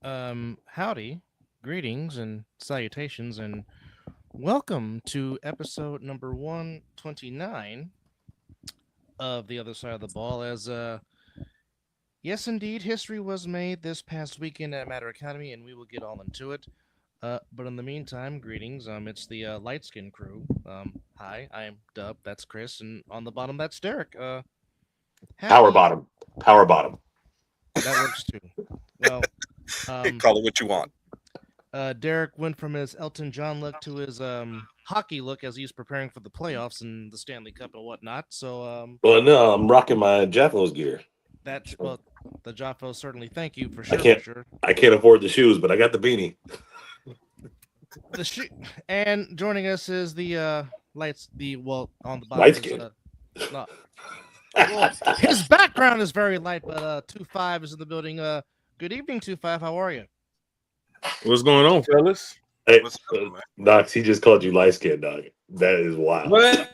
Howdy, greetings and salutations, and welcome to episode number 129 of The Other Side of the Ball. Yes, indeed, history was made this past weekend at Matter Academy, and we will get all into it. But in the meantime, greetings. It's the Light Skin crew. Hi, I'm Dub. That's Chris, and on the bottom, that's Derek. Power Happy. bottom. Power bottom. That works too. Well, um, Call it what you want. Derek went from his Elton John look to his hockey look as he's preparing for the playoffs and the Stanley Cup and whatnot. So Well, no, I'm rocking my Jaffos gear. that well, the Joffo certainly thank you for I sure, for can't sure. I can't afford the shoes, but I got the beanie. The and joining us is the lights. The on the bottom Light is skin. not. Well, his background is very light, but 2-5 is in the building. Good evening, 2-5. How are you? What's going on, fellas? Hey, What's up, man? Knox, he just called you light skin, dog. That is wild. Well,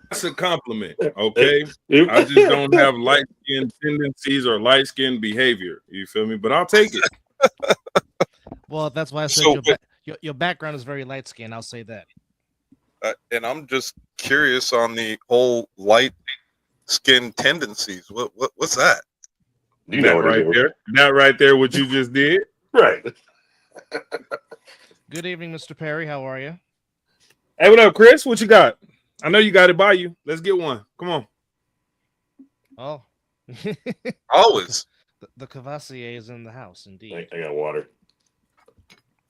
that's a compliment, okay? You- I just don't have light skin tendencies or light skin behavior. You feel me? But I'll take it. Well, that's why I said So, your background is very light skinned. I'll say that. and I'm just curious on the whole light skin tendencies. What's that? you know That what right it is. there. That right there, what you just did. Right. Good evening, Mr. Perry. How are you? Hey, what up, Chris? What you got? I know you got it by you. Let's get one. Come on. Oh, Always. the Cavassier is in the house, indeed. I got water.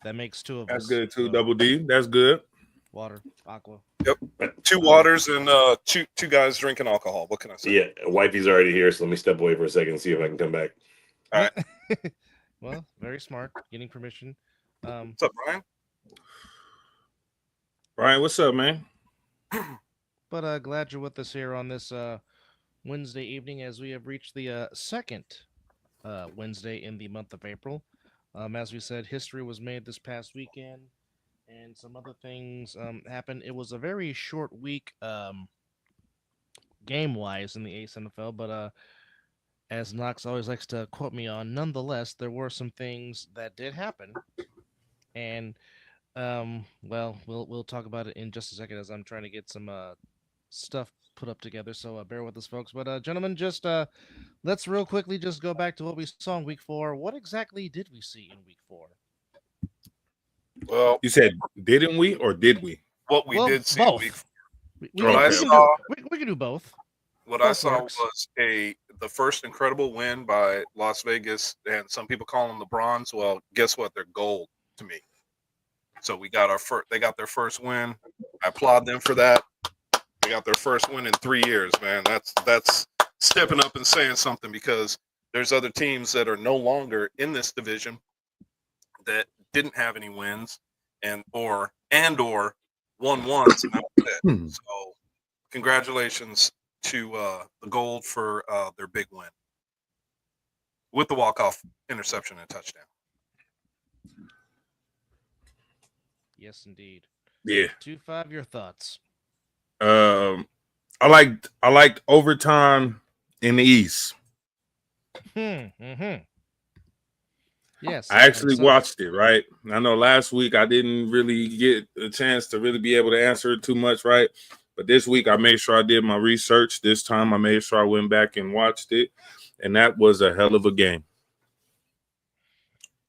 That makes two of That's us. good too. So, Double D. That's good. water, aqua. Two waters and two guys drinking alcohol. What can I say? Yeah, wifey's already here, so let me step away for a second and see if I can come back. All right. Well, very smart. Getting permission. What's up, Brian? Brian, what's up, man? But glad you're with us here on this Wednesday evening as we have reached the second Wednesday in the month of April. As we said, history was made this past weekend, and some other things happened. It was a very short week game wise in the Ace NFL, but as Knox always likes to quote me on, nonetheless, there were some things that did happen, and well, we'll talk about it in just a second as I'm trying to get some stuff put up together. So bear with us, folks. But gentlemen, just let's real quickly just go back to what we saw in week 4. What exactly did we see in week 4? Well, You said, didn't we or did we? what we Well, did see both. week. We, What we I can saw, we can do both. what I both saw works. was the first incredible win by Las Vegas, and some people call them the bronze. Well, guess what? They're gold to me. So we got our first. They got their first win. I applaud them for that. They got their first win in 3 years, man. That's stepping up and saying something, because there's other teams that are no longer in this division that didn't have any wins or won once, and that was it. So congratulations to the Gold for their big win with the walk-off interception and touchdown. Yes, indeed. Yeah. 2-5, your thoughts? I liked overtime in the East. Mm-hmm. Yes. I actually watched it, right? I know last week I didn't really get a chance to really be able to answer it too much, right? But this week I made sure I did my research. This time I made sure I went back and watched it, and that was a hell of a game.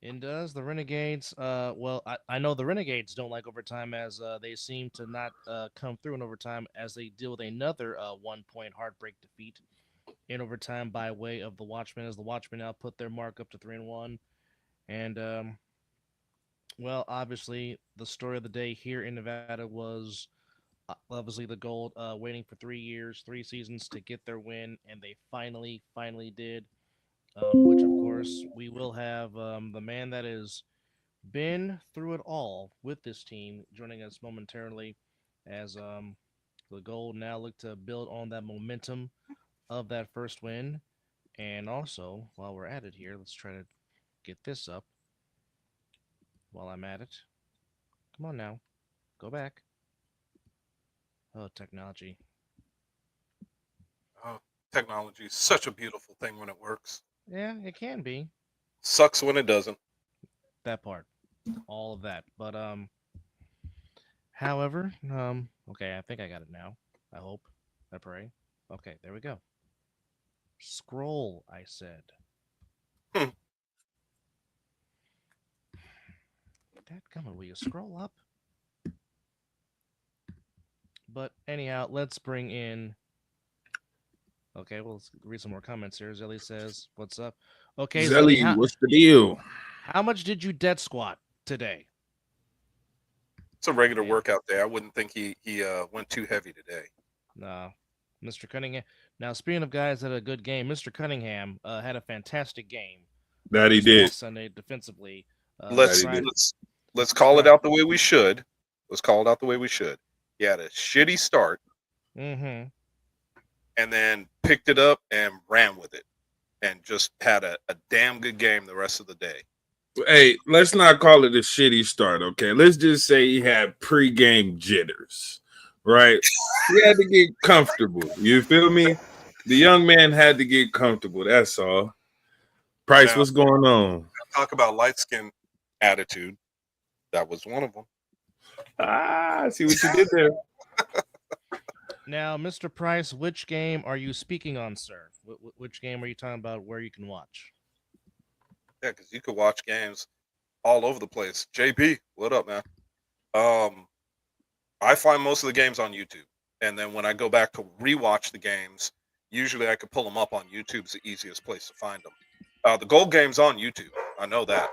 It does. The Renegades, well, I know the Renegades don't like overtime as they seem to not come through in overtime as they deal with another 1-point heartbreak defeat in overtime by way of the Watchmen, as the Watchmen now put their mark up to 3-1. And, well, obviously, the story of the day here in Nevada was obviously the Gold waiting for 3 years, 3 seasons to get their win, and they finally did. Which, of course, we will have the man that has been through it all with this team joining us momentarily as the Gold now look to build on that momentum of that first win. And also, while we're at it here, let's try to get this up while I'm at it. Come on now. Go back. Oh, technology. Technology is such a beautiful thing when it works. Yeah, it can be. Sucks when it doesn't. That part, all of that. But however, okay, I think I got it now. I hope. I pray. Okay, there we go. Scroll, I said. Hmm. Dadgummit, will you scroll up? But anyhow, let's bring in. Okay, well, let's read some more comments here. Zelly says, "What's up?" Okay, Zelly, Zelly, what's the deal? how much did you dead squat today? It's a regular Yeah. workout day. I wouldn't think he went too heavy today. No, Mr. Cunningham. Now, speaking of guys that had a good game, Mr. Cunningham had a fantastic game. That he this did. past Sunday defensively. Let's he did. let's call it Right. out the way we should. Let's call it out the way we should. He had a shitty start Mm-hmm. and then picked it up and ran with it, and just had a damn good game the rest of the day. Hey, let's not call it a shitty start, okay? Let's just say he had pregame jitters, right? He had to get comfortable. You feel me? The young man had to get comfortable. That's all. Price, Now- what's going on? Talk about light skin attitude. That was one of them. I see what you did there. Now, Mr. Price, which game are you speaking on, sir? Which game are you talking about where you can watch? Yeah, because you could watch games all over the place. JP, what up, man? I find most of the games on YouTube, and then when I go back to rewatch the games, usually I could pull them up on YouTube. It's the easiest place to find them. The gold game's on YouTube. I know that.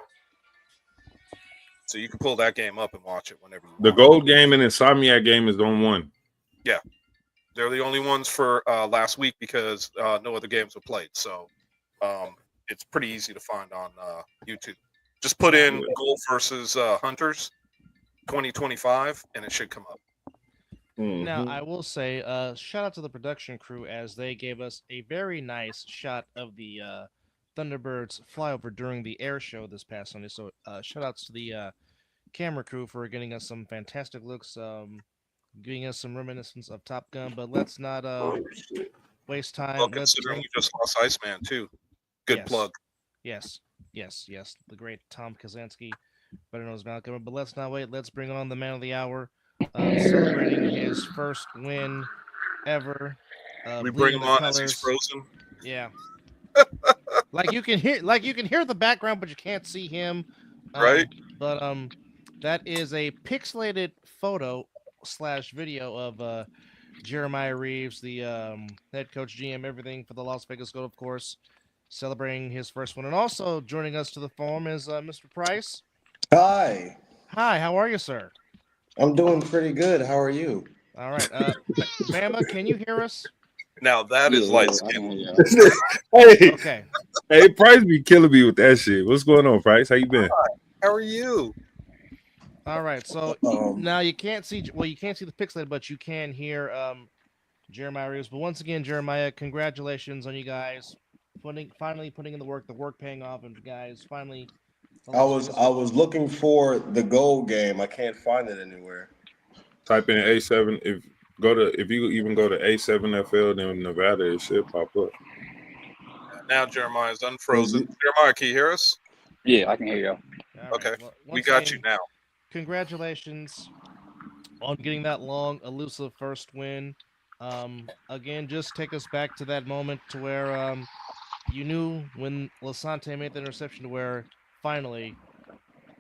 So you can pull that game up and watch it whenever you The want. gold game and Insomniac game is on one. They're the only ones for last week because no other games were played. So it's pretty easy to find on YouTube. Just put in Gold versus Hunters 2025 and it should come up. Now, Mhm. I will say, shout out to the production crew as they gave us a very nice shot of the Thunderbirds flyover during the air show this past Sunday. So, shout outs to the camera crew for getting us some fantastic looks, giving us some reminiscence of Top Gun. But let's not waste time. Well, Let's considering jump. we just lost Iceman too. Good Yes. plug. Yes. The great Tom Kazansky, better known as Malcolm. But let's not wait. Let's bring on the man of the hour, celebrating his first win ever. We bring bleeding him the on as he's colors. frozen. Yeah. like you can hear the background, but you can't see him. Right. But that is a pixelated photo / video of Jeremiah Reeves, the head coach, GM, everything for the Las Vegas Gold, of course, celebrating his first one. And also joining us to the forum is Mr. Price. Hi, Hi, how are you, sir? I'm doing pretty good. How are you? All right. Bama, can you hear us? Now that is Yeah, light I skin. can hear Hey, Okay. hey, Price be killing me with that shit. What's going on, Price? How you been? How are you? All right. So you. now you can't see you can't see the pixelated, but you can hear Jeremiah Reeves. But once again, Jeremiah, congratulations on you guys finally putting in the work paying off, and guys finally. I was looking for the gold game. I can't find it anywhere. Type in A7. If you even go to A7FL, then Nevada, it should pop up. Now Jeremiah's unfrozen. Jeremiah, can you hear us? Yeah, I can hear you. All right, Okay. well, We once got again, you now. Congratulations on getting that long, elusive first win. Again, just take us back to that moment to where you knew when Lasante made the interception to where finally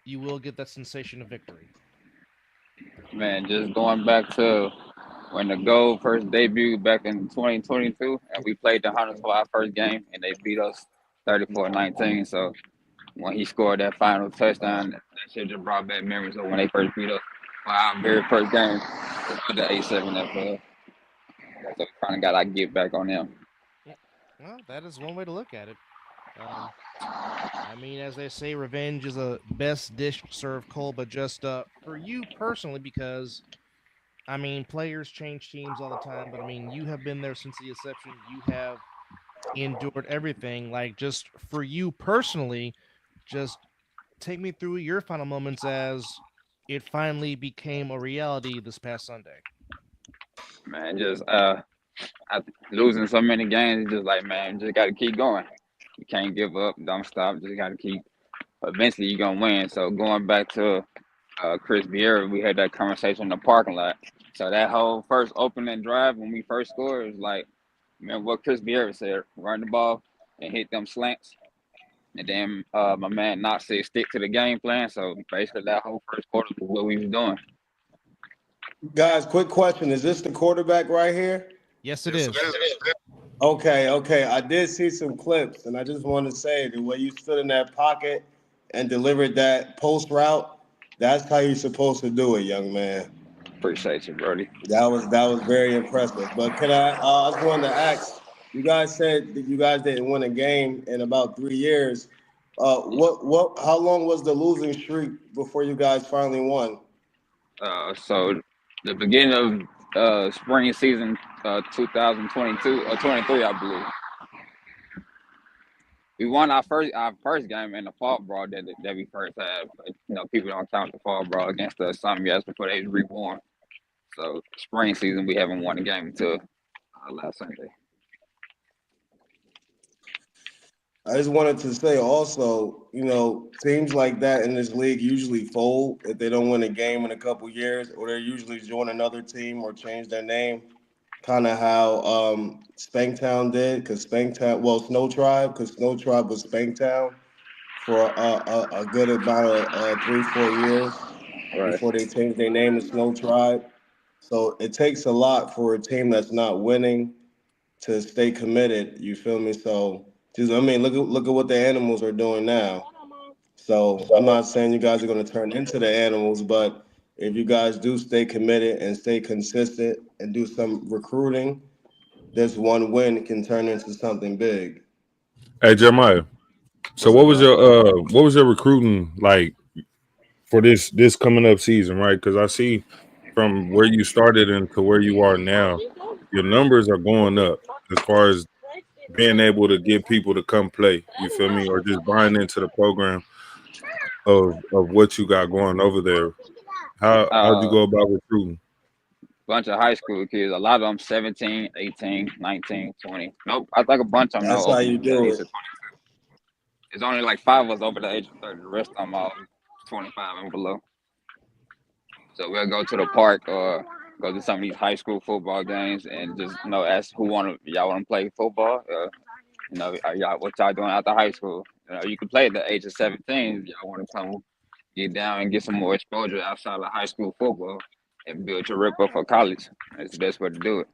you will get that sensation of victory. Man, just going back to when the Gold first debuted back in 2022, and we played the Hunters for our first game, and they beat us 34-19. So when he scored that final touchdown, that shit just brought back memories of when they first beat us for our very first game of the A7FL. So we finally got our get back on them. Well, that is one way to look at it. I mean, as they say, revenge is a best dish served cold, but just for you personally, because I mean, players change teams all the time, but I mean, you have been there since the inception. You have endured everything. Like, just for you personally, just take me through your final moments as it finally became a reality this past Sunday. Man, just after losing so many games, it's just like, man, just got to keep going. You can't give up, don't stop, just got to keep eventually you're gonna win. So going back to Chris Vieira, we had that conversation in the parking lot. So that whole first opening drive when we first scored, it was like, remember what Chris Vieira said: run the ball and hit them slants. And then my man Knox said stick to the game plan. So basically, that whole first quarter was what we was doing. Guys, quick question. Is this the quarterback right here? Yes, it Yes, is. it is. Okay. I did see some clips, and I just want to say the way you stood in that pocket and delivered that post route, that's how you're supposed to do it, young man. Appreciate you, Brody. That was very impressive. But can I just wanted to ask, you guys said that you guys didn't win a game in about 3 years. How long was the losing streak before you guys finally won? So the beginning of spring season 2022 or 23, I believe. We won our first game in the fall brawl that we first had. But, people don't count the fall brawl against us some years before they was reborn. So spring season, we haven't won a game until last Sunday. I just wanted to say also, teams like that in this league usually fold if they don't win a game in a couple years, or they usually join another team or change their name. Kind of how Spanktown did, because Snow Tribe, because Snow Tribe was Spanktown for a good about 3-4 years Right. before they changed their name to Snow Tribe. So it takes a lot for a team that's not winning to stay committed. You feel me? So look at what the Animals are doing now. So I'm not saying you guys are going to turn into the Animals, but if you guys do stay committed and stay consistent and do some recruiting, this one win can turn into something big. Hey Jeremiah. So what was your recruiting like for this coming up season, right? Because I see from where you started and to where you are now, your numbers are going up as far as being able to get people to come play. You feel me? Or just buying into the program of what you got going over there. How'd you go about recruiting? Bunch of high school kids. A lot of them 17, 18, 19, 20. Nope. I think a bunch of them That's know how over you the do age it. of 22. It's only like 5 of us over the age of 30. The rest of them all 25 and below. So we'll go to the park or go to some of these high school football games and just ask y'all want to play football? What y'all doing after high school? You can play at the age of 17 if y'all want to come get down and get some more exposure outside of high school football and build your rip up for college. That's the best way to do it.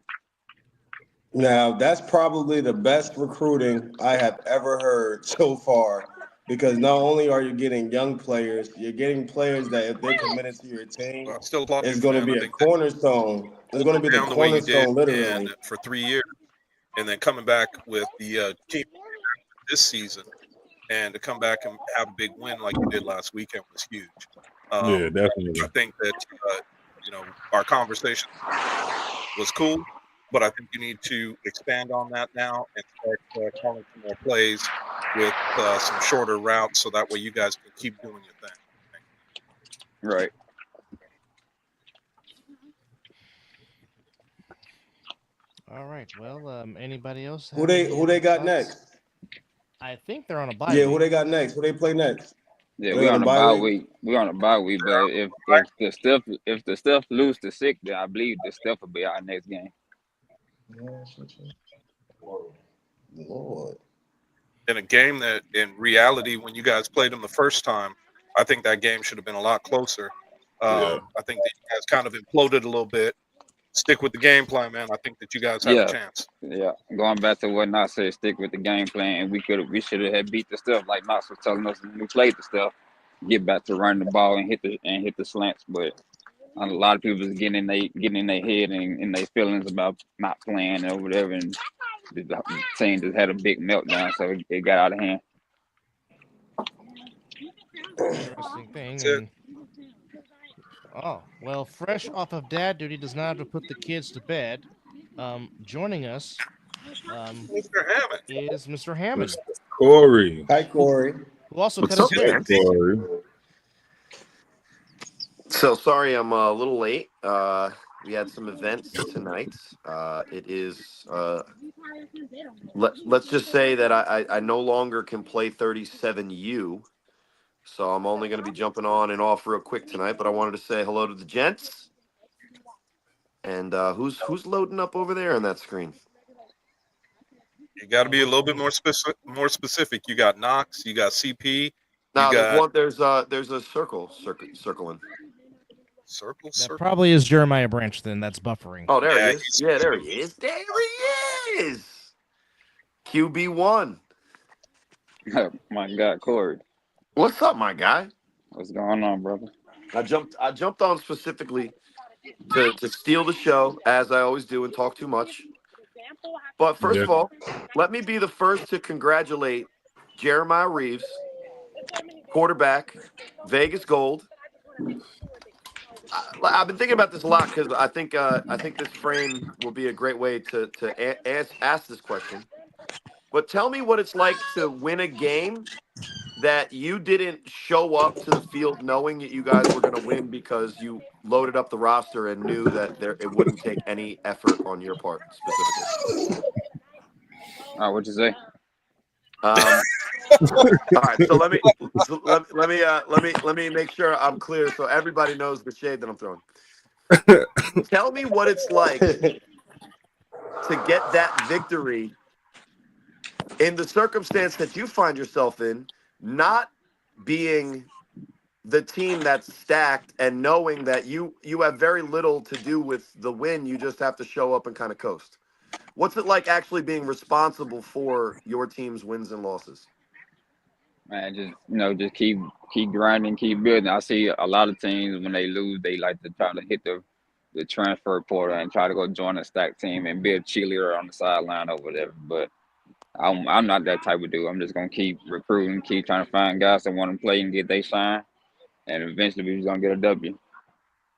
Now, that's probably the best recruiting I have ever heard so far, because not only are you getting young players, you're getting players that if they're committed to your team, Well, I still applaud you it's for going to that. I be a think that cornerstone. It's going to be the down the way you did cornerstone, literally. and for 3 years, and then coming back with the team this season, and to come back and have a big win like you did last weekend was huge. Yeah, definitely. I think that our conversation was cool, but I think you need to expand on that now and start calling some more plays with some shorter routes, so that way you guys can keep doing your thing. Right. All right. Well, anybody else? Who they got next? I think they're on a bye. Yeah, who they got next? Who they play next? Yeah, They we're on on a a bye bye week? week. We're on a bye week, but if the stuff lose to sick, then I believe the stuff will be our next game. Lord. In a game that, in reality, when you guys played them the first time, I think that game should have been a lot closer. Yeah. I think that you guys kind of imploded a little bit. Stick with the game plan, man. I think that you guys have Yeah. a chance. Yeah, going back to what Knox said, stick with the game plan, and we should have had beat the stuff like Knox was telling us when we played the stuff. Get back to running the ball and hit the slants, but a lot of people is getting in their head and in their feelings about not playing or whatever, and the team just had a big meltdown, so it got out of hand. Interesting thing. That's it. And, oh, well, fresh off of dad duty, does not have to put the kids to bed. Joining us Mr. Hammond. is Mr. Hammond, Corey. Hi, Corey. who also What's cut his up, hair. man? Corey. So sorry I'm a little late. We had some events tonight. It is let's just say that I no longer can play 37U. so I'm only going to be jumping on and off real quick tonight. But I wanted to say hello to the gents. And who's loading up over there on that screen? You got to be a little bit more specific. You got Knox, you got CP, No, you got there's a circling. Circle. That probably is Jeremiah Branch then. That's buffering. Oh, there Yeah, he is. Yeah, there he is. There he is. QB1. My God, Corey, What's up, my guy? what's going on, brother? I jumped on specifically to steal the show, as I always do, and talk too much. But first of all, let me be the first to congratulate Jeremiah Reeves, quarterback, Vegas Gold. I've been thinking about this a lot because I think this frame will be a great way to ask this question. But tell me what it's like to win a game that you didn't show up to the field knowing that you guys were going to win because you loaded up the roster and knew that it wouldn't take any effort on your part specifically. What'd you say? All right, so let me make sure I'm clear so everybody knows the shade that I'm throwing. Tell me what it's like to get that victory in the circumstance that you find yourself in, not being the team that's stacked and knowing that you have very little to do with the win. You just have to show up and kind of coast. What's it like actually being responsible for your team's wins and losses? Man, just keep grinding, keep building. I see a lot of teams when they lose, they like to try to hit the transfer portal and try to go join a stacked team and be a cheerleader on the sideline or whatever. But I'm not that type of dude. I'm just gonna keep recruiting, keep trying to find guys that want to play and get their shine, and eventually we're just gonna get a W.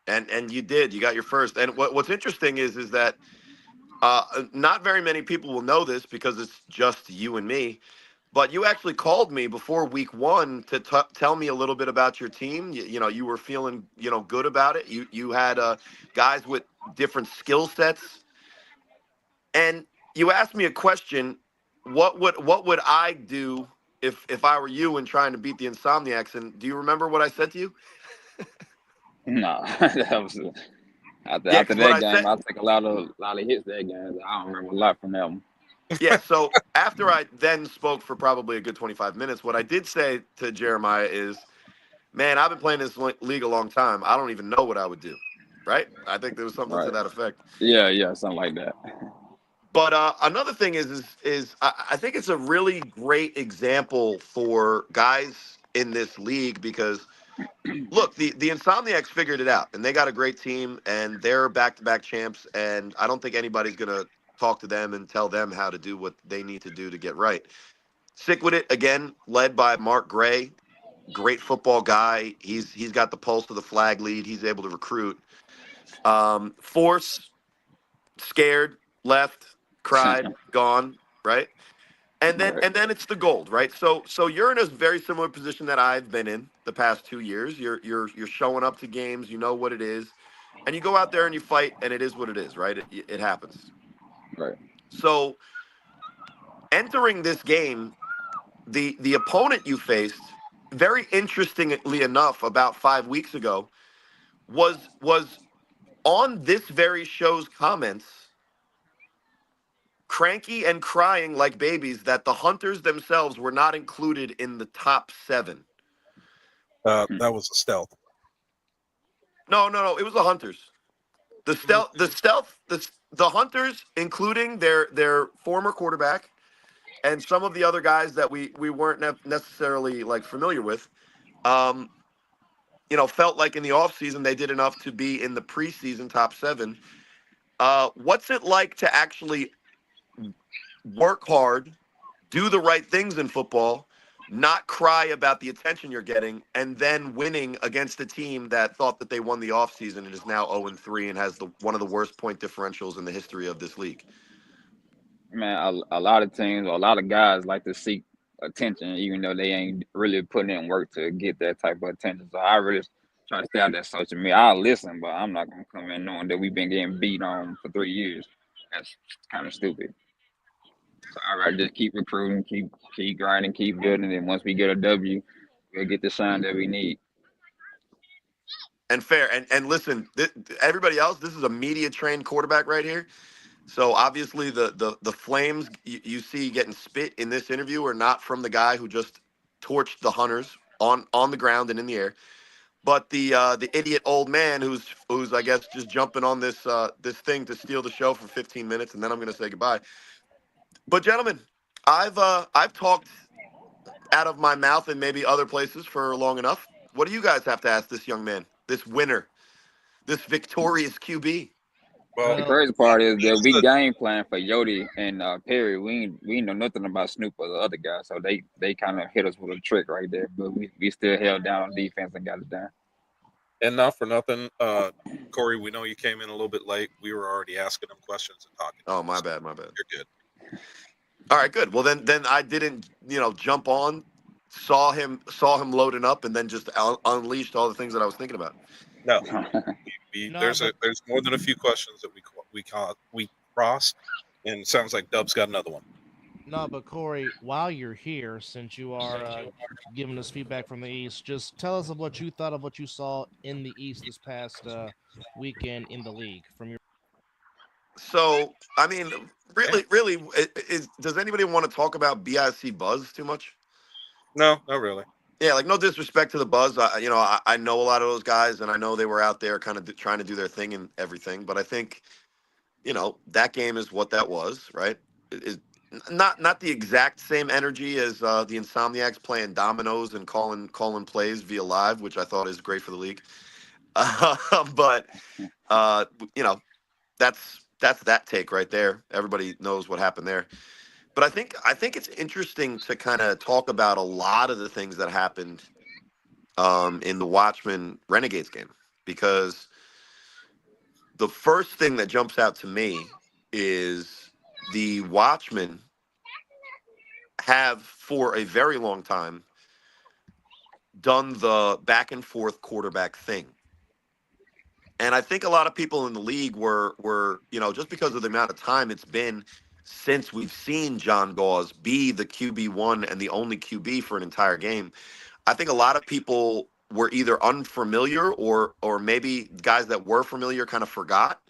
And you did. You got your first. And what's interesting is that not very many people will know this because it's just you and me. But you actually called me before week 1 to tell me a little bit about your team. You were feeling good about it. You had guys with different skill sets, and you asked me a question. What would I do if I were you and trying to beat the Insomniacs? And do you remember what I said to you? No, that was after that game. I took a lot of hits that game. I don't remember a lot from that one. Yeah, so after I then spoke for probably a good 25 minutes, what I did say to Jeremiah is, man, I've been playing this league a long time. I don't even know what I would do, right? I think there was something to that effect. Yeah, something like that. But another thing is I think it's a really great example for guys in this league because, look, the Insomniacs figured it out, and they got a great team, and they're back-to-back champs, and I don't think anybody's going to talk to them and tell them how to do what they need to do to get right. Sick with it, again, led by Mark Gray, great football guy. He's got the pulse of the flag lead. He's able to recruit. Force, scared, left, cried, gone, right? And then it's the gold, right? So you're in a very similar position that I've been in the past 2 years. You're showing up to games, you know what it is, and you go out there and you fight, and it is what it is, right? It happens. Right. So entering this game, the opponent you faced, very interestingly enough, about 5 weeks ago, was on this very show's comments, cranky and crying like babies that the Hunters themselves were not included in the top 7. That was a stealth. No, it was the Hunters. The Hunters, including their former quarterback and some of the other guys that we weren't necessarily like familiar with, felt like in the offseason they did enough to be in the preseason top 7. What's it like to actually work hard, do the right things in football, not cry about the attention you're getting, and then winning against a team that thought that they won the offseason and is now 0-3 and has one of the worst point differentials in the history of this league? Man, a lot of teams, or a lot of guys like to seek attention, even though they ain't really putting in work to get that type of attention. So I really try to stay out that social media. I'll listen, but I'm not going to come in knowing that we've been getting beat on for 3 years. That's kind of stupid. So I'd rather just keep recruiting, keep grinding, keep building, and once we get a W, we'll get the shine that we need. And fair. And listen, everybody else, this is a media trained quarterback right here. So obviously the flames you see getting spit in this interview are not from the guy who just torched the Hunters on the ground and in the air, but the idiot old man who's I guess just jumping on this this thing to steal the show for 15 minutes, and then I'm going to say goodbye. But gentlemen, I've talked out of my mouth and maybe other places for long enough. What do you guys have to ask this young man, this winner, this victorious QB? Well, The crazy part is that we game plan for Yodi and Perry. We ain't know nothing about Snoop or the other guy, so they kind of hit us with a trick right there. But we still held down on defense and got it done. and not for nothing, Corey, we know you came in a little bit late. We were already asking them questions and talking. Oh, my bad. You're good. All right, good. Well, then I didn't, jump on, saw him loading up, and then just unleashed all the things that I was thinking about. No, No, there's but- there's more than a few questions that we crossed, and it sounds like Dub's got another one. No, but Corey, while you're here, since you are giving us feedback from the East, just tell us of what you thought of what you saw in the East this past weekend in the league from your. So, I mean, really, does anybody want to talk about BIC Buzz too much? No, not really. Yeah, like no disrespect to the Buzz. I know a lot of those guys, and I know they were out there kind of trying to do their thing and everything. But I think, that game is what that was, right? Is not the exact same energy as the Insomniacs playing dominoes and calling plays via live, which I thought is great for the league. But that's that take right there. Everybody knows what happened there. But I think it's interesting to kind of talk about a lot of the things that happened in the Watchmen Renegades game, because the first thing that jumps out to me is the Watchmen have for a very long time done the back and forth quarterback thing. And I think a lot of people in the league were just because of the amount of time it's been since we've seen John Gauze be the QB1 and the only QB for an entire game, I think a lot of people were either unfamiliar or maybe guys that were familiar kind of forgot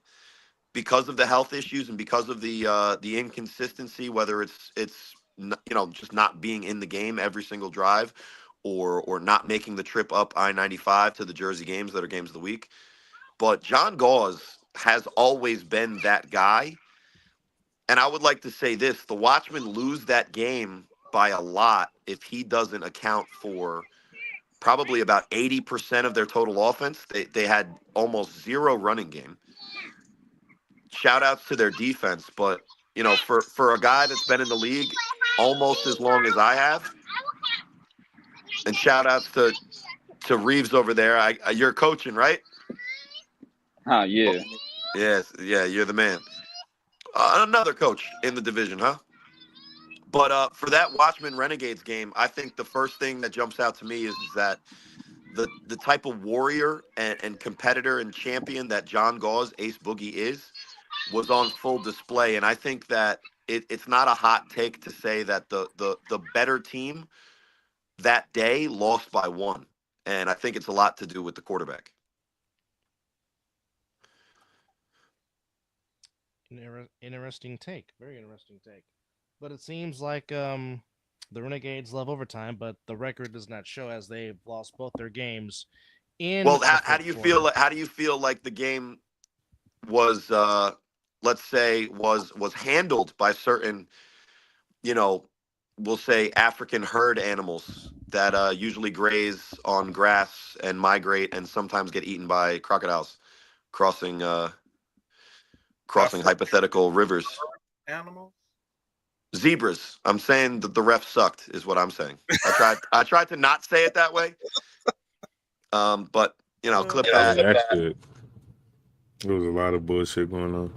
because of the health issues and because of the inconsistency, whether it's just not being in the game every single drive or not making the trip up I-95 to the Jersey games that are games of the week. But John Gauze has always been that guy. And I would like to say this, the Watchmen lose that game by a lot if he doesn't account for probably about 80% of their total offense. They had almost zero running game. Shout outs to their defense, but for a guy that's been in the league almost as long as I have, and shout outs to Reeves over there. You're coaching, right? Yeah. Yes, yeah, you're the man. Another coach in the division, huh? But for that Watchmen Renegades game, I think the first thing that jumps out to me is that the type of warrior and competitor and champion that John Gauze, Ace Boogie, was on full display. And I think that it's not a hot take to say that the better team that day lost by one. And I think it's a lot to do with the quarterback. Interesting take. Very interesting take. But it seems like the Renegades love overtime, but the record does not show, as they've lost both their games. Well, how do you feel? How do you feel like the game was? Let's say was handled by certain, we'll say African herd animals that usually graze on grass and migrate and sometimes get eaten by crocodiles crossing hypothetical rivers. Animals? Zebras. I'm saying that the ref sucked is what I'm saying. I tried to not say it that way. But clip Yeah, that. that's good. There was a lot of bullshit going on.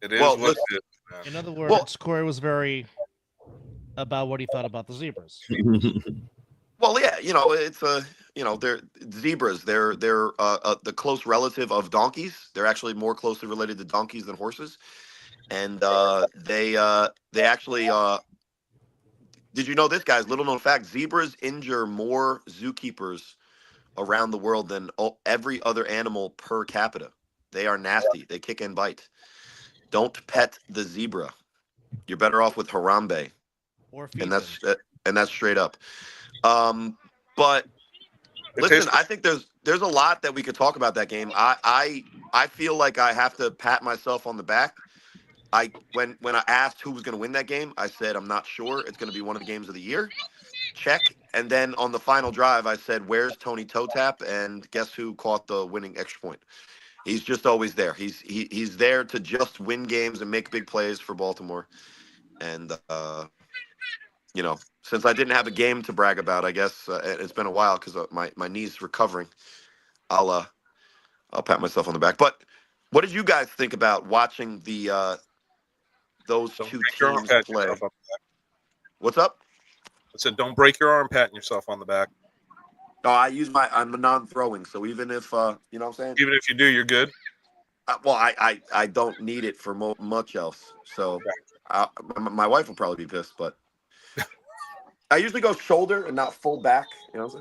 It is Well, what it is. man. In other words, Corey was very about what he thought about the Zebras. Well, yeah, it's they're zebras. They're the close relative of donkeys. They're actually more closely related to donkeys than horses, and they actually did you know this, guys? Little known fact: zebras injure more zookeepers around the world than every other animal per capita. They are nasty. They kick and bite. Don't pet the zebra. You're better off with Harambe, Or feed and them. that's straight up. But It listen, tastes- I think there's a lot that we could talk about that game. I feel like I have to pat myself on the back. When I asked who was going to win that game, I said I'm not sure. It's going to be one of the games of the year. Check. And then on the final drive, I said, "Where's Tony Toe Tap?" And guess who caught the winning extra point? He's just always there. He's there to just win games and make big plays for Baltimore. And since I didn't have a game to brag about, I guess it's been a while because my knee's recovering. I'll pat myself on the back. But what did you guys think about watching those Don't two break your arm teams patting play? yourself on the back. What's up? I said, don't break your arm patting yourself on the back. No, I'm a non-throwing, so even if you know what I'm saying. Even if you do, you're good. Well, I don't need it for much else. So my wife will probably be pissed, but I usually go shoulder and not full back. You know what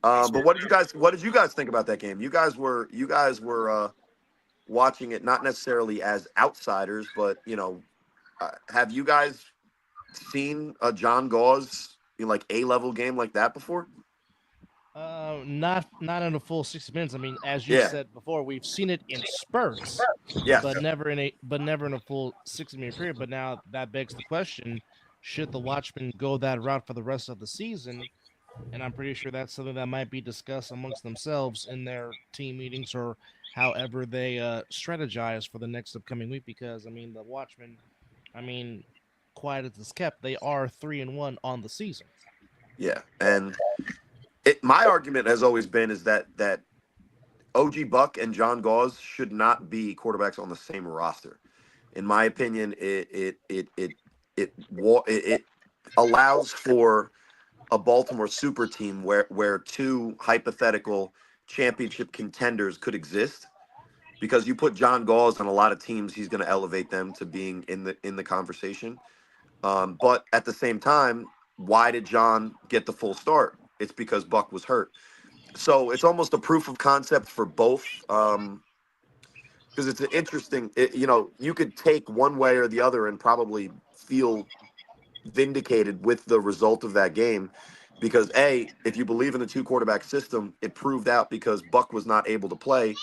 I'm saying? But what did you guys think about that game? You guys were watching it not necessarily as outsiders, but have you guys seen a John Gauze like A-level game like that before? Not in a full 60 minutes. I mean, as you said before, we've seen it in spurts, Yes. but never in a full 60-minute period. But now that begs the question: should the Watchmen go that route for the rest of the season? And I'm pretty sure that's something that might be discussed amongst themselves in their team meetings or however they strategize for the next upcoming week. Because I mean, the Watchmen, quiet as it's kept, they are 3-1 on the season. Yeah, and my argument has always been is that OG Buck and John Gauze should not be quarterbacks on the same roster. In my opinion, it allows for a Baltimore super team where two hypothetical championship contenders could exist. Because you put John Gauze on a lot of teams, he's going to elevate them to being in the conversation. But at the same time, why did John get the full start? It's because Buck was hurt. So it's almost a proof of concept for both. Because it's an interesting, you could take one way or the other and probably feel vindicated with the result of that game. Because if you believe in the two quarterback system, it proved out because Buck was not able to play.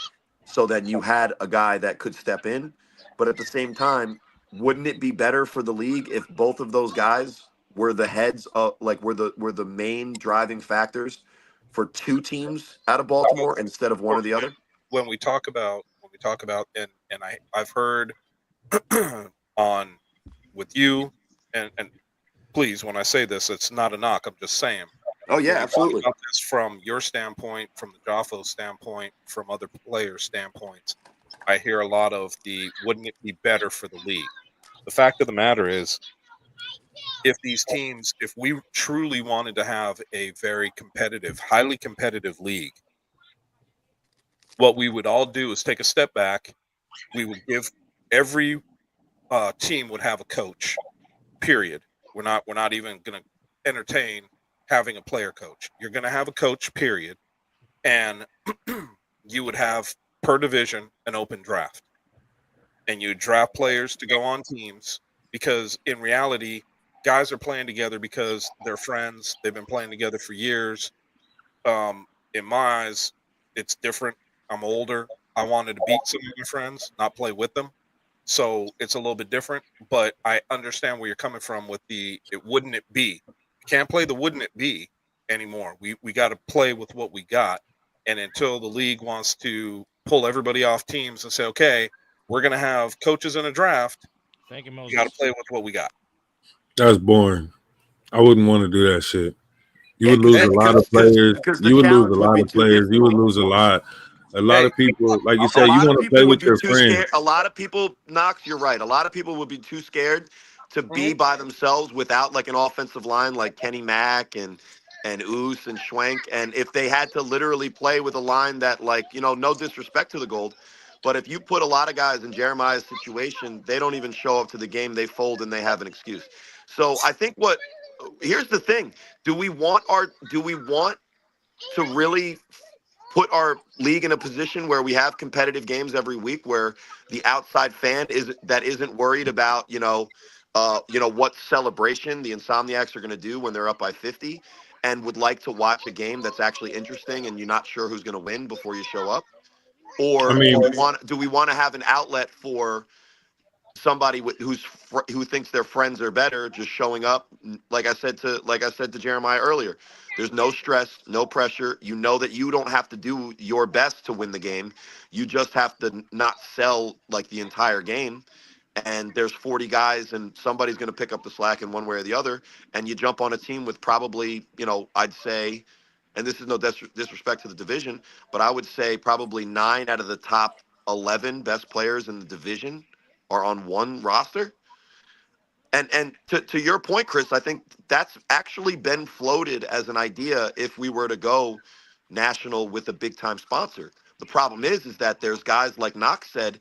So then you had a guy that could step in. But at the same time, wouldn't it be better for the league if both of those guys were the heads of were the main driving factors for two teams out of Baltimore instead of one or the other? When we talk about and I've heard on with you and please, when I say this, it's not a knock. I'm just saying. Oh yeah, absolutely. About this from your standpoint, from the Joffo standpoint, from other players' standpoints, I hear a lot of wouldn't it be better for the league? The fact of the matter is, if we truly wanted to have a very competitive, highly competitive league, what we would all do is take a step back. We would give every team would have a coach, period. We're not even going to entertain having a player coach. You're going to have a coach, period. And you would have per division an open draft. And you draft players to go on teams because in reality, guys are playing together because they're friends. They've been playing together for years. In my eyes, it's different. I'm older. I wanted to beat some of my friends, not play with them. So it's a little bit different, but I understand where you're coming from with wouldn't it be? Can't play the wouldn't it be anymore. We got to play with what we got. And until the league wants to pull everybody off teams and say, okay, we're going to have coaches in a draft, Thank you, Moses. we got to play with what we got. That's boring. I wouldn't want to do that shit. You would lose a lot of players. You would lose a lot of players. You would lose a lot. A lot of people, like you said, you want to play with your friends. A lot of people, Knox, you're right. A lot of people would be too scared to be by themselves without like an offensive line like Kenny Mack and Oos and Schwenk. And if they had to literally play with a line that no disrespect to the Gold, but if you put a lot of guys in Jeremiah's situation, they don't even show up to the game. They fold and they have an excuse. So I think what here's the thing: do we want to really put our league in a position where we have competitive games every week, where the outside fan isn't worried about what celebration the Insomniacs are going to do when they're up by 50, and would like to watch a game that's actually interesting and you're not sure who's going to win before you show up? Or I mean, do we want to have an outlet for somebody who thinks their friends are better just showing up? Like I said to Jeremiah earlier, there's no stress, no pressure. You know that you don't have to do your best to win the game. You just have to not sell like the entire game. And there's 40 guys and somebody's going to pick up the slack in one way or the other. And you jump on a team with probably, I'd say, and this is no disrespect to the division, but I would say probably 9 out of the top 11 best players in the division are on one roster. And to your point, Chris, I think that's actually been floated as an idea if we were to go national with a big time sponsor. The problem is that there's guys, like Knox said,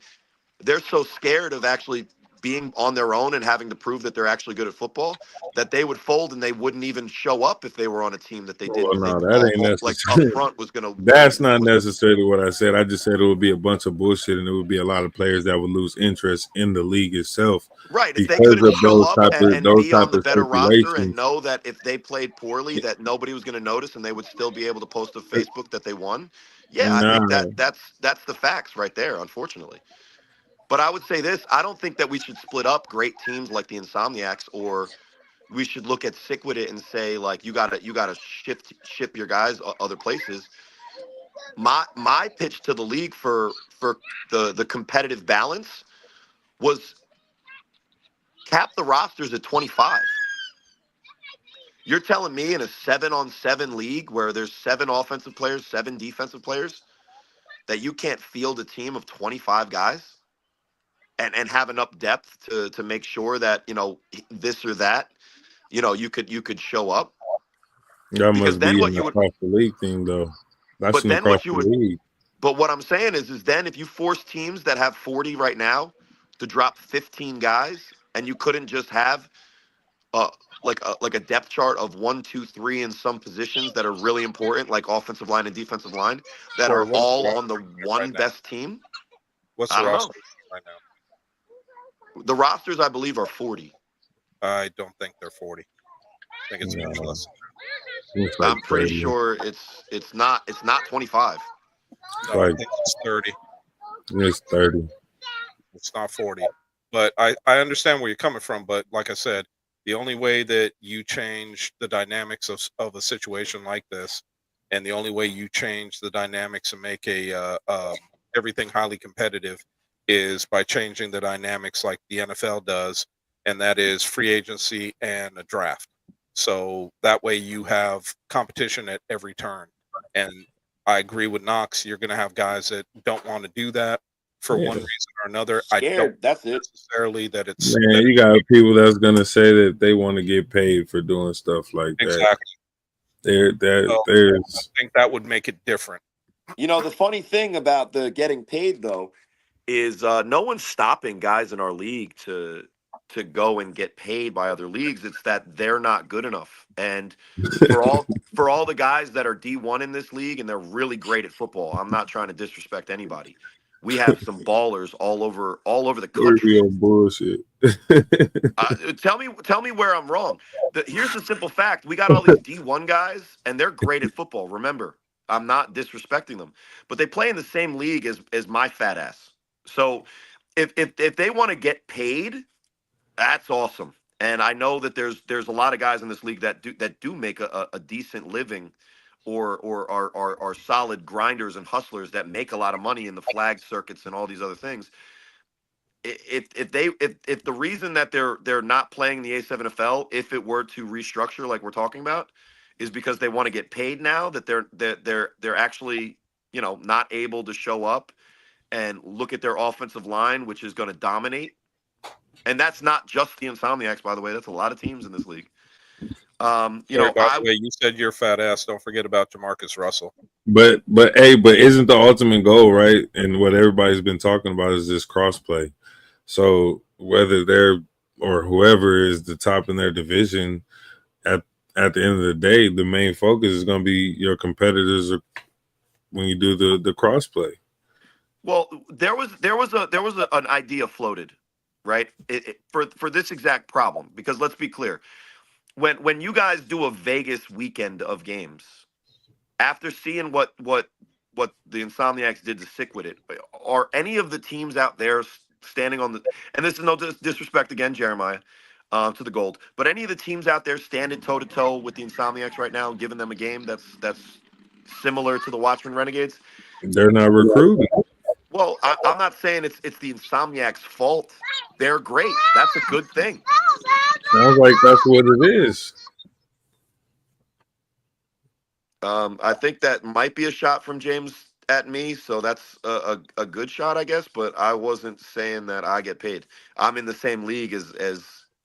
they're so scared of actually being on their own and having to prove that they're actually good at football that they would fold and they wouldn't even show up if they were on a team that they didn't think that ain't like necessary. up front was going to. That's not necessarily what I said. I just said it would be a bunch of bullshit, and it would be a lot of players that would lose interest in the league itself. Right, if they because couldn't of show those up type and of those be type on the of better roster and situations. know that if they played poorly that nobody was going to notice and they would still be able to post to Facebook that they won. Yeah, I think Nah. that's the facts right there, unfortunately. But I would say this: I don't think that we should split up great teams like the Insomniacs, or we should look at sick with it and say like you gotta ship your guys other places. My pitch to the league for the competitive balance was cap the rosters at 25. You're telling me in a 7-on-7 league where there's 7 offensive players, 7 defensive players, that you can't field a team of 25 guys and have enough depth to make sure that, this or that, you could show up? That Because must then be what an you would- across the league thing, though. That's But an then across what you the would- league. But what I'm saying is then if you force teams that have 40 right now to drop 15 guys, and you couldn't just have like a depth chart of 1, 2, 3 in some positions that are really important, like offensive line and defensive line, that Corey, are what's the all roster on the right one now? best team. What's I the don't roster know. right now? The rosters, I believe, are 40. I don't think they're 40. I think it's much No. less. It's like I'm pretty 30. sure it's not 25. It's No, I like think it's 30. it's 30. It's not 40. But I understand where you're coming from. But like I said, the only way that you change the dynamics of a situation like this, and the only way you change the dynamics and make everything highly competitive, is by changing the dynamics like the NFL does, and that is free agency and a draft. So that way you have competition at every turn. And I agree with Knox. You're going to have guys that don't want to do that for one reason or another. I don't That's it. necessarily that it's Man, you got people that's gonna say that they want to get paid for doing stuff like that. exactly. There's I think that would make it different. The funny thing about the getting paid though is no one's stopping guys in our league to go and get paid by other leagues. It's that they're not good enough. And for all the guys that are D1 in this league and they're really great at football, I'm not trying to disrespect anybody. We have some ballers all over the country. real bullshit. Tell me where I'm wrong. Here's the simple fact: we got all these D1 guys, and they're great at football. Remember, I'm not disrespecting them, but they play in the same league as my fat ass. So if they want to get paid, that's awesome. And I know that there's a lot of guys in this league that do make a decent living, or are solid grinders and hustlers that make a lot of money in the flag circuits and all these other things. If the reason that they're not playing the A7FL, if it were to restructure like we're talking about, is because they want to get paid now, that they're actually not able to show up and look at their offensive line, which is going to dominate. And that's not just the Insomniacs, by the way. That's a lot of teams in this league. By the way, you said you're fat ass. Don't forget about Jamarcus Russell. But isn't the ultimate goal, right? And what everybody's been talking about is this crossplay. So whether they're or whoever is the top in their division, at the end of the day, the main focus is going to be your competitors when you do the cross play. Well, there was an idea floated, right? For this exact problem, because let's be clear, when you guys do a Vegas weekend of games, after seeing what the Insomniacs did to stick with it, are any of the teams out there standing on the? And this is no disrespect again, Jeremiah, to the Gold, but any of the teams out there standing toe to toe with the Insomniacs right now, giving them a game that's similar to the Watchmen Renegades? They're not recruiting. Well, I'm not saying it's the Insomniacs' fault. They're great. That's a good thing. Sounds like that's what it is. I think that might be a shot from James at me, so that's a good shot, I guess. But I wasn't saying that I get paid. I'm in the same league as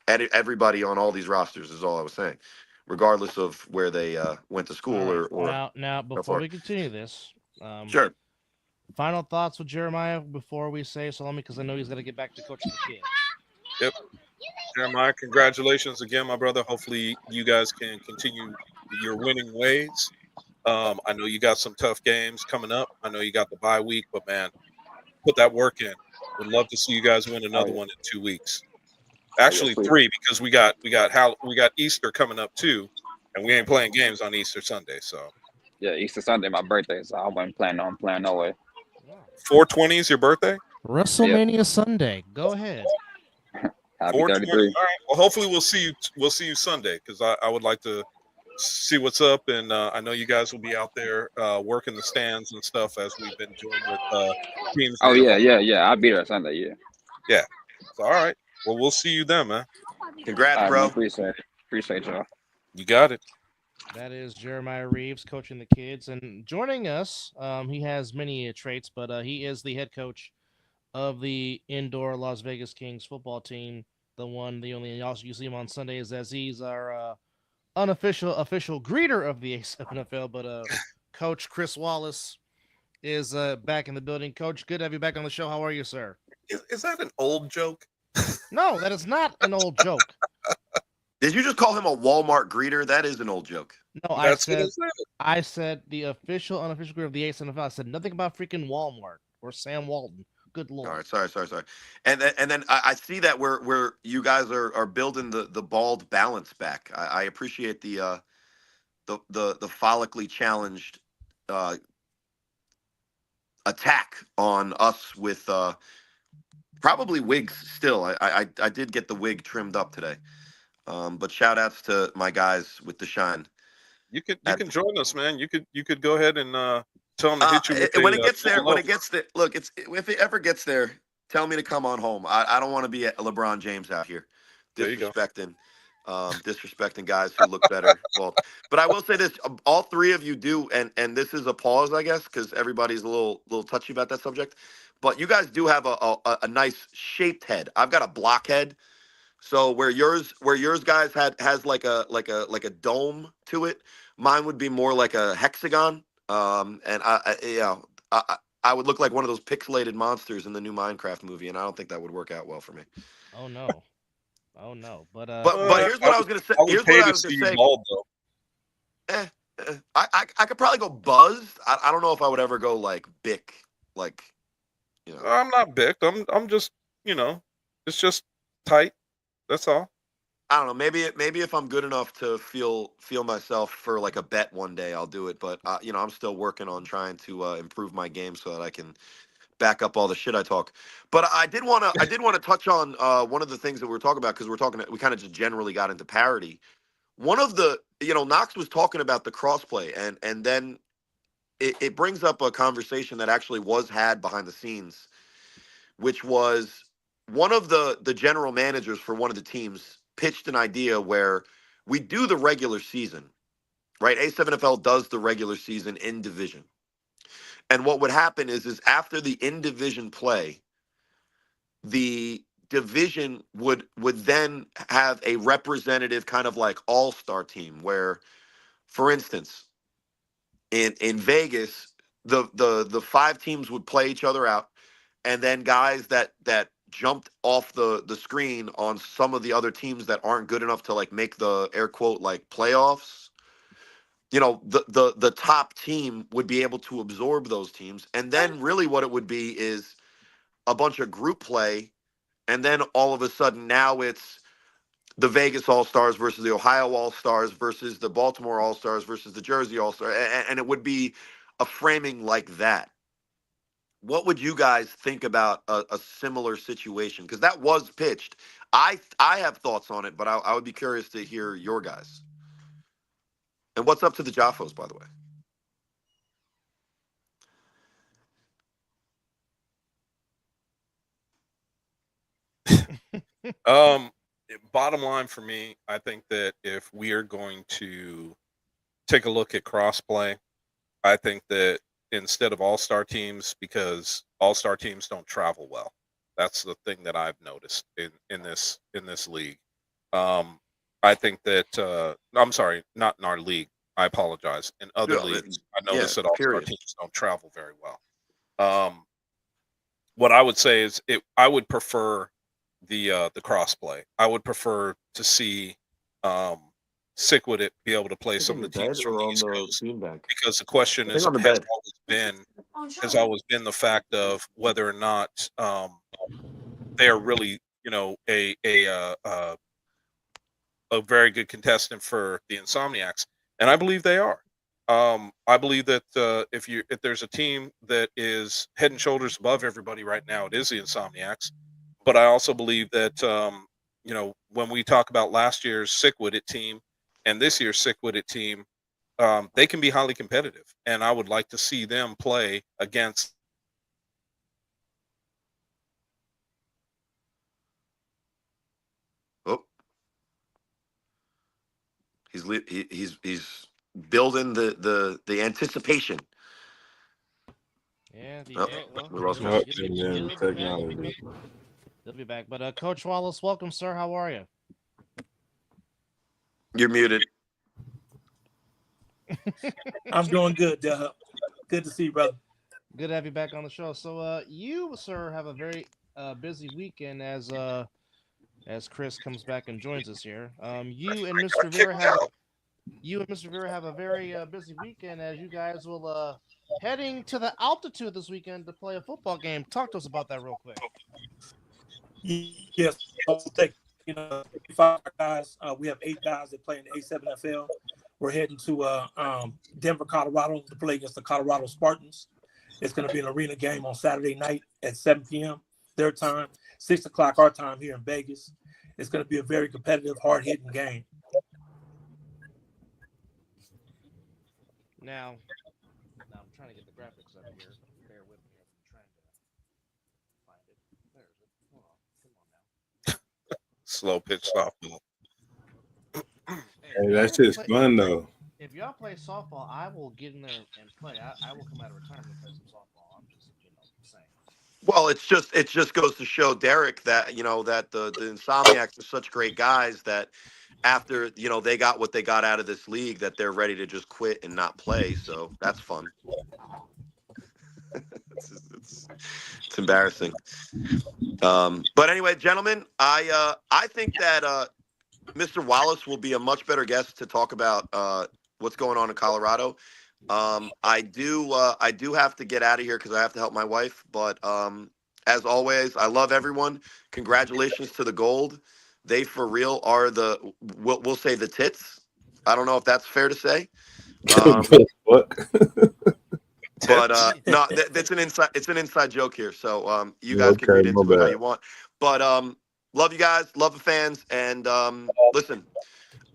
everybody on all these rosters. Is all I was saying, regardless of where they went to school All right. or now before we continue this, sure. final thoughts with Jeremiah before we say Salome, because I know he's got to get back to coaching the kids. Yep. Jeremiah, congratulations again, my brother. Hopefully you guys can continue your winning ways. I know you got some tough games coming up. I know you got the bye week, but man, put that work in. Would love to see you guys win another one in 2 weeks. Actually, 3, because we got Easter coming up too, and we ain't playing games on Easter Sunday. So Yeah, Easter Sunday, my birthday, so I wasn't planning on playing no way. 420 is your birthday? WrestleMania Sunday. Go ahead. Happy 420. 33. All right. Well, hopefully we'll see you Sunday, because I would like to see what's up, and I know you guys will be out there working the stands and stuff as we've been doing with teams. Oh yeah. I'll be there Sunday. Yeah. So, all right. Well, we'll see you then, man. Congrats, All right, bro. man, appreciate y'all. You got it. That is Jeremiah Reeves coaching the kids, and joining us. He has many traits, but he is the head coach of the indoor Las Vegas Kings football team. The one, the only. And also, you see him on Sundays as he's our unofficial official greeter of the ASFNFL. But Coach Chris Wallace is back in the building. Coach, good to have you back on the show. How are you, sir? Is that an old joke? No, that is not an old joke. Did you just call him a Walmart greeter? That is an old joke. No, That's what it said. I said the official, unofficial greeter of the ASFNFL. I said nothing about freaking Walmart or Sam Walton. Good Lord. All right, sorry. And then I see that where you guys are building the bald balance back. I appreciate the follically challenged attack on us with probably wigs still. I did get the wig trimmed up today. But shout outs to my guys with the shine. You can join us, man. You could go ahead and tell them to hit you with when it gets there. Look, if it ever gets there, tell me to come on home. I don't want to be at LeBron James out here disrespecting guys who look better. Well, but I will say this: all 3 of you do, and this is a pause, I guess, because everybody's a little touchy about that subject. But you guys do have a nice shaped head. I've got a block head. So where yours guys has like a dome to it, mine would be more like a hexagon. And I would look like one of those pixelated monsters in the new Minecraft movie, and I don't think that would work out well for me. Oh no. But here's what I was gonna say. Here's what I was gonna say. Bald, I could probably go Buzz. I don't know if I would ever go like Bic, like, you know. I'm not big. I'm just, it's just tight. That's all. I don't know. Maybe if I'm good enough to feel myself for like a bet one day, I'll do it. But I'm still working on trying to improve my game so that I can back up all the shit I talk. But I did want to touch on one of the things that we were talking about, because we kind of just generally got into parity. One of the Knox was talking about the crossplay, and then it brings up a conversation that actually was had behind the scenes, which was one of the general managers for one of the teams pitched an idea where we do the regular season, right? A7FL does the regular season in division. And what would happen is after the in-division play, the division would then have a representative kind of like all-star team where, for instance, in Vegas, the 5 teams would play each other out, and then guys that jumped off the screen on some of the other teams that aren't good enough to like make the air quote like playoffs, you know, the top team would be able to absorb those teams. And then really what it would be is a bunch of group play. And then all of a sudden now it's the Vegas All-Stars versus the Ohio All-Stars versus the Baltimore All-Stars versus the Jersey All-Stars. And it would be a framing like that. What would you guys think about a similar situation? Because that was pitched. I have thoughts on it, but I would be curious to hear your guys. And what's up to the Jaffos, by the way? Bottom line for me, I think that if we are going to take a look at crossplay, I think that instead of all-star teams, because all-star teams don't travel well. That's the thing that I've noticed in this league. I think that I'm sorry, not in our league. I apologize. In other leagues, I noticed that all-star teams don't travel very well. What I would say is I would prefer the crossplay. I would prefer to see Sickwit be able to play some of the teams from the East Coast, because the question has always been the fact of whether or not they are really, you know, a very good contestant for the Insomniacs, and I believe they are. I believe that if there's a team that is head and shoulders above everybody right now, it is the Insomniacs. But I also believe that you know, when we talk about last year's Sickwit team and this year's Sickwit team, they can be highly competitive, and I would like to see them play against. Oh, he's building the anticipation. Yeah, technology. He'll be back. But Coach Wallace, welcome, sir. How are you? You're muted. I'm doing good. Good to see you, brother. Good to have you back on the show. So, you, sir, have a very busy weekend as Chris comes back and joins us here. You and Mr. Vera have a very busy weekend, as you guys will heading to the altitude this weekend to play a football game. Talk to us about that real quick. Yes, I'll take 5 guys. We have 8 guys that play in the A7FL. We're heading to Denver, Colorado to play against the Colorado Spartans. It's going to be an arena game on Saturday night at 7 p.m. their time, 6 o'clock our time here in Vegas. It's going to be a very competitive, hard-hitting game. Now I'm trying to get the graphics up here. Bear with me as I'm trying to find it. There's it. Hold on. Come on now. Slow pitch softball. Hey, that's just fun though. If y'all play softball, I will get in there and play. I will come out of retirement and play some softball. I'm just, saying. Well, it just goes to show, Derek, that that the Insomniacs are such great guys that after they got what they got out of this league, that they're ready to just quit and not play. So that's fun. it's embarrassing. But anyway, gentlemen, I think that Mr. Wallace will be a much better guest to talk about what's going on in Colorado. I do have to get out of here because I have to help my wife. But as always, I love everyone. Congratulations to the gold. They for real are we'll say the tits. I don't know if that's fair to say. What? But no, it's an inside joke here. So you guys can read into it how you want. But love you guys, love the fans, and listen,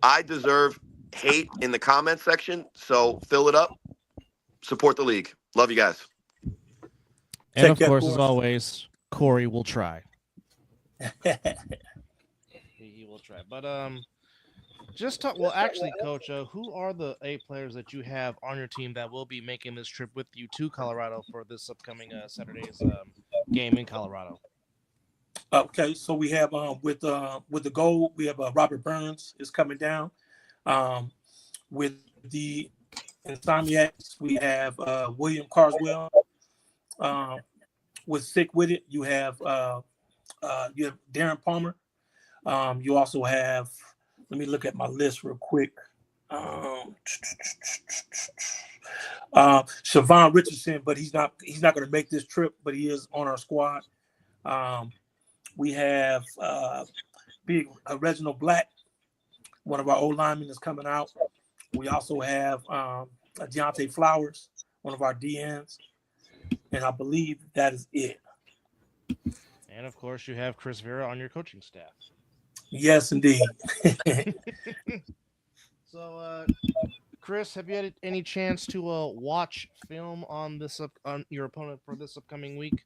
I deserve hate in the comment section, so fill it up. Support the league. Love you guys. And of course, as always, Corey will try. He will try. But just talk. Well, actually, Coach, who are the 8 players that you have on your team that will be making this trip with you to Colorado for this upcoming Saturday's game in Colorado? Okay, so we have with the gold, we have Robert Burns is coming down. With the Insomniacs, we have William Carswell. With Sick With It, you have you have Darren Palmer. You also have, let me look at my list real quick. Siobhan Richardson, but he's not going to make this trip, but he is on our squad. We have big Reginald Black, one of our old linemen is coming out. We also have Deontay Flowers, one of our DNs, and I believe that is it. And of course, you have Chris Vera on your coaching staff. Yes, indeed. So, Chris, have you had any chance to watch film on on your opponent for this upcoming week?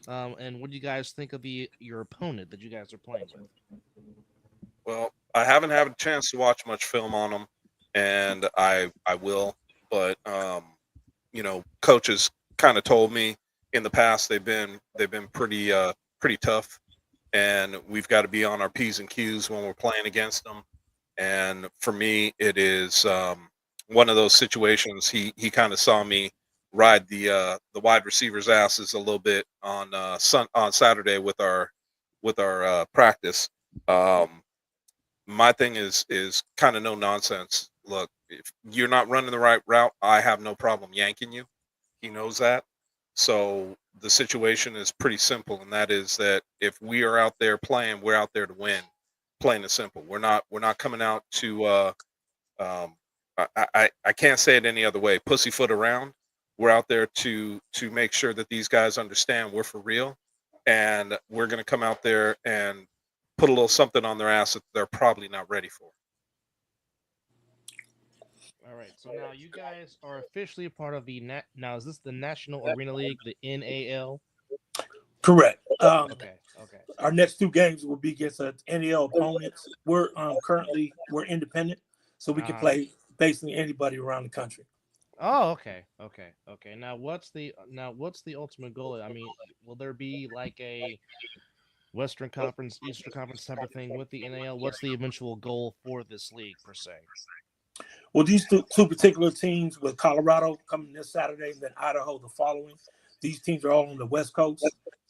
And what do you guys think of your opponent that you guys are playing with? Well, I haven't had a chance to watch much film on them, and I will. But coaches kind of told me in the past they've been pretty tough, and we've got to be on our P's and Q's when we're playing against them. And for me, it is one of those situations. He kind of saw me ride the wide receivers' asses a little bit on Saturday with our practice. My thing is kind of no nonsense. Look, if you're not running the right route, I have no problem yanking you. He knows that. So the situation is pretty simple, and that is that if we are out there playing, we're out there to win. Plain and simple. We're not coming out to I can't say it any other way. Pussyfoot around. We're out there to make sure that these guys understand we're for real, and we're going to come out there and put a little something on their ass that they're probably not ready for. All right. So now you guys are officially a part of the now is this the National Arena League, the NAL? Correct. Okay. Our next two games will be against NAL opponents. We're independent, so we can play basically anybody around the country. Oh, okay. Now, what's the ultimate goal? I mean, will there be like a Western Conference, Eastern Conference type of thing with the NAL? What's the eventual goal for this league per se? Well, these two particular teams, with Colorado coming this Saturday and then Idaho the following, these teams are all on the West Coast.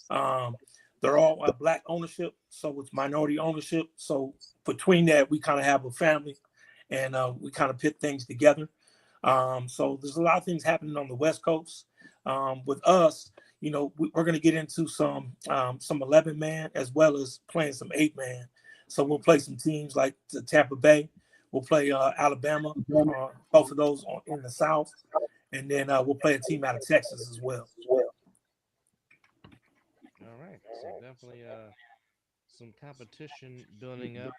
They're all Black ownership, so it's minority ownership. So between that, we kind of have a family, and we kind of pit things together. So there's a lot of things happening on the West Coast. With us, we're going to get into some 11-man as well as playing some 8-man. So we'll play some teams like the Tampa Bay. We'll play Alabama, both of those in the South, and then we'll play a team out of Texas as well. All right, so definitely some competition building up.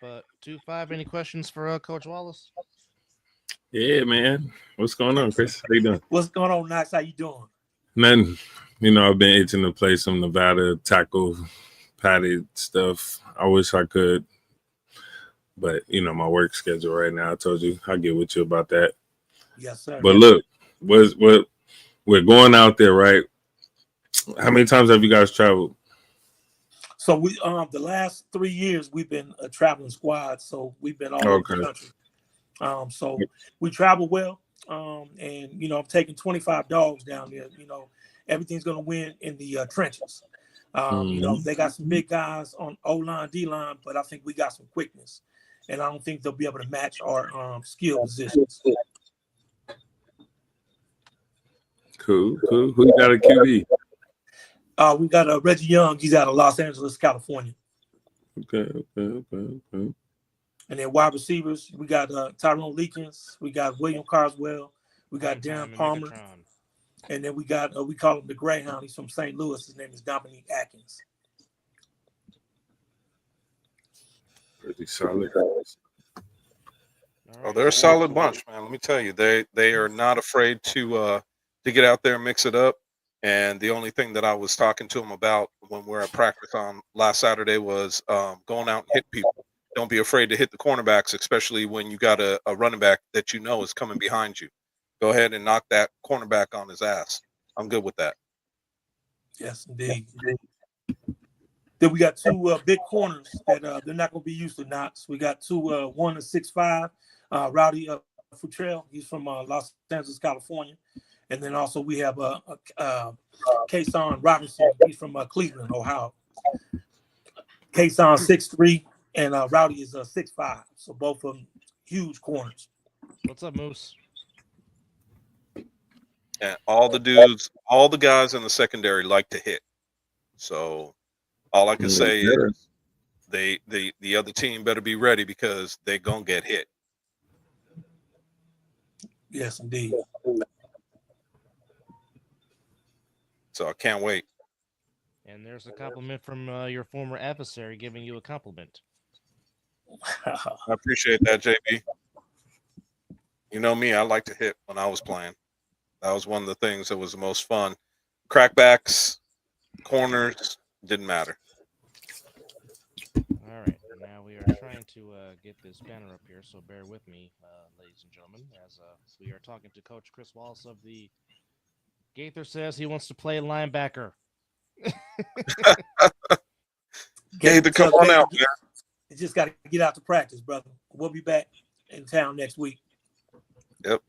2-5. Any questions for Coach Wallace? Yeah, man. What's going on, Chris? How you doing? What's going on, Knox? How you doing? Nothing. I've been itching to play some Nevada tackle padded stuff. I wish I could. But, my work schedule right now, I told you, I'll get with you about that. Yes, sir. But look, we're going out there, right? How many times have you guys traveled? So we the last 3 years, we've been a traveling squad. So we've been all over the country. So we travel well. And, I'm taking 25 dogs down there. Everything's going to win in the trenches. They got some big guys on O-line, D-line, but I think we got some quickness. And I don't think they'll be able to match our skill positions. Cool. Who you got a QB? We got Reggie Young. He's out of Los Angeles, California. Okay. And then wide receivers, we got Tyrone Leakins. We got William Carswell. We got Darren Palmer. And then we got, we call him the Greyhound. He's from St. Louis. His name is Dominique Atkins. Pretty solid. Oh, they're a solid bunch, man. Let me tell you, they are not afraid to get out there and mix it up. And the only thing that I was talking to them about when we were at practice on last Saturday was going out and hit people. Don't be afraid to hit the cornerbacks, especially when you got a running back that is coming behind you. Go ahead and knock that cornerback on his ass. I'm good with that. Yes, indeed. Then we got two big corners that they're not going to be used to Knox. We got one is 6'5", Rowdy Futrell. He's from Los Angeles, California. And then also we have Kason Robinson. He's from Cleveland, Ohio. Kason 6'3", and Rowdy is 6'5". So both of them huge corners. What's up, Moose? And all the dudes, all the guys in the secondary like to hit. So all I can say is the other team better be ready because they're gonna get hit. Yes, indeed. So I can't wait. And there's a compliment from your former adversary giving you a compliment. I appreciate that, JB. You know me, I like to hit when I was playing. That was one of the things that was the most fun. Crackbacks, corners, didn't matter. All right, now we are trying to get this banner up here, so bear with me, ladies and gentlemen, as we are talking to Coach Chris Wallace of the Gaither says he wants to play linebacker. Gaither, come on out, man. You just got to get out to practice, brother. We'll be back in town next week. Yep.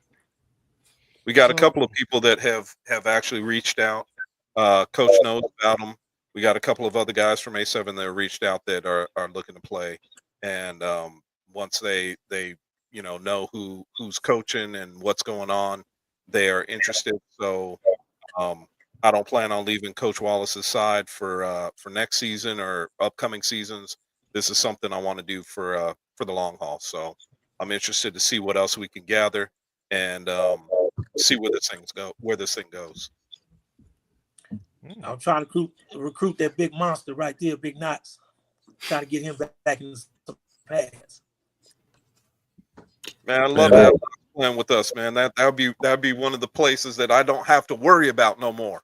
We got a couple of people that have actually reached out. Coach knows about them. We got a couple of other guys from A7 that reached out that are looking to play. And once they know who's coaching and what's going on, they are interested. So I don't plan on leaving Coach Wallace's side for next season or upcoming seasons. This is something I want to do for the long haul. So I'm interested to see what else we can gather and see where this thing goes. I'm trying to recruit that big monster right there, Big Knots. Trying to get him back in the pass. Man, I love having him playing with us, man. That'd be one of the places that I don't have to worry about no more.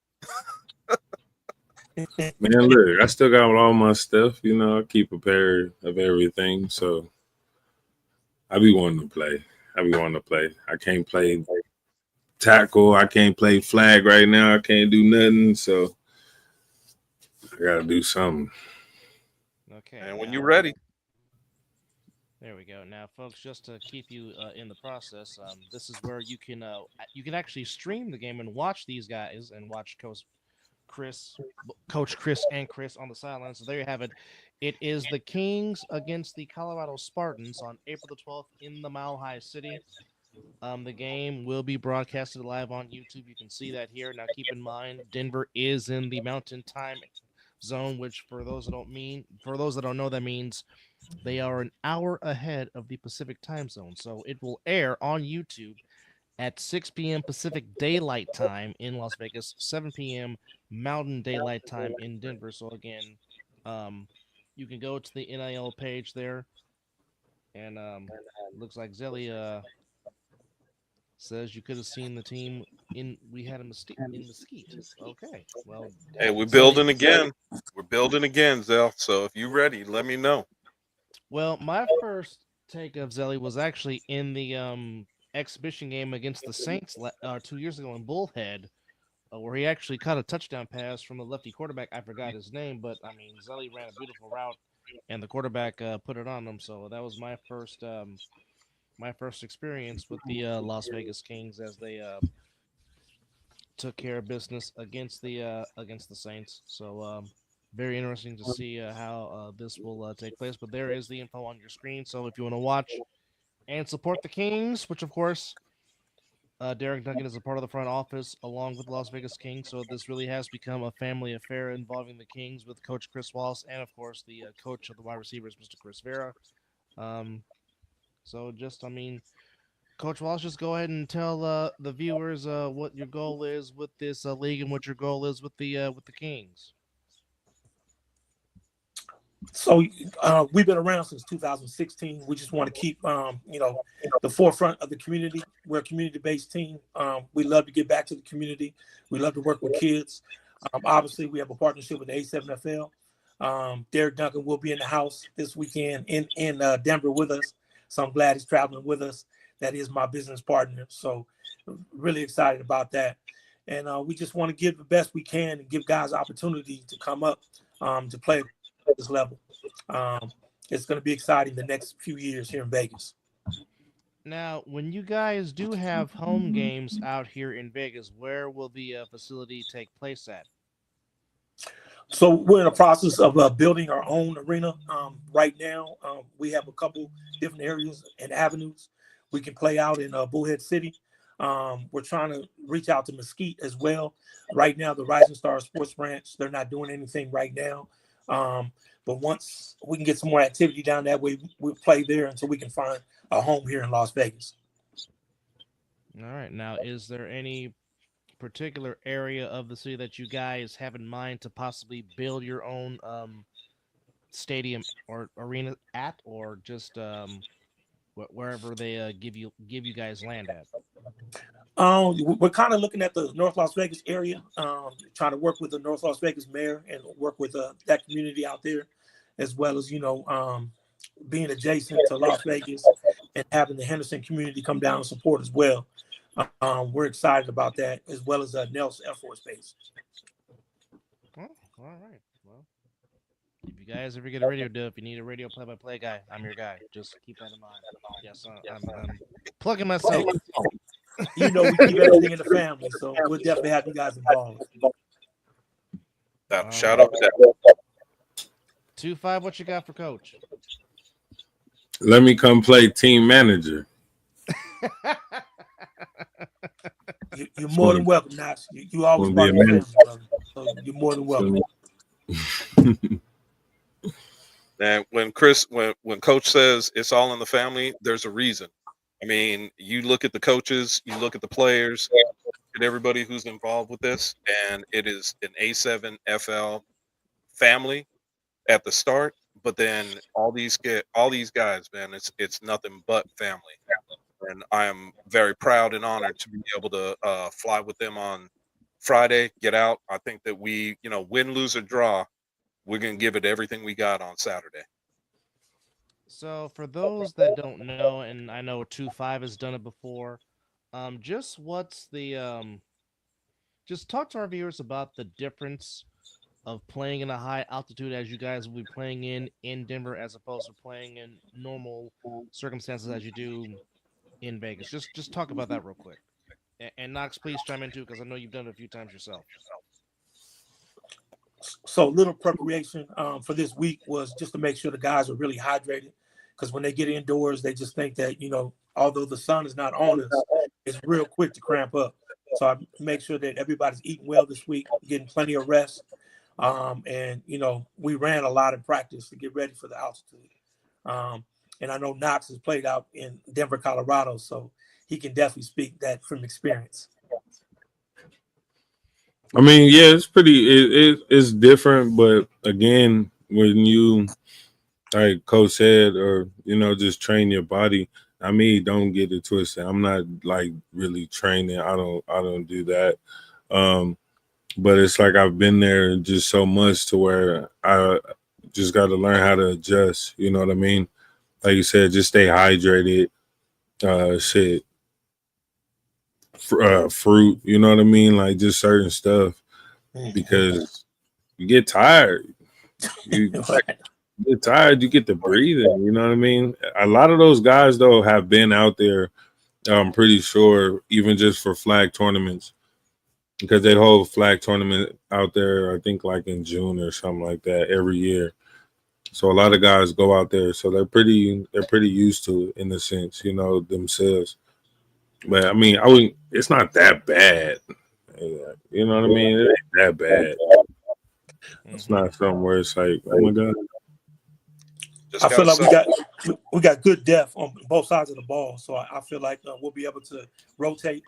Man, look, I still got all my stuff. I keep prepared of everything. So I be wanting to play. I can't play tackle. I can't play flag right now. I can't do nothing. So I got to do something. Okay. And when you're ready. There we go. Now, folks, just to keep you in the process, this is where you can actually stream the game and watch these guys and watch Coach Chris and Chris on the sidelines. So there you have it. It is the Kings against the Colorado Spartans on April the 12th in the Mile High City. The game will be broadcasted live on YouTube. You can see that here. Now, keep in mind, Denver is in the Mountain Time Zone, which for those that don't know, that means they are an hour ahead of the Pacific Time Zone. So it will air on YouTube at 6 p.m. Pacific Daylight Time in Las Vegas, 7 p.m. Mountain Daylight Time in Denver. So again, you can go to the NIL page there, and looks like Zelly says you could have seen the team we had in Mesquite. Okay, well, hey, we're building again. We're building again, Zell. So if you're ready, let me know. Well, my first take of Zelly was actually in the exhibition game against the Saints 2 years ago in Bullhead, where he actually caught a touchdown pass from the lefty quarterback. I forgot his name, but I mean, Zelly ran a beautiful route, and the quarterback put it on him. So that was my first experience with the Las Vegas Kings as they took care of business against the Saints. So very interesting to see how this will take place. But there is the info on your screen. So if you want to watch and support the Kings, which of course Derek Duncan is a part of the front office along with Las Vegas Kings. So this really has become a family affair involving the Kings with Coach Chris Wallace and of course the coach of the wide receivers, Mr. Chris Vera. So Coach Wallace, just go ahead and tell the viewers what your goal is with this league and what your goal is with the Kings. So we've been around since 2016. We just want to keep, the forefront of the community. We're a community-based team. We love to get back to the community. We love to work with kids. Obviously, we have a partnership with the A7FL. Derek Duncan will be in the house this weekend in Denver with us. So I'm glad he's traveling with us. That is my business partner. So really excited about that. And we just want to give the best we can and give guys opportunity to come up to play at this level. It's going to be exciting the next few years here in Vegas. Now, when you guys do have home games out here in Vegas, where will the facility take place at? So we're in the process of building our own arena. Right now, we have a couple different areas and avenues we can play out in Bullhead City. We're trying to reach out to Mesquite as well. Right now, the Rising Star Sports Branch, they're not doing anything right now. But once we can get some more activity down that way, we'll play there until we can find a home here in Las Vegas. All right. Now, is there any particular area of the city that you guys have in mind to possibly build your own stadium or arena at, or just wherever they give you guys land at? We're kind of looking at the North Las Vegas area, trying to work with the North Las Vegas mayor and work with that community out there, as well as, being adjacent to Las Vegas and having the Henderson community come down and support as well. We're excited about that, as well as Nelson Air Force Base. Oh, all right. Well, if you guys ever get a radio deal, if you need a radio play-by-play guy, I'm your guy. Just keep that in mind. Yes, I'm plugging myself. We keep everything in the family, so we'll definitely have you guys involved. Shout out to that. 2-5, what you got for Coach? Let me come play team manager. You're more than welcome, Knox. You always part of the family, brother. So you're more than welcome. And when Coach says it's all in the family, there's a reason. I mean, you look at the coaches, you look at the players, and everybody who's involved with this, and it is an A7 FL family at the start. But then all these guys, man, it's nothing but family. And I am very proud and honored to be able to fly with them on Friday, get out. I think that we, win, lose, or draw, we're going to give it everything we got on Saturday. So for those that don't know, and I know 2-5 has done it before, just what's the just talk to our viewers about the difference of playing in a high altitude as you guys will be playing in Denver as opposed to playing in normal circumstances as you do in Vegas. Just talk about that real quick. And Knox, please chime in too, because I know you've done it a few times yourself. So little preparation for this week was just to make sure the guys are really hydrated, because when they get indoors, they just think that, although the sun is not on us, it's real quick to cramp up. So I make sure that everybody's eating well this week, getting plenty of rest. And, we ran a lot in practice to get ready for the altitude. And I know Knox has played out in Denver, Colorado, so he can definitely speak that from experience. I mean, yeah, it's it's different, but again, when you, like Coach said, or just train your body. I mean, don't get it twisted. I'm not like really training. I don't do that. But it's like I've been there just so much to where I just got to learn how to adjust. You know what I mean? Like you said, just stay hydrated. Fruit. You know what I mean? Like just certain stuff, because you get tired. You get tired. You get to breathing. You know what I mean? A lot of those guys though have been out there. I'm pretty sure, even just for flag tournaments, because they hold flag tournament out there, I think like in June or something like that every year. So a lot of guys go out there, so they're pretty used to it in a sense, themselves. But I mean, it's not that bad. You know what I mean? It ain't that bad. It's not something where it's like, oh my God. I feel like we got good depth on both sides of the ball, so I feel like we'll be able to rotate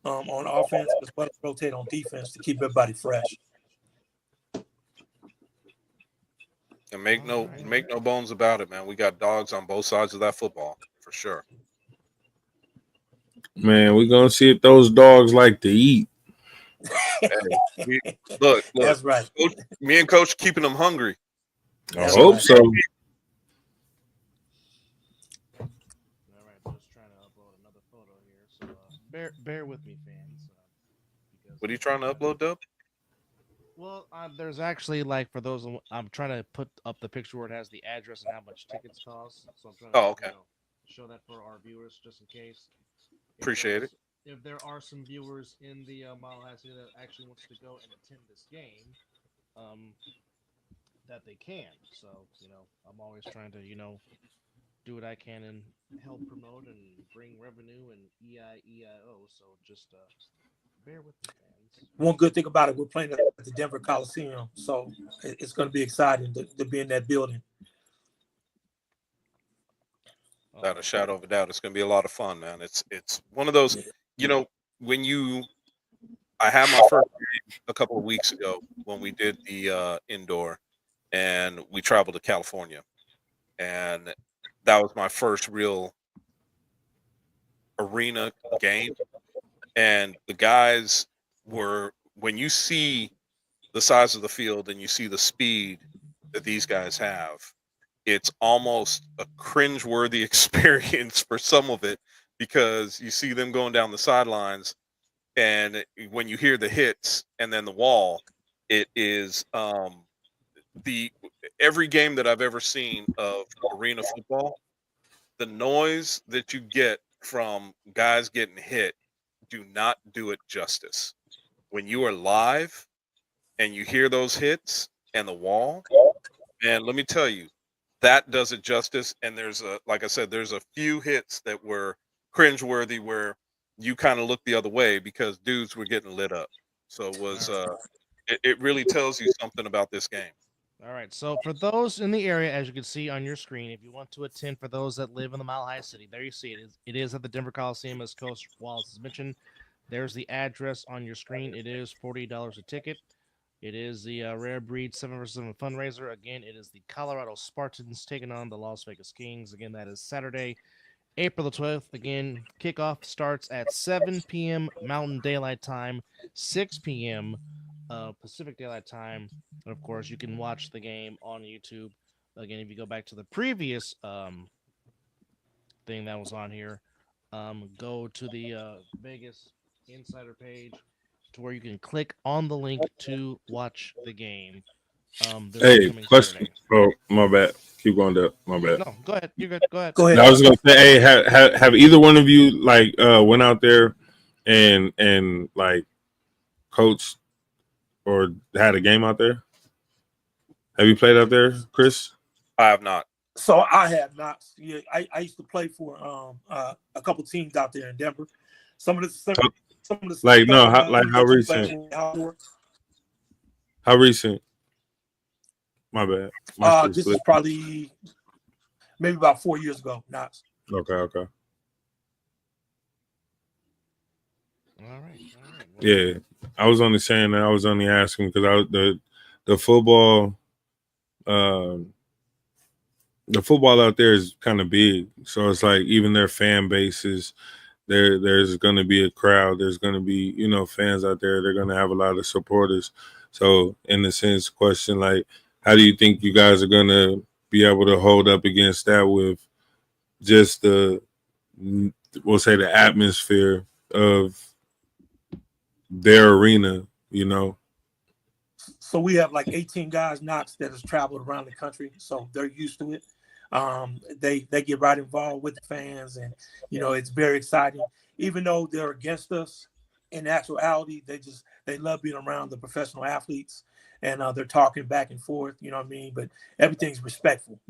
on offense as well as rotate on defense to keep everybody fresh. And make no bones about it, man. We got dogs on both sides of that football for sure. Man, we're gonna see if those dogs like to eat. Hey, look, That's right. Coach, me and Coach keeping them hungry. I hope so. All right, just trying to upload another photo here, so bear with me, fans. What are you trying to upload, Dub? Well, there's actually, like, for those, I'm trying to put up the picture where it has the address and how much tickets cost. So I'm trying to okay. Show that for our viewers, just in case. Appreciate it. If there are some viewers in the Mile High City that actually wants to go and attend this game, that they can. So I'm always trying to do what I can and help promote and bring revenue and EIO. So just bear with me, fans. One good thing about it, we're playing at the Denver Coliseum, so it's going to be exciting to be in that building. Without a shadow of a doubt, it's going to be a lot of fun, man. It's one of those, when I had my first game a couple of weeks ago when we did the indoor, and we traveled to California, and that was my first real arena game. And the guys were, when you see the size of the field and you see the speed that these guys have, it's almost a cringeworthy experience for some of it, because you see them going down the sidelines, and when you hear the hits and then the wall, it is every game that I've ever seen of arena football, the noise that you get from guys getting hit do not do it justice. When you are live and you hear those hits and the wall, and let me tell you, that does it justice. And like I said, there's a few hits that were cringeworthy where you kind of look the other way because dudes were getting lit up. So it was, it really tells you something about this game. All right. So for those in the area, as you can see on your screen, if you want to attend, for those that live in the Mile High City, there you see it. It is at the Denver Coliseum, as Coach Wallace has mentioned. There's the address on your screen. It is $40 a ticket. It is the Rare Breed 7 vs 7 fundraiser. Again, it is the Colorado Spartans taking on the Las Vegas Kings. Again, that is Saturday, April the 12th. Again, kickoff starts at 7 p.m. Mountain Daylight Time, 6 p.m. Pacific Daylight Time. And of course, you can watch the game on YouTube. Again, if you go back to the previous thing that was on here, go to the Vegas Insider page to where you can click on the link to watch the game. Hey, question. Oh, my bad. Keep going up. My bad. No, go ahead. You're good. Go ahead. Go ahead. I was gonna say, hey, have either one of you went out there and like coached or had a game out there? Have you played out there, Chris? I have not. So I have not. Yeah, I used to play for a couple teams out there in Denver. Some of the like no, how recent? How recent? My bad. This is probably maybe about 4 years ago. Not. Okay. All right. Yeah, I was only saying that. I was only asking because the football, the football out there is kind of big. So it's like even their fan bases, there's going to be a crowd. There's going to be fans out there. They're going to have a lot of supporters. So in a sense, question like, how do you think you guys are going to be able to hold up against that with just we'll say the atmosphere of their arena, So we have like 18 guys, Knox, that has traveled around the country, so they're used to it. They get right involved with the fans, and it's very exciting. Even though they're against us, in actuality, they love being around the professional athletes, and they're talking back and forth. You know what I mean? But everything's respectful,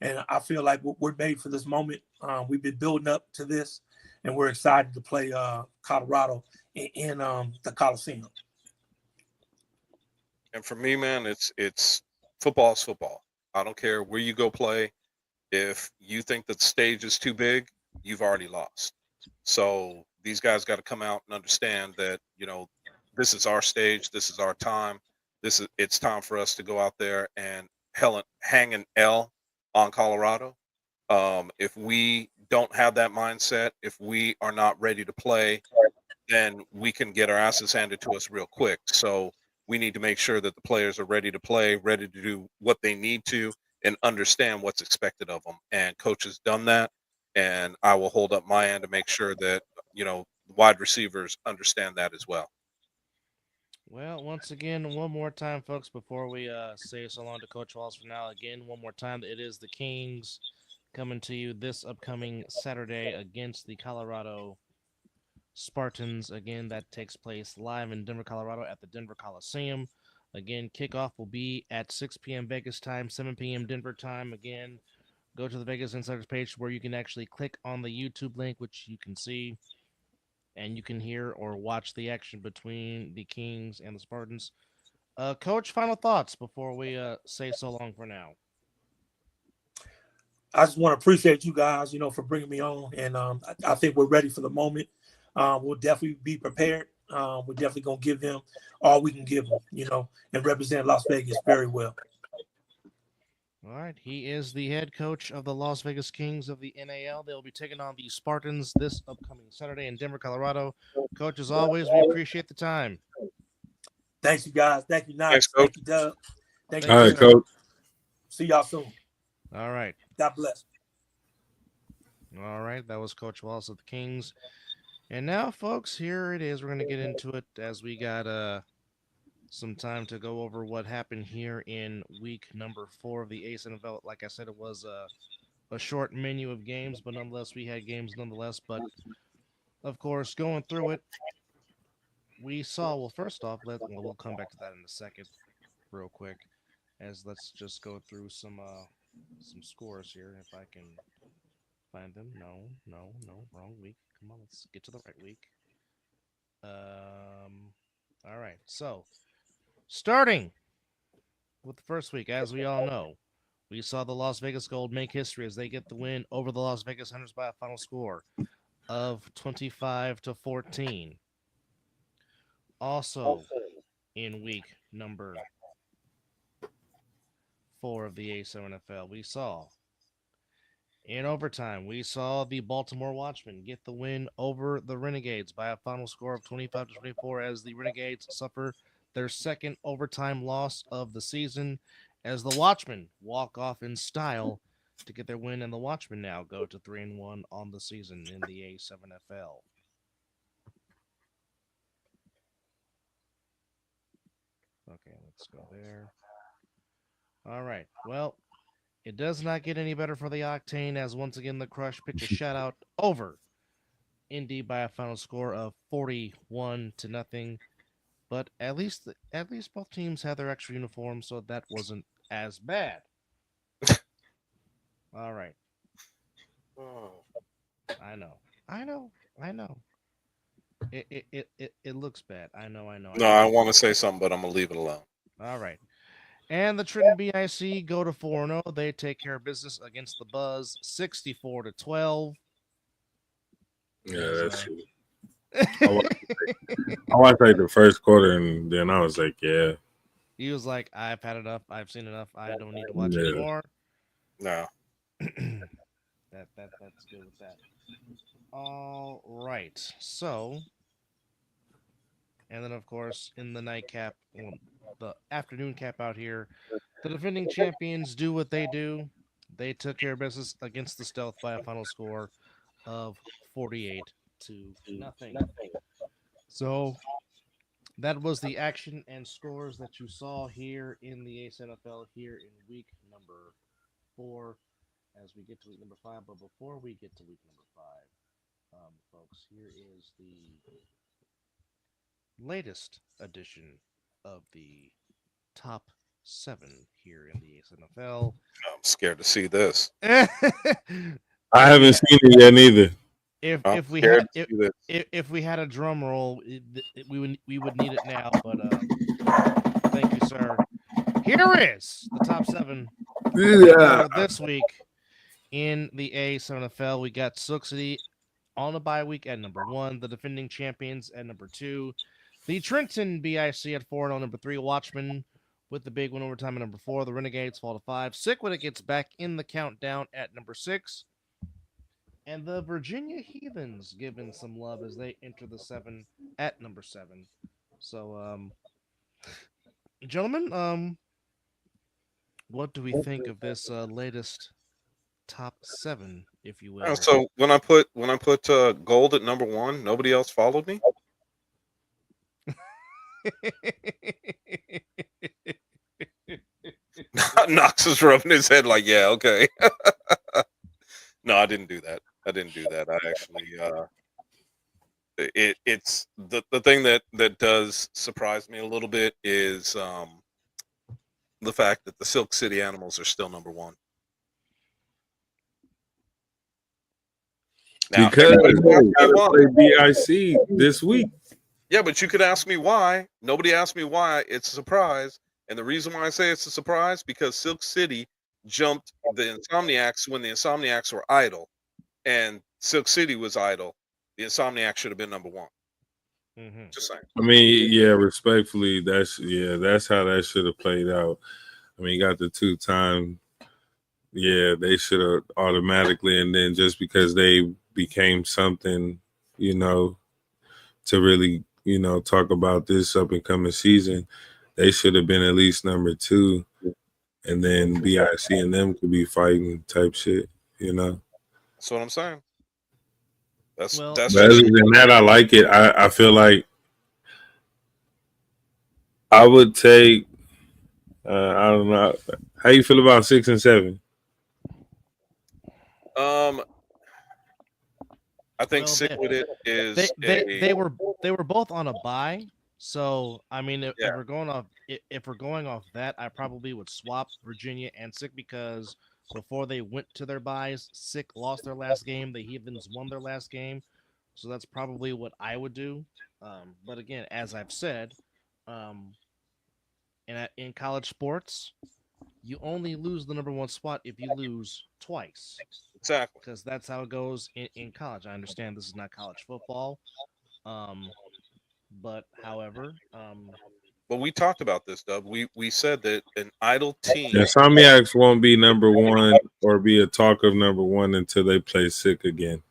And I feel like we're made for this moment. We've been building up to this, and we're excited to play Colorado in the Coliseum. And for me, man, it's football is football. I don't care where you go play. If you think that the stage is too big, you've already lost. So these guys got to come out and understand that, this is our stage. This is our time. It's time for us to go out there and hang an L on Colorado. If we don't have that mindset, if we are not ready to play, then we can get our asses handed to us real quick. So we need to make sure that the players are ready to play, ready to do what they need to, and understand what's expected of them. And coach has done that, and I will hold up my end to make sure that wide receivers understand that as well. Well, once again, one more time, folks, before we say so long to Coach Wallace for now. Again, one more time, it is the Kings coming to you this upcoming Saturday against the Colorado Spartans. Again, that takes place live in Denver, Colorado at the Denver Coliseum. Again, kickoff will be at 6 p.m. Vegas time, 7 p.m. Denver time. Again, go to the Vegas Insiders page where you can actually click on the YouTube link, which you can see, and you can hear or watch the action between the Kings and the Spartans. Coach, final thoughts before we say so long for now. I just want to appreciate you guys, for bringing me on, and I think we're ready for the moment. We'll definitely be prepared. We're definitely gonna give them all we can give them, and represent Las Vegas very well. All right, he is the head coach of the Las Vegas Kings of the NAL. They'll be taking on the Spartans this upcoming Saturday in Denver, Colorado. Coach, as always, we appreciate the time. Thanks, you guys. Thank you, Knox. Thanks, Coach. Thank you, Doug. Thank you. All right, Coach. See y'all soon. All right. God bless. All right, that was Coach Wallace of the Kings. And now, folks, here it is. We're going to get into it as we got some time to go over what happened here in week number 4 of the ASNFL. Like I said, it was a short menu of games, but nonetheless, we had games nonetheless. But, of course, going through it, we saw, well, first off, we'll come back to that in a second real quick, as let's just go through some scores here, if I can find them. No, wrong week. Come on, let's get to the right week. All right, so starting with the first week, as we all know, we saw the Las Vegas Gold make history as they get the win over the Las Vegas Hunters by a final score of 25-14. Also, in week number 4 of the A7NFL, we saw in overtime, we saw the Baltimore Watchmen get the win over the Renegades by a final score of 25-24 as the Renegades suffer their second overtime loss of the season as the Watchmen walk off in style to get their win, and the Watchmen now go to 3-1 on the season in the A7FL. Okay, let's go there. All right, well, it does not get any better for the Octane as once again the Crush picked a shutout over Indy by a final score of 41-0. But at least both teams had their extra uniforms, so that wasn't as bad. All right. I know. It looks bad. I know. No, I want to say something, but I'm gonna leave it alone. All right. And the Trenton BIC go to 4-0. They take care of business against the Buzz, 64-12. Yeah, that's true. I watched like the first quarter, and then I was like, yeah. He was like, I've had enough. I've seen enough. I don't need to watch anymore. No. That's good with that. All right. So, and then, of course, in the nightcap, the afternoon cap out here, the defending champions do what they do. They took care of business against the Stealth by a final score of 48-0. So that was the action and scores that you saw here in the ASNFL here in week number 4 as we get to week number 5. But before we get to week number 5, folks, here is the latest edition of the top 7 here in the ASNFL. I'm scared to see this. I haven't seen it yet neither. If we had a drum roll, we would need it now. But thank you, sir. Here is the top 7 for this week in the A7FL. We got Sook City on a bye week at number 1, the defending champions at number 2, the Trenton BIC at 4-0, number 3, Watchmen with the big win overtime at number 4, the Renegades fall to 5, Sick gets back in the countdown at number 6, and the Virginia Heathens given some love as they enter the 7 at number 7. So, gentlemen, what do we think of this latest top 7, if you will? So when I put gold at number 1, nobody else followed me. Knox is rubbing his head like, yeah, okay. No, I didn't do that. I actually, it's the thing that does surprise me a little bit is the fact that the Silk City Animals are still number one. Now, Because everybody's they asking me gotta why. play BIC this week. Yeah, but you could ask me why. Nobody asked me why. It's a surprise. And the reason why I say it's a surprise, because Silk City jumped the Insomniacs when the Insomniacs were idle. And Silk City was idle. The Insomniacs should have been number one. Mhm. Just saying. I mean, yeah, respectfully, that's how that should have played out. I mean, you got the 2-time. Yeah, they should have automatically, and then just because they became something, to really, talk about this up and coming season, they should have been at least number 2, and then BIC and them could be fighting type shit, That's what I'm saying. That's Well, that's But just other than that, I like it. I feel like I would take. I don't know how you feel about 6 and 7. I think Well, sick with it is they were both on a bye. So I mean, if Yeah. we're going off that, I probably would swap Virginia and Sick, because before they went to their byes, Sick lost their last game. The Heathens won their last game. So that's probably what I would do. But again, as I've said, in college sports, you only lose the number one spot if you lose twice, exactly. because that's how it goes in college. I understand this is not college football, but however, But we talked about this, Dub. We said that an idle team. Insomniacs won't be number 1 or be a talk of number 1 until they play Sick again.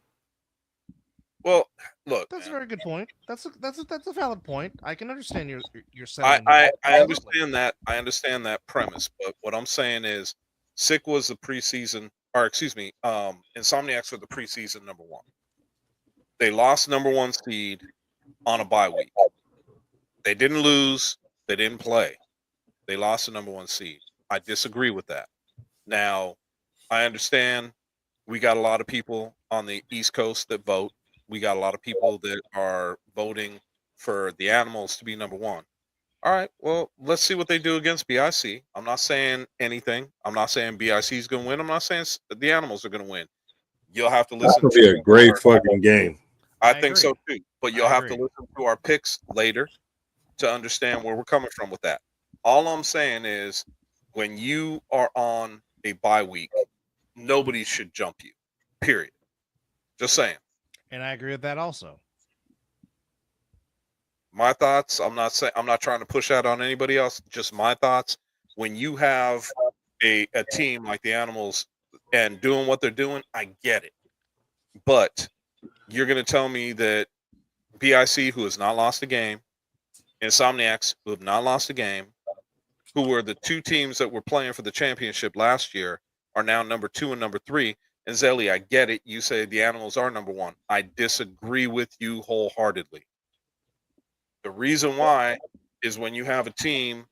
Well, look, that's a man, very good point. That's a valid point. I can understand your I, sentiment. I Absolutely. understand that. I understand that premise. But what I'm saying is, Sick was the preseason, or excuse me, Insomniacs were the preseason number 1. They lost number 1 seed on a bye week. They didn't lose. They didn't play. They lost the number 1 seed. I disagree with that. Now, I understand we got a lot of people on the East Coast that vote. We got a lot of people that are voting for the Animals to be number 1. All right, well, let's see what they do against BIC. I'm not saying anything. I'm not saying BIC is going to win. I'm not saying the Animals are going to win. You'll have to That's listen gonna be a great our, fucking game. I I think so agree. too. But you'll I have to agree. listen to our picks later to understand where we're coming from with that. All I'm saying is, when you are on a bye week, nobody should jump you. Period. Just saying. And I agree with that also. My thoughts. I'm not trying to push that on anybody else. Just my thoughts. When you have a team like the Animals and doing what they're doing, I get it. But you're going to tell me that BIC, who has not lost a game, Insomniacs, who have not lost a game, who were the 2 teams that were playing for the championship last year, are now number 2 and number 3. And Zelly, I get it. You say the Animals are number 1. I disagree with you wholeheartedly. The reason why is when you have a team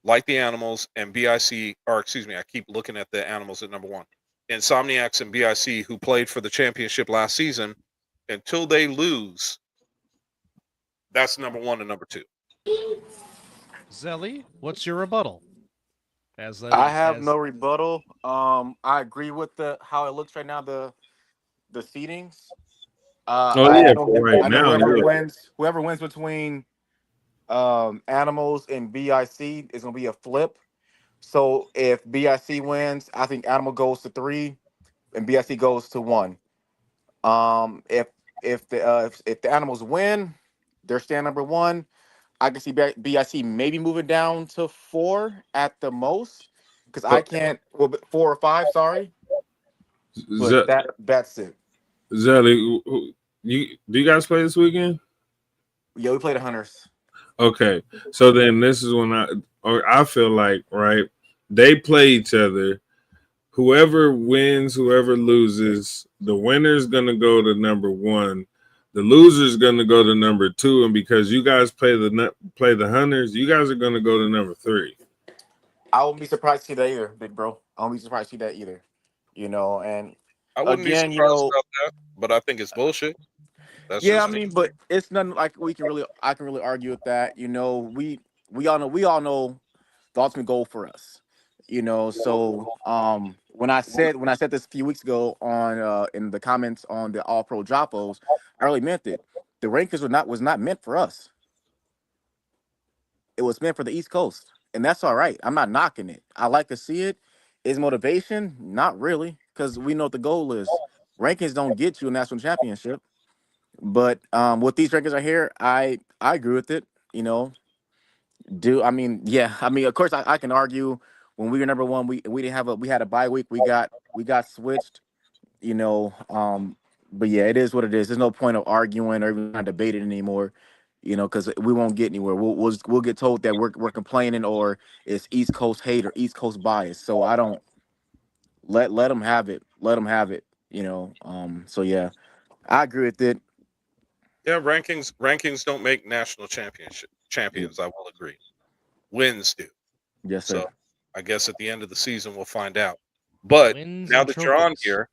like the Animals and BIC, or excuse me, I keep looking at the Animals at number 1. Insomniacs and BIC, who played for the championship last season, until they lose, that's number 1 and number 2. Zelly, what's your rebuttal? I have no rebuttal. I agree with how it looks right now. The seedings. Oh I yeah, know, for right I know now. whoever wins between Animals and BIC is gonna be a flip. So if BIC wins, I think Animal goes to 3, and BIC goes to 1. If the Animals win, they're staying number 1. I can see BIC maybe moving down to 4 at the most, because I can't. Well, 4 or 5, sorry. But that's it. Zelly, do you guys play this weekend? Yeah, we played the Hunters. Okay, so then this is when I feel like, right, they play each other. Whoever wins, whoever loses, the winner's gonna go to number 1. The loser's gonna go to number 2, and because you guys play the Hunters, you guys are gonna go to number 3. I won't be surprised to see that either, big bro. I won't be surprised to see that either. And I wouldn't again, be surprised about that, but I think it's bullshit. That's yeah, just I me. mean, but it's nothing like I can really argue with that. We all know the ultimate goal for us. You know, so when I said this a few weeks ago on in the comments on the All Pro Jopos, I really meant it. The rankings was not meant for us. It was meant for the East Coast, and that's all right. I'm not knocking it. I like to see it. Is motivation? Not really, because we know what the goal is. Rankings don't get you a national championship, but with these rankings right here, I agree with it. You know, of course I can argue when we were number one, we didn't have we had a bye week, we got switched, you know. But yeah, it is what it is. There's no point of arguing or even not debating anymore, you know, because we won't get anywhere. We'll get told that we're complaining or it's East Coast hate or East Coast bias. So I don't let them have it. Let them have it, you know. So yeah, I agree with it. Yeah, rankings don't make national champions. I will agree. Wins do. Yes, sir. So I guess at the end of the season we'll find out. But Wins now and that you're on trophies. here,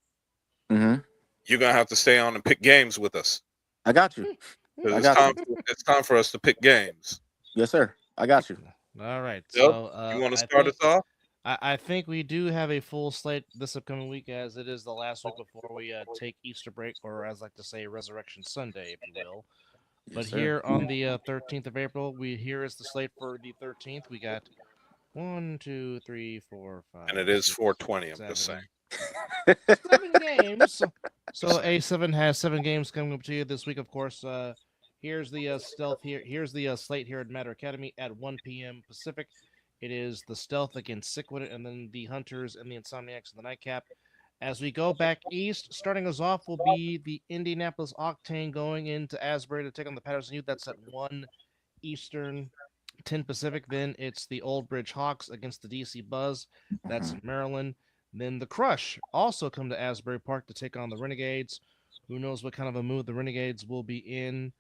Mm-hmm. you're gonna have to stay on and pick games with us. I got you. 'Cause I It's got time. you. It's time for us to pick games. Yes, sir. I got you. All right. Yep. So You want to I start think us off? I think we do have a full slate this upcoming week, as it is the last week before we take Easter break, or as I like to say, Resurrection Sunday, if you will. But Yes, sir. here on the 13th of April, here is the slate for the 13th. We got 1, 2, 3, 4, 5. And it is 6, 420. I'm just 7, saying. 7 games. So A7 has 7 games coming up to you this week. Of course, here's the stealth here. Here's the slate here at Matter Academy at 1 p.m. Pacific. It is the Stealth against Sickwit, and then the Hunters and the Insomniacs in the Nightcap. As we go back east, starting us off will be the Indianapolis Octane going into Asbury to take on the Patterson Youth. That's at 1 Eastern, 10 Pacific. Then it's the Old Bridge Hawks against the DC Buzz. That's in Maryland. Then the Crush also come to Asbury Park to take on the Renegades. Who knows what kind of a mood the Renegades will be in.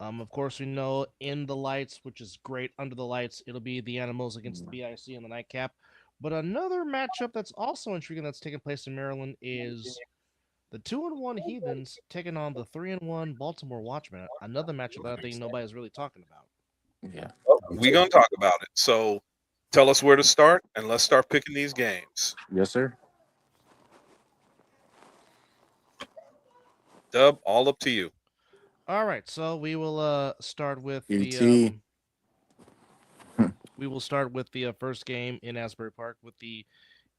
Of course, we know In the Lights, which is great. Under the Lights, it'll be the Animals against the BIC and the Nightcap. But another matchup that's also intriguing that's taking place in Maryland is the 2-1 Heathens taking on the 3-1 Baltimore Watchmen. Another matchup that I think nobody's really talking about. Yeah. We're gonna talk about it. So tell us where to start, and let's start picking these games. Yes, sir. Dub, all up to you. All right, so we will start with ET. we will start with the first game in Asbury Park with the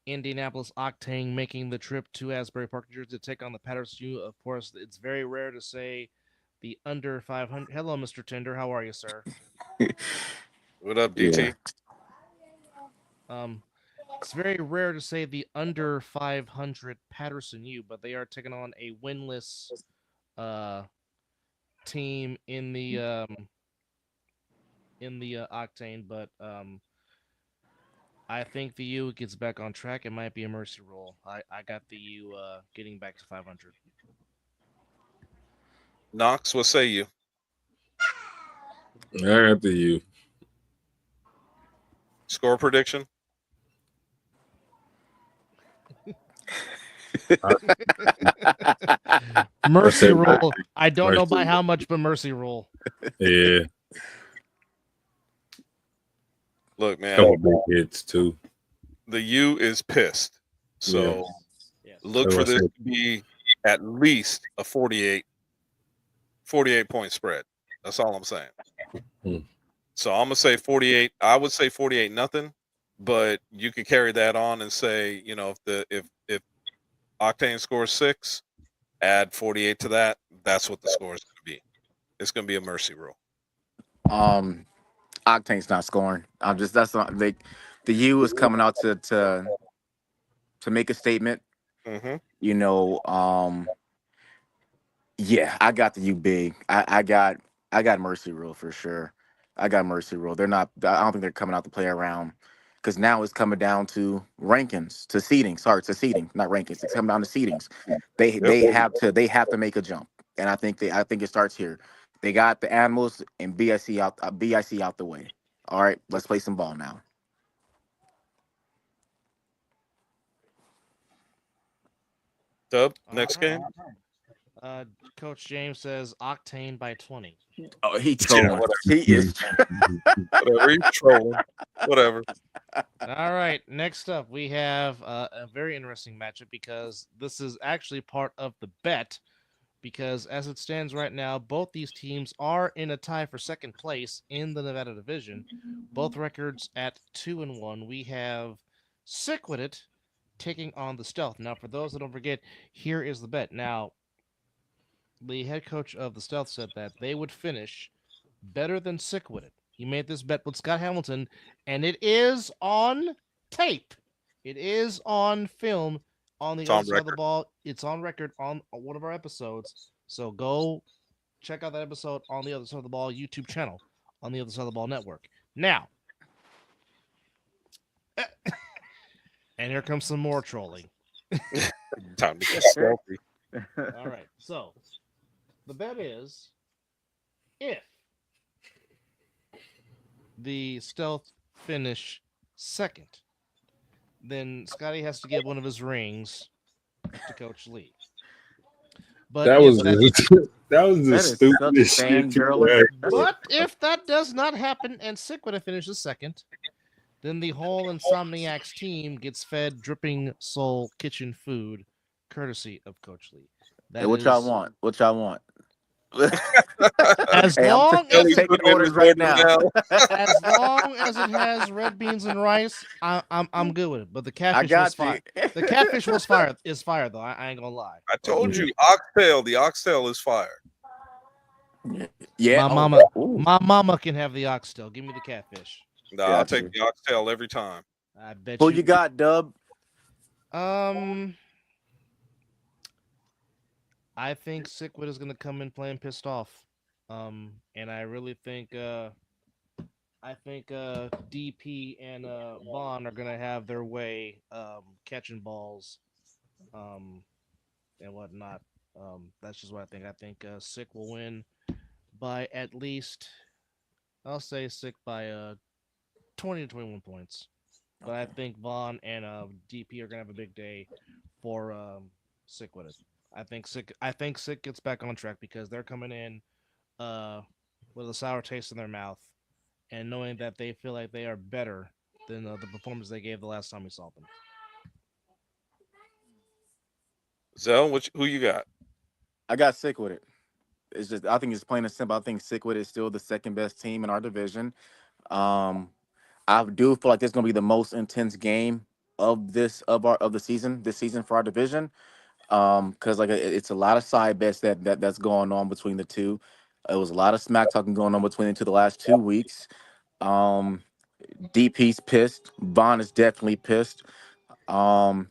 Indianapolis Octane making the trip to Asbury Park, New Jersey to take on the Patterson Youth. Of course, it's very rare to say the under 500. Hello, Mr. Tinder. How are you, sir? What up, DT? Yeah. It's very rare to say the under 500 Patterson Youth, but they are taking on a winless team in the Octane. But I think the U gets back on track. It might be a mercy roll. I got the U getting back to 500. Knox, what say you? I got the U. Score prediction? Mercy roll. I don't know by how much, but mercy roll. Yeah. Look, man. Couple big hits too. The U is pissed. So look for this to be at least a 48 point spread. That's all I'm saying. So I'm gonna say 48. I would say 48-0, but you could carry that on and say, you know, if Octane scores 6, add 48 to that. That's what the score is gonna be. It's gonna be a mercy roll. Octane's not scoring. That's not the U is coming out to make a statement. Mm-hmm. You know, yeah, I got the U big. I got mercy rule for sure. I got mercy rule. They're not. I don't think they're coming out to play around, because now it's coming down to rankings, to seeding. Sorry, to seeding, not rankings. It's coming down to seedings. They have to make a jump, and I think it starts here. They got the Animals and BIC out the way. All right, let's play some ball now. Dub, next game. Coach James says Octane by 20. Oh, he trolling. Yeah, he is. Whatever, he's trolling. Whatever. All right, next up we have a very interesting matchup because this is actually part of the bet. Because as it stands right now, both these teams are in a tie for second place in the Nevada division. Both records at 2-1. We have Sick With It taking on the Stealth. Now, for those that don't forget, here is the bet. Now, the head coach of the Stealth said that they would finish better than Sick With It. He made this bet with Scott Hamilton, and it is on tape. It is on film on the It's on other side of the record. ball. It's on record on one of our episodes. So go check out that episode on the other side of the ball YouTube channel on the other side of the ball network. Now, and here comes some more trolling. Time to get selfie. All right. So the bet is if the Stealth finish second, then Scotty has to give one of his rings to Coach Lee. But That if was that, that was the That is such stupidest shit. fangirling. but if that does not happen and Sick With It finishes second, then the whole Insomniacs team gets fed dripping soul kitchen food, courtesy of Coach Lee. Hey, what y'all want? What y'all want? As Hey, I'm long taking as taking orders right now. as long as it has red beans and rice, I'm good with it. But the I catfish was got fire. you. The catfish was fire. Is fire though. I ain't gonna lie. I told you, oxtail. The oxtail is fire. Yeah. My mama can have the oxtail. Give me the catfish. Nah, I'll Gotcha. take the oxtail every time. I bet Who you got, Dub? I think Sick With It is gonna come in playing pissed off. And I really think DP and Vaughn are gonna have their way catching balls and whatnot. That's just what I think. I think Sick will win by at least, I'll say Sick by 20 to 21 points. But I think Vaughn and DP are gonna have a big day for Sick With It. I think Sick gets back on track because they're coming in with a sour taste in their mouth and knowing that they feel like they are better than the performance they gave the last time we saw them. Zell, who you got? I got Sick With It. It's just I think it's plain and simple. I think Sick With It is still the second best team in our division. I do feel like this is gonna be the most intense game of the season this season for our division. Because like it's a lot of side bets that's going on between the two. It was a lot of smack talking going on between the two the last 2 weeks. DP's pissed. Vaughn is definitely pissed. I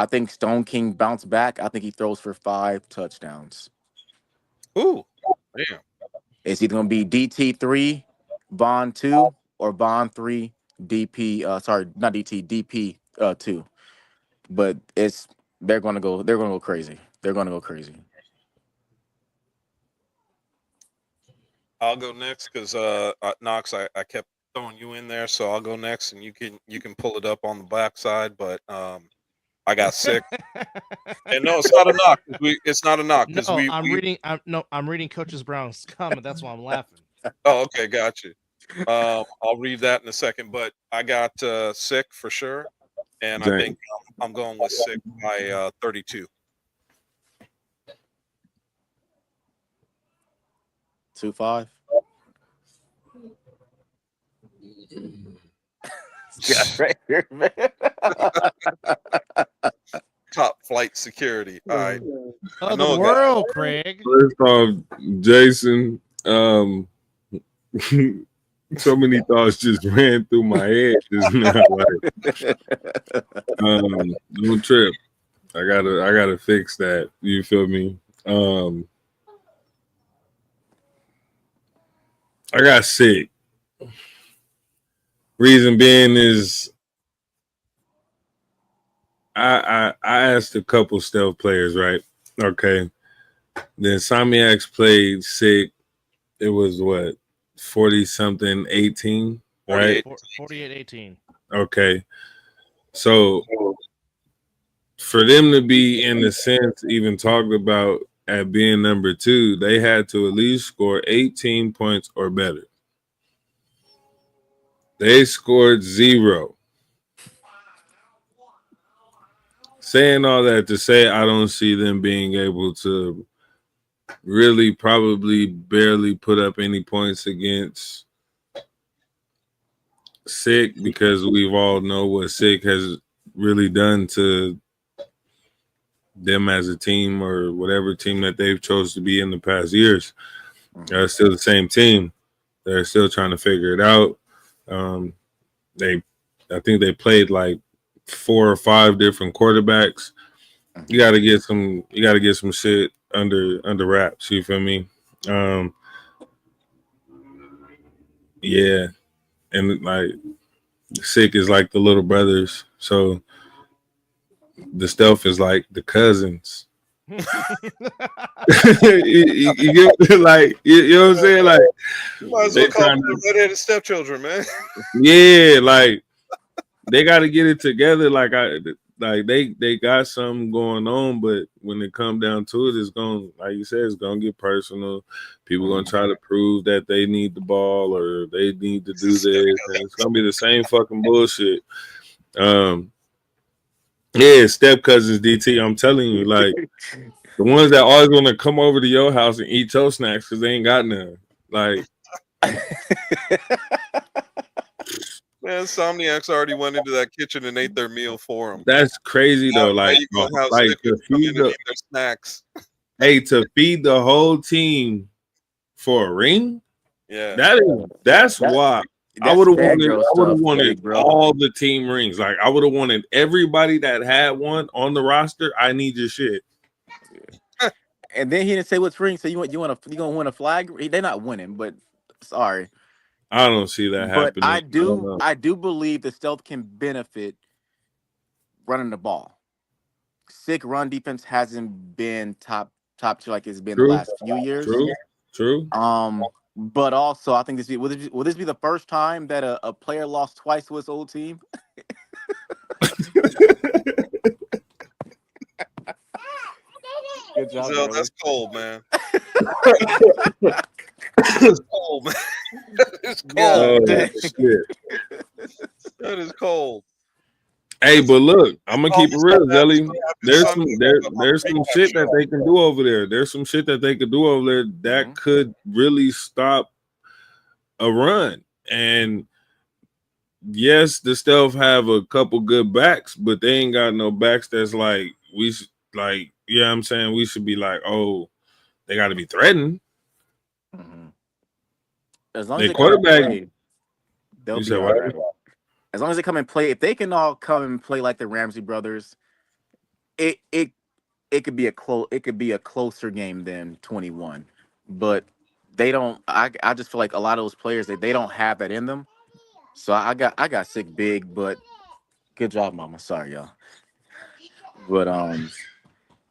think Stone King bounced back. I think he throws for 5 touchdowns. Ooh, damn. It's either gonna be DT 3, Vaughn 2, or Vaughn 3, DP. Sorry, not DT, DP 2. But they're gonna go crazy. They're gonna go crazy. I'll go next because Knox, I kept throwing you in there, so I'll go next, and you can pull it up on the backside. But I got Sick, and no, it's not a knock. It's not a knock because No, I'm reading Coaches Brown's comment. That's why I'm laughing. Oh, okay, got you. I'll read that in a second, but I got Sick for sure, and I think I'm going with Sick by 32. 2-5. Top flight security. All right. Oh, the world, Craig. First off, Jason, so many thoughts just ran through my head just now. Don't trip. I gotta fix that. You feel me? I got Sick. Reason being is I asked a couple stealth players, right? Okay. The Insomniacs played Sick. It was what, 40-something, 18, right? 48-18. Okay. So for them to be, in the sense, even talked about at being number 2, they had to at least score 18 points or better. They scored 0. saying all that to say I don't see them being able to really probably barely put up any points against Sick, because we've all know what Sick has really done to them as a team, or whatever team that they've chose to be in the past years. They're still the same team. They're still trying to figure it out. I think they played like 4 or 5 different quarterbacks. You got to get some shit under wraps. You feel me? Yeah, and like Sick is like the little brothers, so the Stealth is like the cousins. you get like you know what I'm saying? Like You might as well call them the redheaded stepchildren, man. Yeah, like they got to get it together. Like they got something going on, but when it come down to it, it's gonna, like you said, it's gonna get personal. People gonna try to prove that they need the ball or they need to do this, and it's gonna be the same fucking bullshit. Yeah, step cousins, DT. I'm telling you, like the ones that always want to come over to your house and eat your snacks because they ain't got none. Like, man, Insomniacs already went into that kitchen and ate their meal for them. That's crazy though. Like to feed their snacks. Hey, to feed the whole team for a ring. Yeah, that's why. I would have wanted big, all the team rings. Like I would have wanted everybody that had one on the roster. I need your shit. And then he didn't say what's ring. So you gonna win a flag? They're not winning, but sorry. I don't see that happening. But I do believe the Stealth can benefit running the ball. Sick run defense hasn't been top tier like it's been the last few years. True. But also, I think will this be the first time that a player lost twice to his old team? Good job, so that's cold, man. That's cold, man. That is cold. That is cold. Hey, but look, I'm gonna keep it real, Zelly. There's some shit that they can do over there. There's some shit that they could do over there that could really stop a run. And yes, the Stealth have a couple good backs, but they ain't got no backs that's like yeah, I'm saying we should be like, oh, they got to be threatened. As long as they quarterback, play, they'll be all right. As long as they come and play, if they can all come and play like the Ramsey brothers, it could be a closer game than 21. But they don't. I just feel like a lot of those players they don't have that in them. So I got Sick big, but good job, Mama. Sorry, y'all. But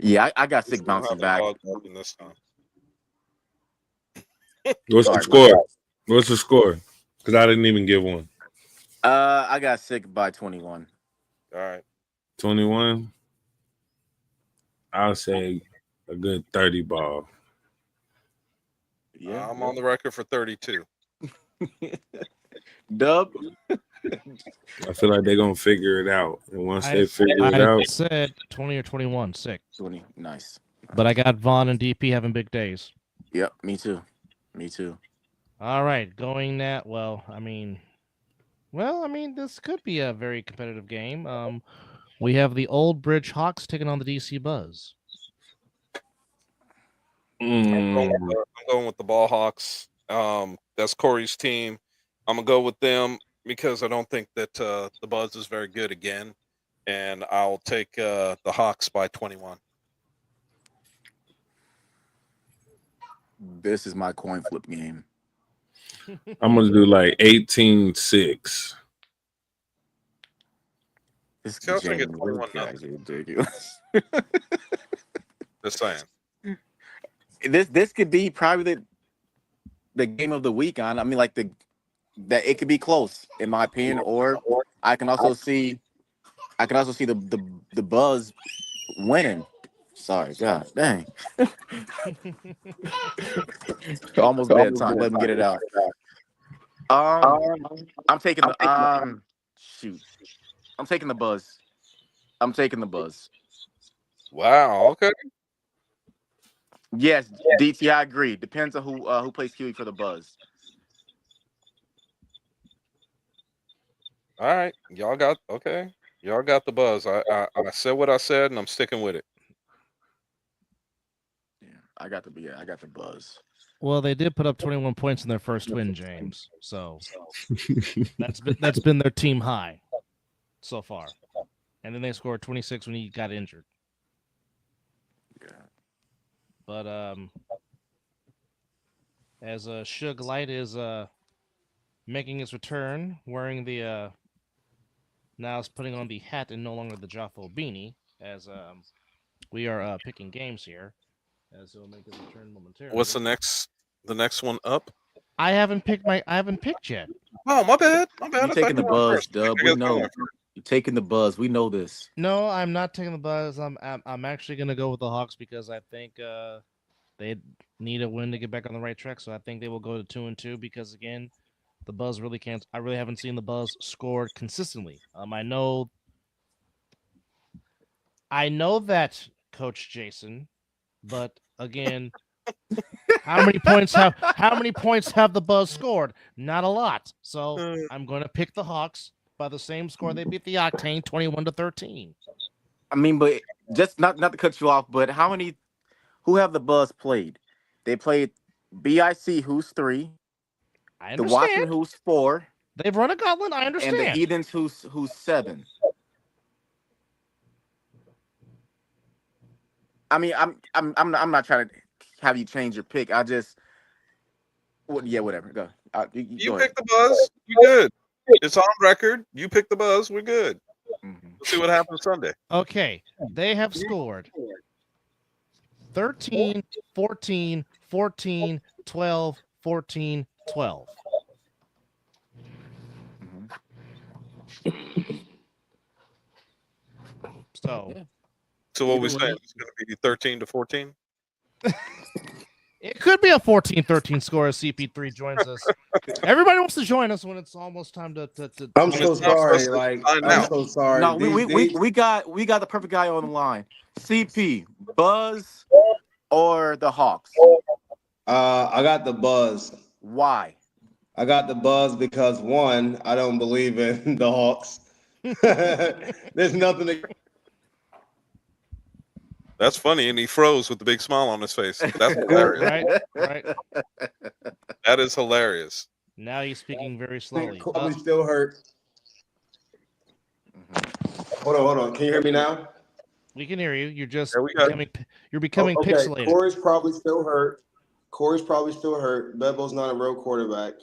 yeah, I got Sick bouncing back. What's the score? What's the score? Because I didn't even give one. I got Sick by 21. All right. 21. I'll say a good 30 ball. Yeah, I'm on the record for 32. Dub. I feel like they're gonna figure it out, and once they figure it out, I said 20 or 21. Sick. 20. Nice. But I got Vaughn and DP having big days. Yep. Me too. All right, going that. Well, I mean, this could be a very competitive game. We have the Old Bridge Hawks taking on the DC Buzz. I'm going with the Ball Hawks. That's Corey's team. I'm gonna go with them because I don't think that the Buzz is very good again, and I'll take the Hawks by 21. This is my coin flip game. I'm gonna do like 18-6. This guy's game get 21 is ridiculous. Just saying. This could be probably the game of the week. I mean, like that it could be close in my opinion, or I can also see the Buzz winning. Sorry, God dang. Almost bedtime. Let me get it out. I'm taking the Buzz. I'm taking the Buzz. Wow. Okay. Yes, DT, I agree. Depends on who plays Huey for the Buzz. All right. Y'all got the Buzz. I said what I said, and I'm sticking with it. Yeah, I got the Buzz. Well, they did put up 21 points in their first win, James. So that's been their team high so far. And then they scored 26 when he got injured. Yeah. But as Suge Light is making his return, wearing the now is putting on the hat and no longer the Joffo beanie, as we are picking games here, as he'll make his return momentarily. What's the next one up? I haven't picked yet. Oh, my bad. You taking the Buzz, Dub? We know you taking the Buzz. We know this. No, I'm not taking the Buzz. I'm actually gonna go with the Hawks because I think they need a win to get back on the right track. So I think they will go to 2-2 because again, the Buzz really can't. I really haven't seen the Buzz score consistently. I know that, Coach Jason, but again, how many points have the Buzz scored? Not a lot. So I'm going to pick the Hawks by the same score they beat the Octane, 21-13. I mean, but just not to cut you off, but who have the Buzz played? They played BIC, who's 3. I The understand. Watson, who's 4. They've run a gauntlet. I understand. And the Heathens, who's 7. I mean, I'm not trying to have you change your pick. I just, whatever. Go. You go pick the Buzz. You good. It's on record. You pick the Buzz. We're good. Mm-hmm. We'll see what happens Sunday. Okay. They have scored 13, 14, 14, 12, 14, 12. So what we saying? It's going to be 13-14. It could be a 14-13 score as CP3 joins us. Everybody wants to join us when it's almost time to. I'm so sorry. I'm so sorry. No, we got the perfect guy on the line. CP, Buzz, or the Hawks? I got the Buzz. Why? I got the Buzz because one, I don't believe in the Hawks. There's nothing to. That's funny, and he froze with the big smile on his face. That's hilarious. Right. That is hilarious. Now he's speaking very slowly. Probably still hurt. Hold on. Can you hear me now? We can hear you. You're just you're becoming okay. pixelated. Corey's probably still hurt. Bebo's not a real quarterback.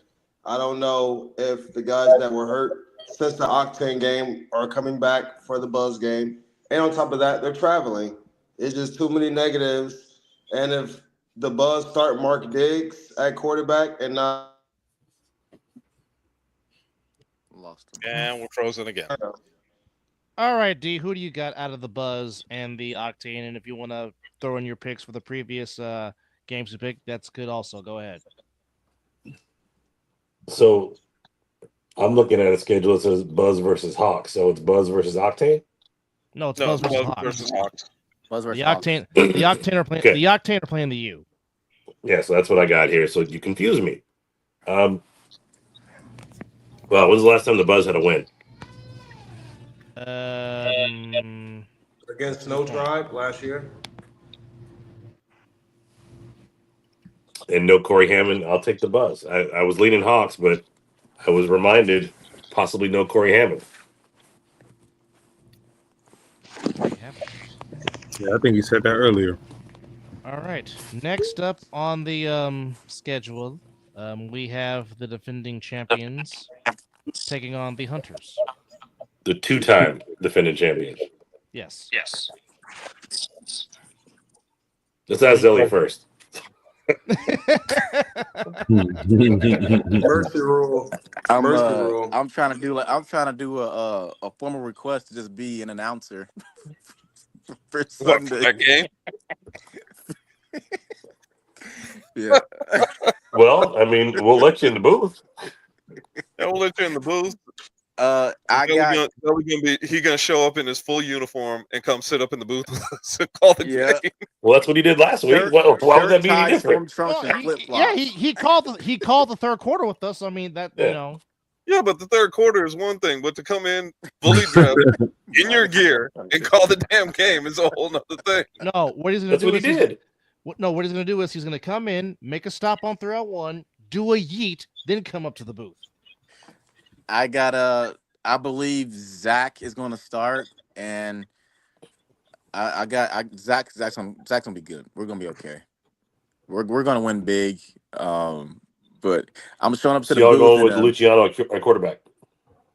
I don't know if the guys that were hurt since the Octane game are coming back for the Buzz game. And on top of that, they're traveling. It's just too many negatives. And if the Buzz start Mark Diggs at quarterback and not. Lost him. And we're frozen again. All right, D, who do you got out of the Buzz and the Octane? And if you want to throw in your picks for the previous games you picked, that's good also. Go ahead. So I'm looking at a schedule that says Buzz versus Hawks. So it's Buzz versus Octane? No, it's Buzz versus Hawks. Buzz versus the Hawks. Octane are playing. Okay. The Octane are playing the U. Yeah, so that's what I got here. So you confuse me. Well, when's the last time the Buzz had a win? Against Snow Tribe last year. And no Corey Hammond. I'll take the Buzz. I was leaning Hawks, but I was reminded possibly no Corey Hammond. Yeah, I think he said that earlier. All right. Next up on the schedule, we have the defending champions taking on the Hunters. The 2-time defending champion. Yes. Let's ask Zelly first. Mercy rule. I'm trying to do a formal request to just be an announcer for Sunday. That game? Yeah. Well, I mean, we'll let you in the booth. Yeah, we'll let you in the booth. I got He gonna show up in his full uniform and come sit up in the booth with us and call the yeah. game. Well, that's what he did last week. Shirt, Why would that shirt, be any tie, different? storm trunks, Well, and flip yeah, flops. he called the third quarter with us. I mean that Yeah. you know. Yeah, but the third quarter is one thing, but to come in fully dressed in your gear and call the damn game is a whole nother thing. No, what he's gonna That's do what he is did. what he's gonna do is he's gonna come in, make a stop on 301, do a yeet, then come up to the booth. I believe Zach is going to start, and Zach's gonna be good. We're gonna be okay. We're gonna win big. But I'm showing up to So the y'all booth going with and, Luciano at quarterback?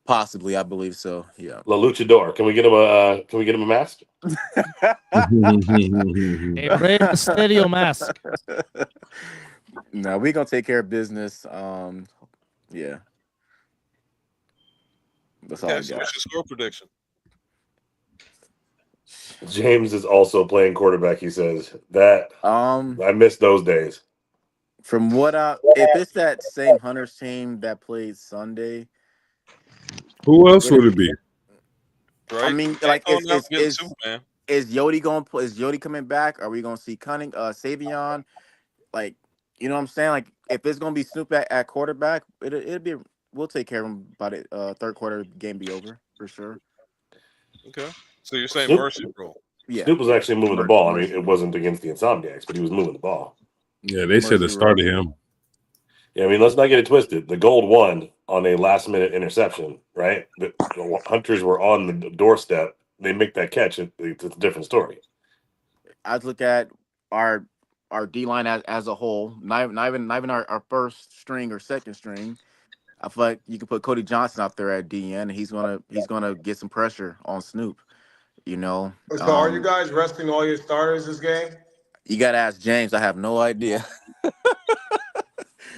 possibly, I believe so. Yeah. La Luchador. Can we get him a mask? A Rey Mysterio mask. No, we're gonna take care of business. Yeah. That's all Okay, I so got. what's your score prediction? James is also playing quarterback. He says that I miss those days. From what if it's that same Hunters team that played Sunday, Who else would it be? Right? I mean, like, is Superman. Is Yodi going to play? Is Yodi coming back? Are we going to see Savion? Like, you know what I'm saying? Like, if it's going to be Snoop at quarterback, it'll be. We'll take care of him by the third quarter. Game be over for sure. Okay, so you're saying Snoop- mercy rule? Yeah. Snoop was actually moving the ball. I mean, it wasn't against the Insomniacs, but he was moving the ball. Yeah, they should have started him. Yeah, I mean, let's not get it twisted. The Gold won on a last-minute interception, right? The Hunters were on the doorstep. They make that catch. It's a different story. I look at our D line as a whole, not even our first string or second string. I feel like you can put Cody Johnson out there at DN, and he's gonna get some pressure on Snoop. You know. So are you guys resting all your starters this game? You gotta ask James. I have no idea.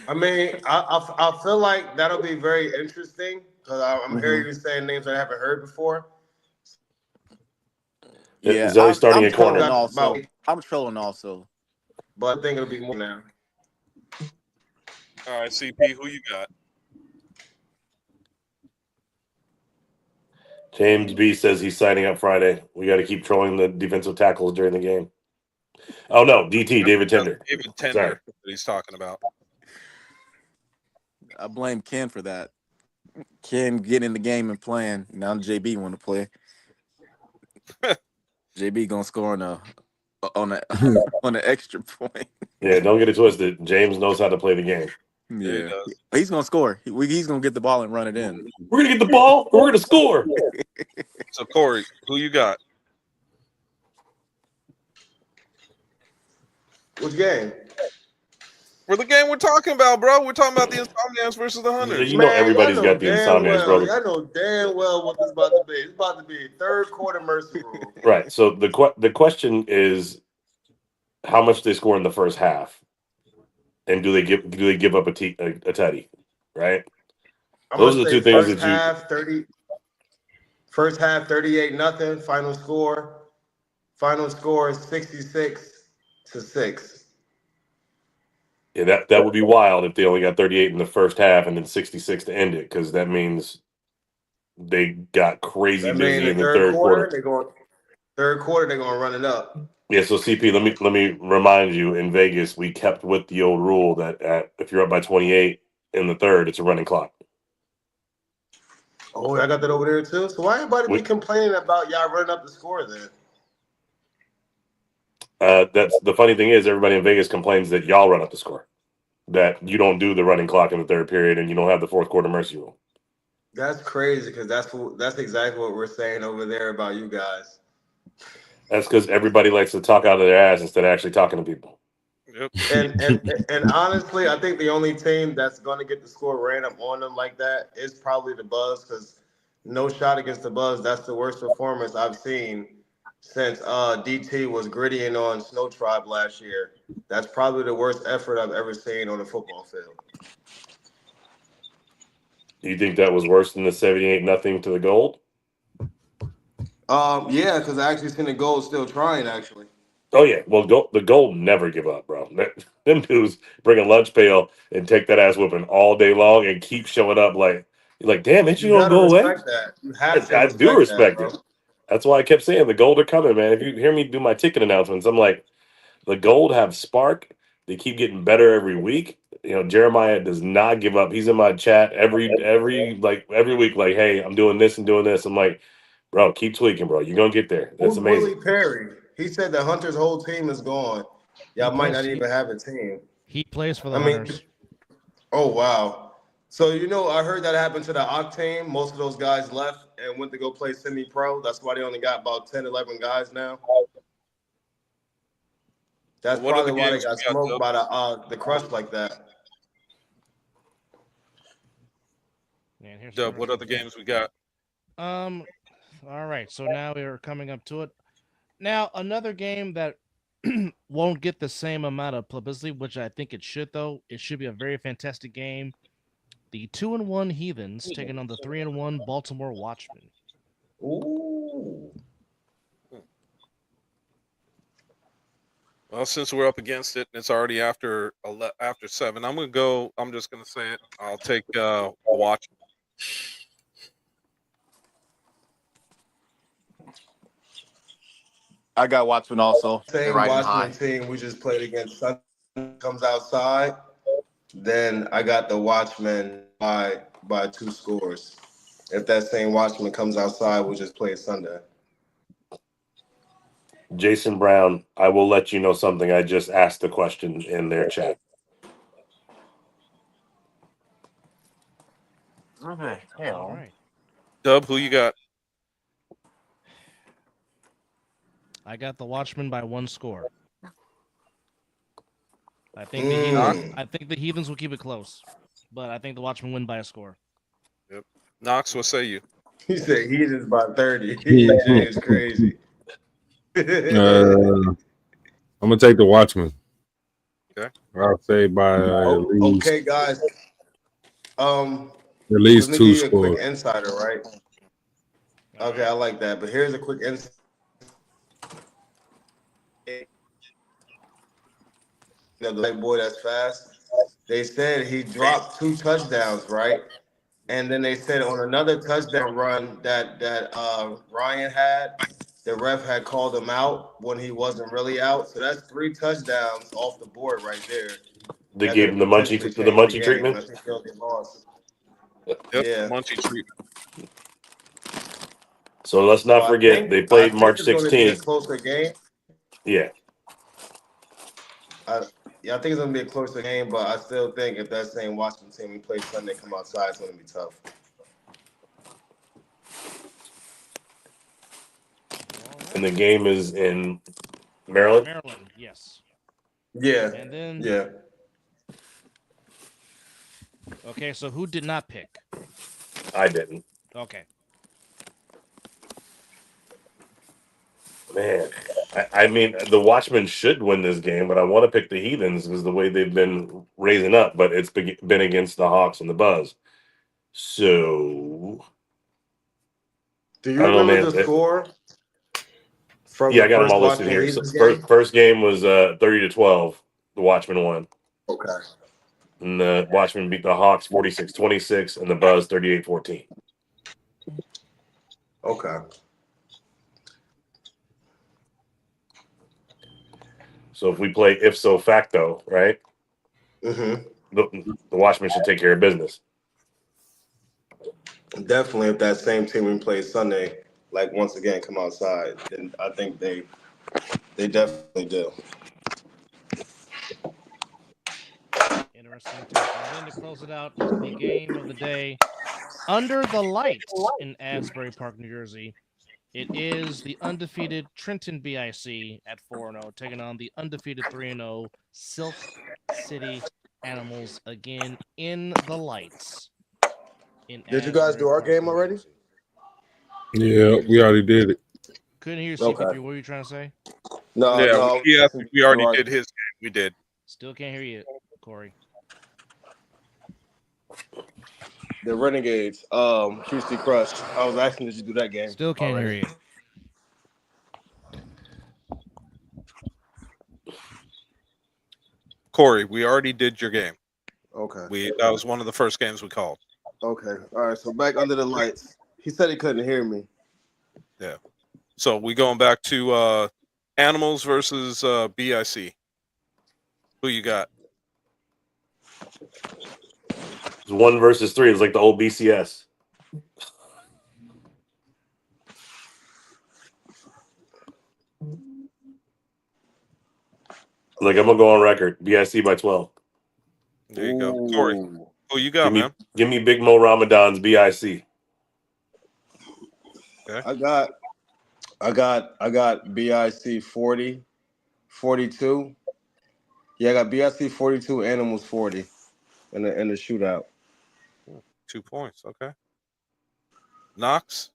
I mean, I feel like that'll be very interesting because I'm hearing you saying names I haven't heard before. Yeah, Zelly starting I'm at corner. I'm trolling also. But I think it'll be more now. All right, CP, who you got? James B says he's signing up Friday. We got to keep trolling the defensive tackles during the game. Oh no, DT David Tender. David Tender Sorry. that he's talking about. I blame Ken for that. Ken get in the game and playing. Now JB want to play. JB gonna score on an extra point. Yeah, don't get it twisted. James knows how to play the game. Yeah, he's gonna score. He's gonna get the ball and run it in. We're gonna get the ball. We're gonna score. So Corey, who you got? Which game? For the game we're talking about, bro. We're talking about the Insomniacs versus the Hunters. You know everybody's got the Insomniacs, brother. I know damn well what this is about to be. It's about to be third quarter mercy rule. Right. So the question is, how much they score in the first half, and do they give up a tutty, right? Those are the two things that you. First half 38-0. Final score is 66-6. Yeah, that would be wild if they only got 38 in the first half and then 66 to end it, because that means they got crazy busy in the third quarter. They're going to run it up. Yeah, so CP, let me remind you, in Vegas, we kept with the old rule that if you're up by 28 in the third, it's a running clock. Oh, I got that over there too. So why everybody be complaining about y'all running up the score then? That's the funny thing is everybody in Vegas complains that y'all run up the score, that you don't do the running clock in the third period and you don't have the fourth quarter mercy rule. That's crazy because that's exactly what we're saying over there about you guys. That's because everybody likes to talk out of their ass instead of actually talking to people. Yep. And honestly, I think the only team that's going to get the score ran up on them like that is probably the Buzz, because no shot against the Buzz. That's the worst performance I've seen since DT was grittying on Snow Tribe last year. That's probably the worst effort I've ever seen on a football field. You think that was worse than the 78-0 to the Gold? Yeah, because I actually seen the Gold still trying, actually. Oh, yeah. Well, the Gold never give up, bro. Them dudes bring a lunch pail and take that ass whooping all day long and keep showing up like You're like, damn, ain't you You gonna gotta go away? respect that. You have to I do respect that, respect bro. it. That's why I kept saying the gold are coming, man. If you hear me do my ticket announcements, I'm like, the gold have spark. They keep getting better every week. Jeremiah does not give up. He's in my chat every week, like, hey, I'm doing this and doing this. I'm like, bro, keep tweaking, bro. You're gonna get there. That's Who's amazing. Willie Perry? He said that Hunter's whole team is gone. Y'all might not even have a team. He plays for the I mean, Hunters. oh wow. So I heard that happened to the Octane. Most of those guys left and went to go play semi-pro. That's why they only got about 10, 11 guys now. That's What are the probably why they games got we got, smoked Dub? by the Crush like that. Man, here's Dub, what other games we got? All right, so now we're coming up to it. Now, another game that won't get the same amount of publicity, which I think it should, though. It should be a very fantastic game. The 2-1 Heathens taking on the 3-1 Baltimore Watchmen. Ooh. Well, since we're up against it, and it's already after 7. I'm just gonna say it. I'll take Watch. I got Watchmen also. They're Same riding Watchmen high. team we just played against Sunday comes outside. Then I got the Watchmen by 2 scores. If that same Watchman comes outside, we'll just play it Sunday. Jason Brown, I will let you know something. I just asked the question in their chat. Okay. All right. Dub, who you got? I got the Watchmen by 1 score. I think the Heathens will keep it close, but I think the Watchmen win by a score. Yep. Knox, what say you? He said Heathens by 30. EJ is crazy. I'm gonna take the Watchmen. Okay. I'll say by at least, okay, guys. at least let me 2 give you a scores. quick insider, right? Okay, I like that. But here's a quick insider. The white boy that's fast. They said he dropped 2 touchdowns, right? And then they said on another touchdown run that Ryan had, the ref had called him out when he wasn't really out. So that's 3 touchdowns off the board right there. They gave him the munchie treatment. I think they'll get lost. Yep. Yeah. Munchie treatment. So let's not forget they played March It's going to be a 16th. closer game. Yeah. I think it's going to be a closer game, but I still think if that same Washington team we play Sunday come outside, it's going to be tough. And the game is in Maryland? Maryland, yes. Yeah. And then Yeah. Okay, so who did not pick? I didn't. Okay. Man, I mean, the Watchmen should win this game, but I want to pick the Heathens because the way they've been raising up, but it's been against the Hawks and the Buzz. So, do you remember the score? Yeah, I got them all listed here. So first game was 30-12. The Watchmen won. Okay. And the Watchmen beat the Hawks 46-26 and the Buzz 38-14. Okay. So if we play if so facto, right? Mm-hmm. The Watchmen should take care of business. Definitely, if that same team we play Sunday, like once again, come outside, then I think they definitely do. Interesting. And then to close it out, the game of the day, under the lights in Asbury Park, New Jersey. It is the undefeated Trenton BIC at 4-0, taking on the undefeated 3-0 Silk City Animals again in the lights. Did you guys do our game already? Yeah, we already did it. Couldn't hear you, CP3. What were you trying to say? No, Yeah, we already did his game. We did. Still can't hear you, Corey. The Renegades, QC Crush. I was asking, did you do that game? Still can't hear you. Corey, we already did your game. Okay. That was one of the first games we called. Okay. All right. So back under the lights. He said he couldn't hear me. Yeah. So we going back to Animals versus BIC. Who you got? It's 1 versus 3. It's like the old BCS. Like, I'm gonna go on record. BIC by 12. There you go, Corey. Who you got, Give me, man? give me Big Mo Ramadan's BIC. Okay. I got BIC 40, 42. Yeah, I got BIC 42, Animals 40 in the shootout. 2 points. Okay. Knox.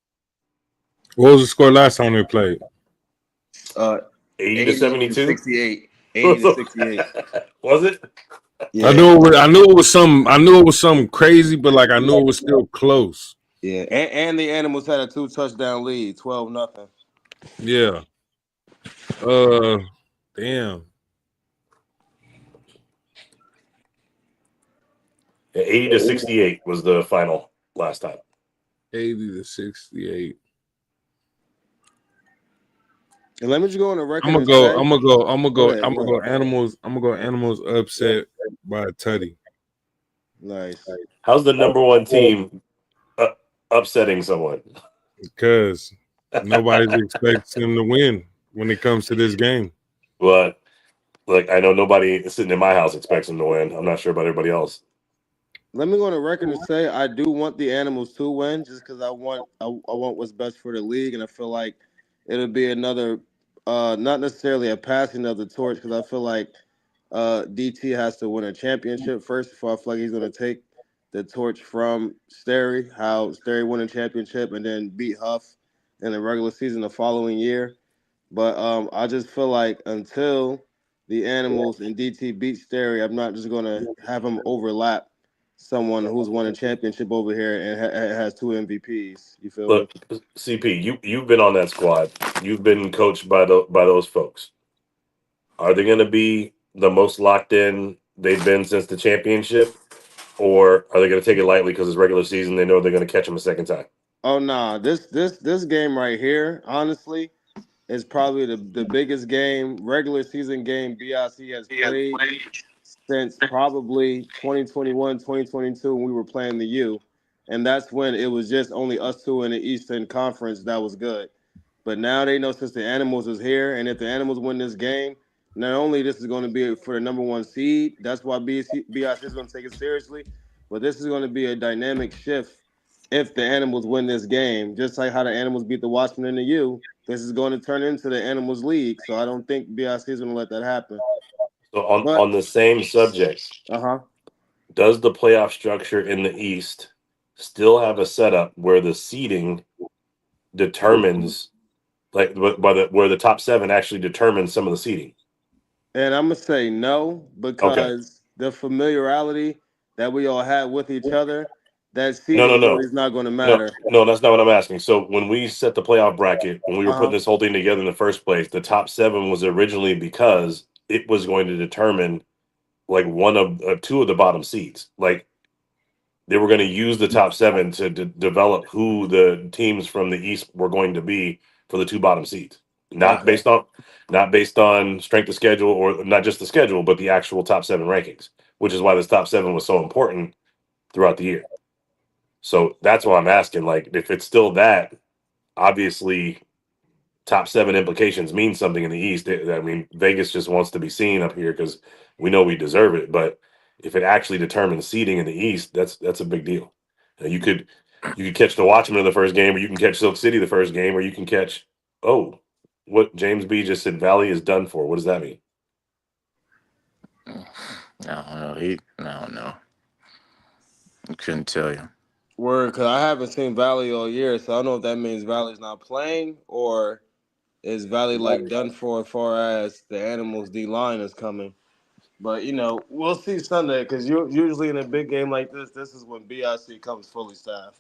What was the score last time they played? 80 to 72. 68. 80 to 68. Was it? Yeah. I knew it was something crazy, but like I knew it was still close. Yeah, and the Animals had a 2 touchdown lead, 12-0. Yeah. Damn. Yeah, 80 to 68 was the final last time. 80 to 68. And let me just go on the record. I'm gonna go Animals upset by Tutty. Nice. How's the number 1 team upsetting someone? Because nobody's expecting them to win when it comes to this game. But like, I know nobody sitting in my house expects them to win. I'm not sure about everybody else. Let me go on the record and say I do want the Animals to win, just because I want what's best for the league, and I feel like it'll be another, not necessarily a passing of the torch, because I feel like DT has to win a championship first before I feel like he's going to take the torch from Sterry. How Sterry won a championship and then beat Huff in the regular season the following year. But I just feel like until the Animals and DT beat Sterry, I'm not just going to have him overlap someone who's won a championship over here and has 2 MVPs. You feel me? Look, CP, you've been on that squad. You've been coached by those folks. Are they going to be the most locked in they've been since the championship, or are they going to take it lightly because it's regular season? They know they're going to catch them a second time. Oh nah, this game right here, honestly, is probably the biggest regular season game BIC has played since probably 2021, 2022 when we were playing the U. And that's when it was just only us two in the Eastern Conference that was good. But now they know since the Animals is here, and if the Animals win this game, not only this is going to be for the number 1 seed, that's why BIC is going to take it seriously, but this is going to be a dynamic shift if the Animals win this game. Just like how the Animals beat the Watchmen in the U, this is going to turn into the Animals League. So I don't think BIC is going to let that happen. So on the same subject, does the playoff structure in the East still have a setup where the seeding determines, like, where the top 7 actually determines some of the seeding? And I'm gonna say no, because the familiarity that we all have with each other, that seeding is not going to matter. No, that's not what I'm asking. So when we set the playoff bracket, when we were putting this whole thing together in the first place, the top 7 was originally because it was going to determine like one of 2 of the bottom seeds. Like, they were going to use the top 7 to develop who the teams from the East were going to be for the 2 bottom seeds. Not based on strength of schedule, or not just the schedule, but the actual top 7 rankings, which is why this top 7 was so important throughout the year. So that's why I'm asking, like, if it's still that, obviously top 7 implications mean something in the East. I mean, Vegas just wants to be seen up here because we know we deserve it. But if it actually determines seeding in the East, that's a big deal. You could catch the Watchmen in the first game, or you can catch Silk City the first game, or you can catch, what James B just said, Valley is done for. What does that mean? I don't know. I couldn't tell you. Word, because I haven't seen Valley all year, so I don't know if that means Valley's not playing, or is Valley like done for as far as the Animals D line is coming. But we'll see Sunday, because usually in a big game like this is when BIC comes fully staffed,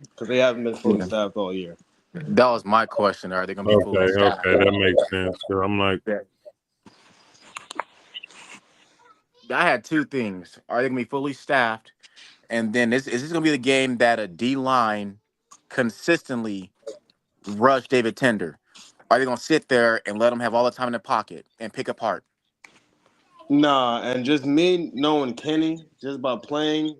because they haven't been fully staffed all year. That was my question. Are they going to be fully staffed? Okay, that makes sense. So I'm like, I had 2 things. Are they going to be fully staffed? And then is this going to be the game that a D line consistently rush David Tender? Are they going to sit there and let him have all the time in the pocket and pick apart? Nah, and just me knowing Kenny, just by playing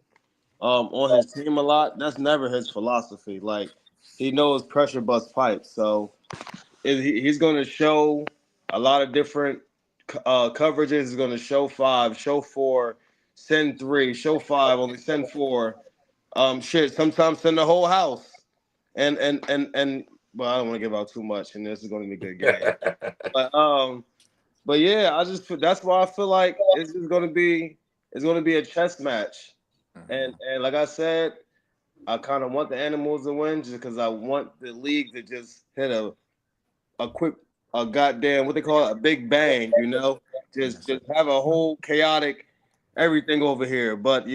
on his team a lot, that's never his philosophy. Like, he knows pressure bust pipes. So he's going to show a lot of different coverages. He's going to show 5, show 4, send 3, show 5, only send 4. Sometimes send the whole house. And well, I don't want to give out too much, and this is going to be a good game. But yeah, that's why I feel like it's going to be a chess match. And like I said, I kind of want the Animals to win just because I want the league to just hit a quick goddamn what they call it, a big bang, just have a whole chaotic everything over here. But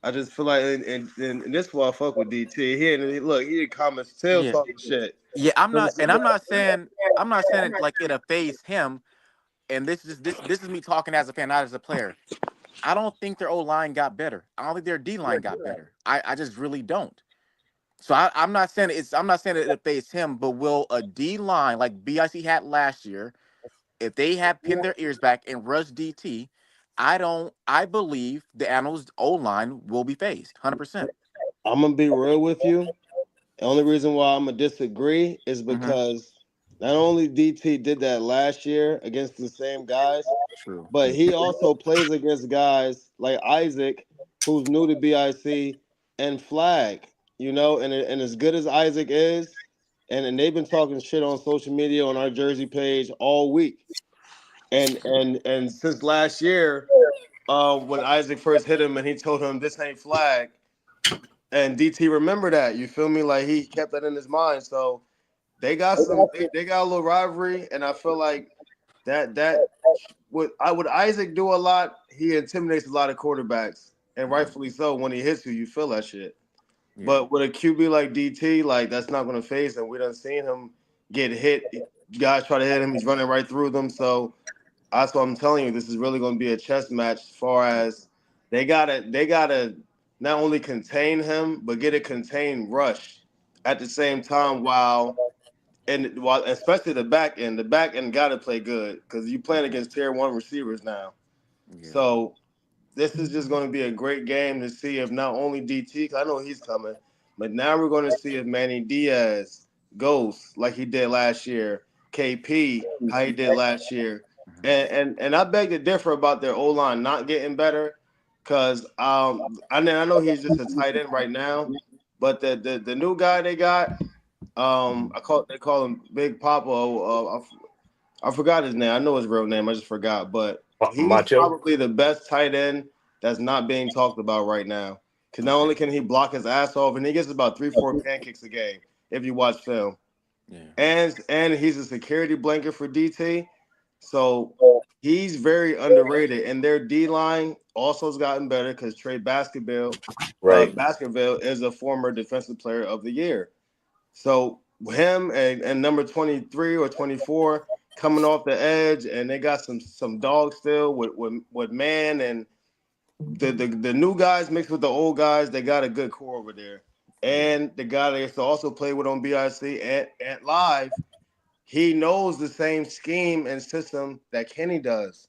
I just feel like and this why I fuck with DT. He in comments still talking shit. Yeah, I'm not saying it like it'll phase him. And this is me talking as a fan, not as a player. I don't think their O line got better. I don't think their D line got better. I just really don't. So I'm not saying it phase him, but will a D line like BIC had last year, if they had pinned their ears back and rushed DT, I believe the Animals O line will be phased 100%. I'm gonna be real with you. The only reason why I'm gonna disagree is because not only DT did that last year against the same guys, true, but he also plays against guys like Isaac, who's new to BIC, and Flag. And as good as Isaac is, and they've been talking shit on social media on our Jersey page all week, and since last year, when Isaac first hit him and he told him this ain't Flag. And DT remember that, you feel me? Like he kept that in his mind. So they got they got a little rivalry, and I feel like that would Isaac do a lot. He intimidates a lot of quarterbacks, and rightfully so. When he hits you, you feel that shit. Yeah. But with a QB like DT, like that's not going to phase him. We done seen him get hit. Guys try to hit him, he's running right through them. So that's what I'm telling you. This is really going to be a chess match. As far as they gotta not only contain him, but get a contained rush at the same time while especially the back end got to play good because you playing against tier 1 receivers now. Yeah. So this is just going to be a great game to see if not only DT, because I know he's coming, but now we're going to see if Manny Diaz goes like he did last year, KP how he did last year, and I beg to differ about their O-line not getting better. Because I know he's just a tight end right now, but the new guy they got, they call him Big Papa. I forgot his name. I know his real name. I just forgot. But he's probably the best tight end that's not being talked about right now. Because not only can he block his ass off, and he gets about 3-4 pancakes a game if you watch film. Yeah. And he's a security blanket for DT. So he's very underrated, and their D line also has gotten better because Trey Baskerville, Baskerville is a former Defensive Player of the Year. So him and number 23 or 24 coming off the edge, and they got some dogs still with Man and the new guys mixed with the old guys. They got a good core over there, and the guy they also play with on BIC at Live. He knows the same scheme and system that Kenny does.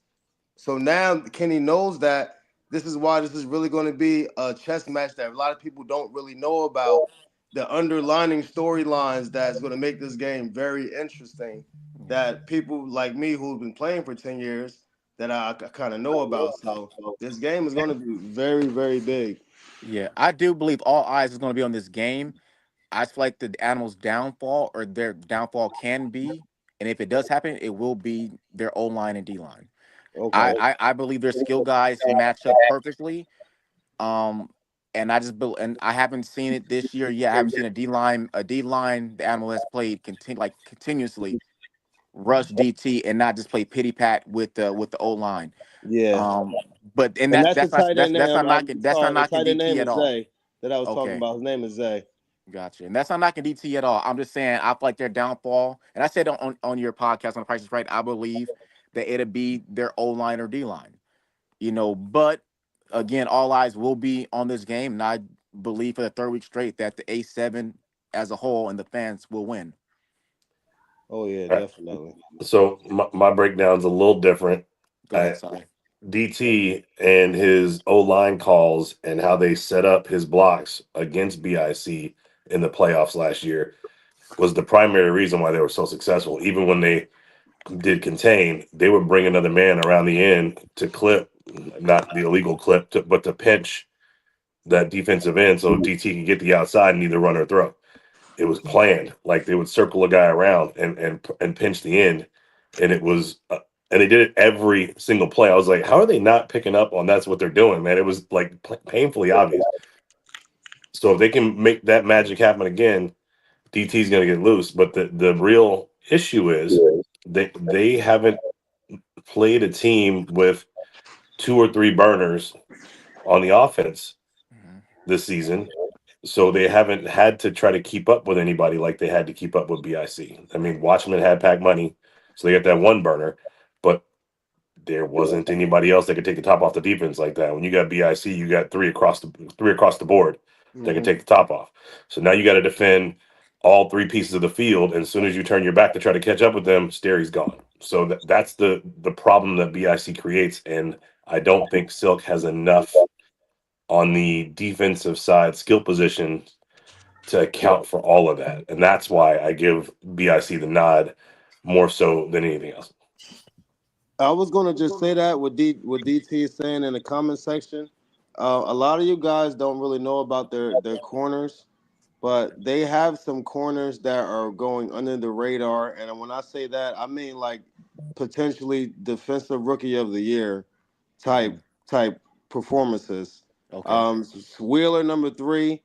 So now Kenny knows that this is why this is really going to be a chess match that a lot of people don't really know about, the underlining storylines that's going to make this game very interesting, that people like me who've been playing for 10 years that I kind of know about. So this game is going to be very, very big. Yeah, I do believe all eyes is going to be on this game. I feel like the Animals' downfall or their downfall can be, and if it does happen, it will be their O-line and D-line. Okay. I believe their skill guys match up perfectly. And I haven't seen it this year yet. I haven't seen a D-line the Animal has played continuously rush DT and not just play pity pat with the O-line. Yeah. But that's not knocking DT at all. Zay, that I was talking about. His name is Zay. Gotcha. And that's not knocking DT at all. I'm just saying I feel like their downfall, and I said on your podcast on The Price is Right, I believe that it'll be their O-line or D-line. But again, all eyes will be on this game, and I believe for the third week straight that the A7 as a whole and the fans will win. Oh yeah, Right. definitely. So my breakdown's a little different. Go ahead, sorry. DT and his O-line calls and how they set up his blocks against BIC in the playoffs last year was the primary reason why they were so successful. Even when they did contain, they would bring another man around the end to clip, not the illegal clip, but to pinch that defensive end so DT can get the outside and either run or throw. It was planned. Like they would circle a guy around and pinch the end, and it was and they did it every single play. I was like, how are they not picking up on that's what they're doing, man? It was like painfully obvious. So if they can make that magic happen again, DT's going to get loose. But the real issue is they haven't played a team with 2 or 3 burners on the offense this season. So they haven't had to try to keep up with anybody like they had to keep up with BIC. I mean, Watchman had Pac Money, so they got that one burner, but there wasn't anybody else that could take the top off the defense like that. When you got BIC, you got three across the board that can take the top off. So now you got to defend all 3 pieces of the field, and as soon as you turn your back to try to catch up with them, Sterry's gone. So that's the problem that BIC creates, and I don't think Silk has enough on the defensive side skill position to account for all of that. And that's why I give BIC the nod more so than anything else. I was gonna just say that what DT is saying in the comment section. A lot of you guys don't really know about their corners, but they have some corners that are going under the radar. And when I say that, I mean like potentially defensive rookie of the year type performances. Okay. Wheeler number 3.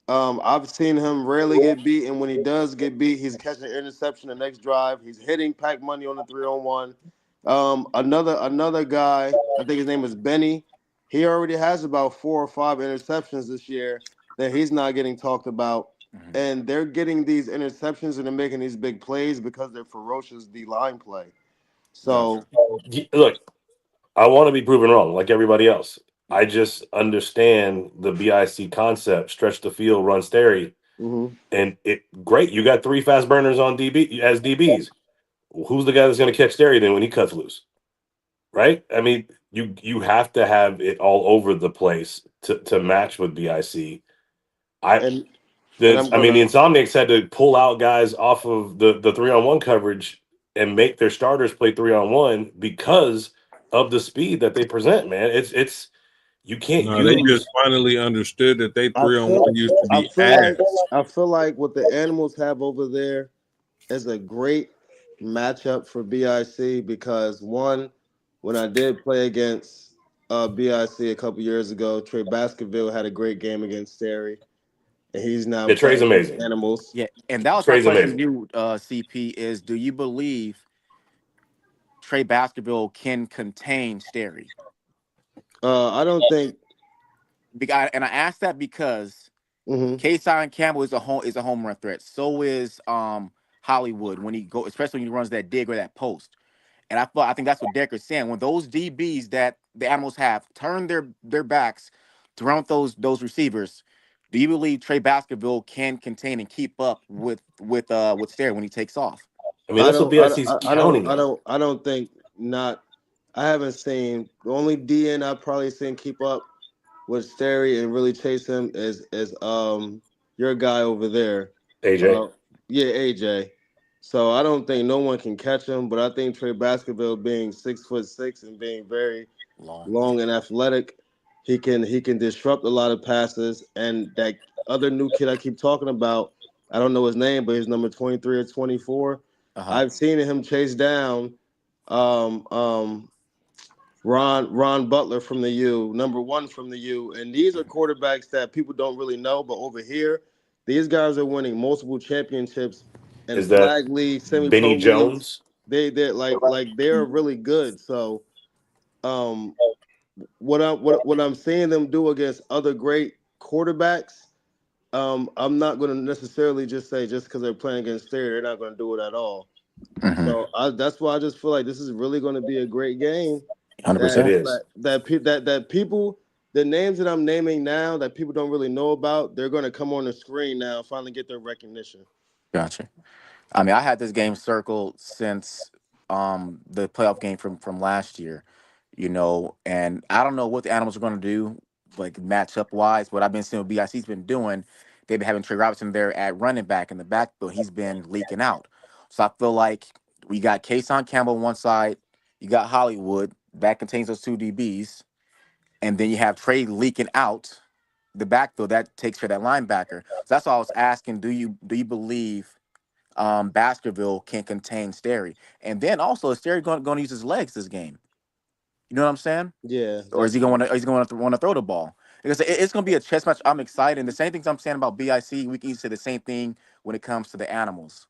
I've seen him rarely get beat, and when he does get beat, he's catching an interception the next drive. He's hitting Pac Money on the 3-on-1. Another guy, I think his name is Benny. He already has about 4 or 5 interceptions this year that he's not getting talked about. And they're getting these interceptions and they're making these big plays because they're ferocious D-line play. So look, I want to be proven wrong like everybody else. I just understand the BIC concept, stretch the field, run Sterry. And great. You got 3 fast burners on DB as DBs. Who's the guy that's going to catch Sterry then when he cuts loose? Right? I mean, you have to have it all over the place to match with BIC. The Insomniacs had to pull out guys off of the 3-on-1 coverage and make their starters play 3-on-1 because of the speed that they present, man. It's you can't use. They just finally understood that they 3-on-1 used to be ass. I feel like what the Animals have over there is a great matchup for BIC because one, when I did play against BIC a couple years ago, Trey Baskerville had a great game against Sterry. And he's now Trey's amazing. Animals. Yeah, and that was Trey's my question amazing. to you, CP, is do you believe Trey Baskerville can contain Sterry? I don't think. And I asked that because Kayshawn Campbell is a home run threat. So is Hollywood especially when he runs that dig or that post. And I think that's what Decker's saying. When those DBs that the Animals have turn their backs to run with those receivers, do you believe Trey Baskerville can contain and keep up with Sterry when he takes off? I mean, that's what BIC's counting. I don't think not. I haven't seen the only DN I've probably seen keep up with Sterry and really chase him is your guy over there, AJ. AJ. So I don't think no one can catch him, but I think Trey Baskerville being 6'6" and being very long and athletic, he can disrupt a lot of passes. And that other new kid I keep talking about, I don't know his name, but he's number 23 or 24. I've seen him chase down Ron Butler from the U, number 1 from the U. And these are quarterbacks that people don't really know, but over here, these guys are winning multiple championships and flag league, semi-pro Benny leagues. Jones? They're like they're really good. So what I'm seeing them do against other great quarterbacks, I'm not going to necessarily just say just because they're playing against Sterry, they're not going to do it at all. So that's why I just feel like this is really going to be a great game. 100%. That people the names that I'm naming now that people don't really know about, they're going to come on the screen now, finally get their recognition. Gotcha. I mean, I had this game circled since the playoff game from last year, and I don't know what the Animals are going to do, like matchup wise. What I've been seeing what BIC's been doing, they've been having Trey Robinson there at running back in the backfield. He's been leaking out, so I feel like we got Kason Campbell on one side, you got Hollywood that contains those two DBs, and then you have Trey leaking out the backfield that takes for that linebacker. So that's why I was asking: Do you believe Baskerville can contain Sterry? And then also, is Sterry going to use his legs this game? You know what I'm saying? Yeah. Or is he going to throw the ball? Because it's going to be a chess match. I'm excited. And the same things I'm saying about BIC, we can say the same thing when it comes to the Animals.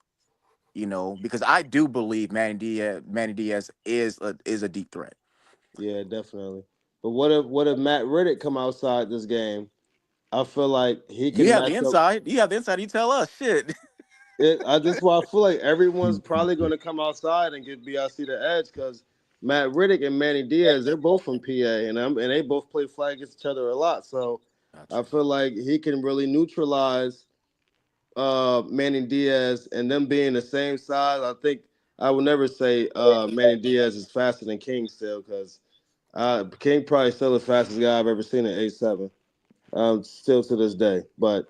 Because I do believe Manny Diaz is a deep threat. Yeah, definitely. But what if Matt Riddick come outside this game? I feel like he can You have the match up. inside. You have the inside. You tell us. Shit. That's why I feel like everyone's probably going to come outside and give BIC the edge because Matt Riddick and Manny Diaz, they're both from PA, and they both play flag against each other a lot. So I feel like he can really neutralize Manny Diaz, and them being the same size. I think I would never say Manny Diaz is faster than King still because King probably still the fastest guy I've ever seen at 8'7", still to this day. But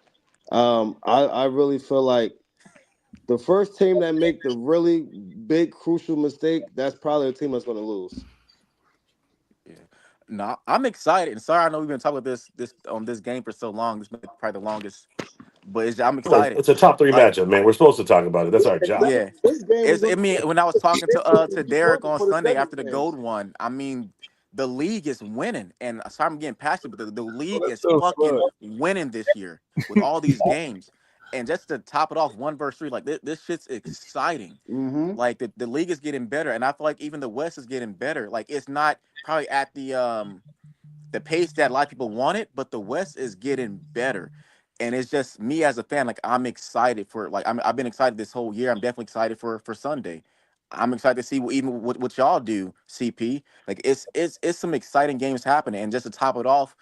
I really feel like the first team that make the really big, crucial mistake, that's probably the team that's going to lose. Yeah. No, I'm excited. And sorry, I know we've been talking about this game for so long. This may be probably the longest, but I'm excited. It's a top 3 matchup, man. We're supposed to talk about it. That's our job. Yeah. When I was talking to Derek on Sunday after the gold one, I mean, the league is winning. And sorry, I'm getting passionate, but the league is fucking winning this year with all these games. And just to top it off, 1 versus 3, like this shit's exciting. Mm-hmm. Like the league is getting better, and I feel like even the West is getting better. Like it's not probably at the pace that a lot of people want it, but the West is getting better. And it's just me as a fan, like I'm excited for I've been excited this whole year. I'm definitely excited for Sunday. I'm excited to see what y'all do, CP. Like it's some exciting games happening. And just to top it off,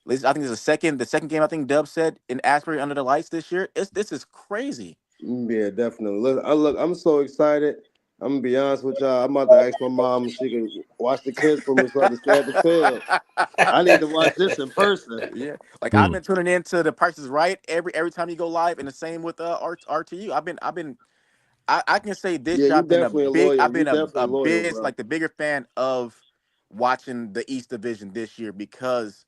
I think there's the second game I think Dub said in Asbury under the lights this year. This is crazy. Yeah, definitely. Look, I'm so excited. I'm gonna be honest with y'all. I'm about to ask my mom if she can watch the kids for me so I can stay at the field. I need to watch this in person. Yeah, like I've been tuning into the Price is Right every time you go live, and the same with RTU. I can say this year I've been a big like the bigger fan of watching the East Division this year because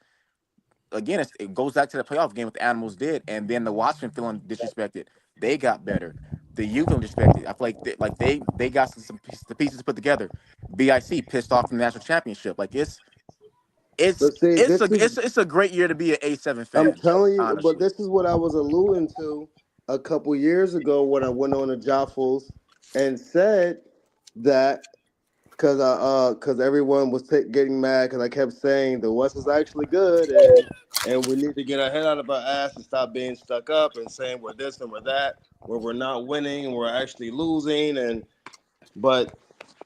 again it goes back to the playoff game what the Animals did, and then the Watchmen feeling disrespected. They got better. The youth feeling disrespected. I feel like they got some pieces put together. BIC pissed off from the national championship. Like it's a great year to be an A7 fan. I'm telling you, honestly. but this is what I was alluding to a couple years ago when I went on the Joffles and said that because everyone was getting mad because I kept saying the West is actually good and we need to get our head out of our ass and stop being stuck up and saying we're this and we're that, where we're not winning and we're actually losing. But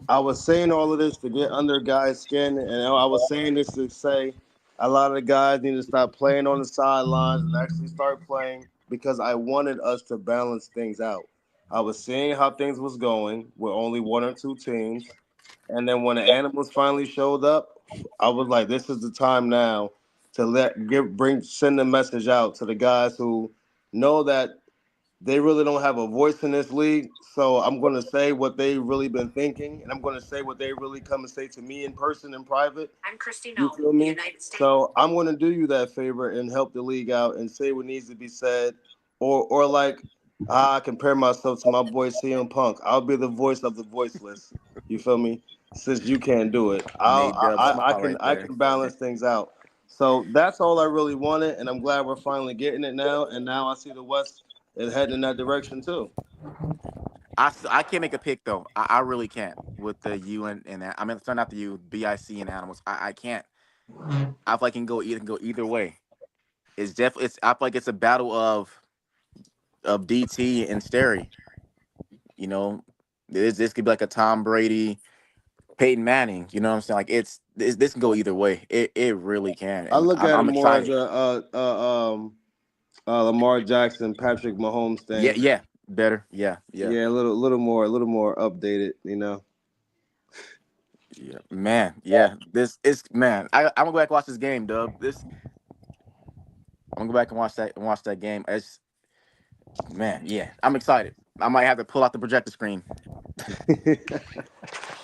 I was saying all of this to get under guys' skin, and I was saying this to say a lot of the guys need to stop playing on the sidelines and actually start playing because I wanted us to balance things out. I was seeing how things was going with only 1 or 2 teams. And then when the Animals finally showed up, I was like, this is the time now to send a message out to the guys who know that they really don't have a voice in this league. So I'm going to say what they really been thinking, and I'm going to say what they really come and say to me in person, in private. I'm Christy Nolan, you feel me? United States. So I'm going to do you that favor and help the league out and say what needs to be said, or like I compare myself to my boy CM Punk. I'll be the voice of the voiceless. You feel me? Since you can't do it, I can balance things out. So that's all I really wanted, and I'm glad we're finally getting it now. And now I see the West is heading in that direction too. I can't make a pick though. I really can't with the U and I mean, sorry, not the U, BIC and Animals. I can't. I feel like it can go either way. It's definitely. I feel like it's a battle of DT and Sterry. This could be like a Tom Brady, Peyton Manning. You know what I'm saying? Like this can go either way. It really can. I And look at it I'm more as excited. Lamar Jackson, Patrick Mahomes thing. Yeah, better. Yeah. Yeah, a little more updated, you know. Yeah, man. Yeah, this is man. I'm gonna go back and watch this game, Dub. I'm gonna go back and watch that game. It's man. Yeah, I'm excited. I might have to pull out the projector screen.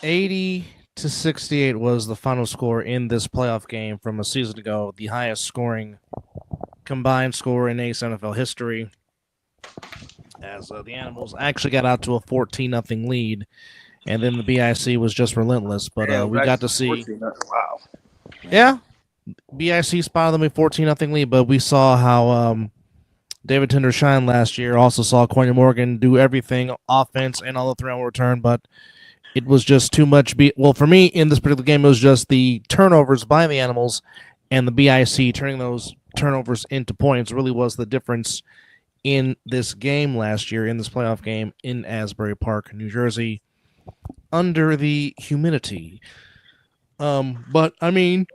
80-68 was the final score in this playoff game from a season ago, the highest scoring combined score in Ace NFL history, as the Animals actually got out to a 14-0 lead, and then the BIC was just relentless. But we got to see, Wow. yeah, BIC spotted them a 14-0 lead, but we saw how David Tender shine last year. Also saw Quentin Morgan do everything, offense and all the three-on return, but it was just too much. Well, for me, in this particular game, it was just the turnovers by the Animals and the BIC turning those turnovers into points really was the difference in this game last year, in this playoff game in Asbury Park, New Jersey, under the humidity. But, I mean,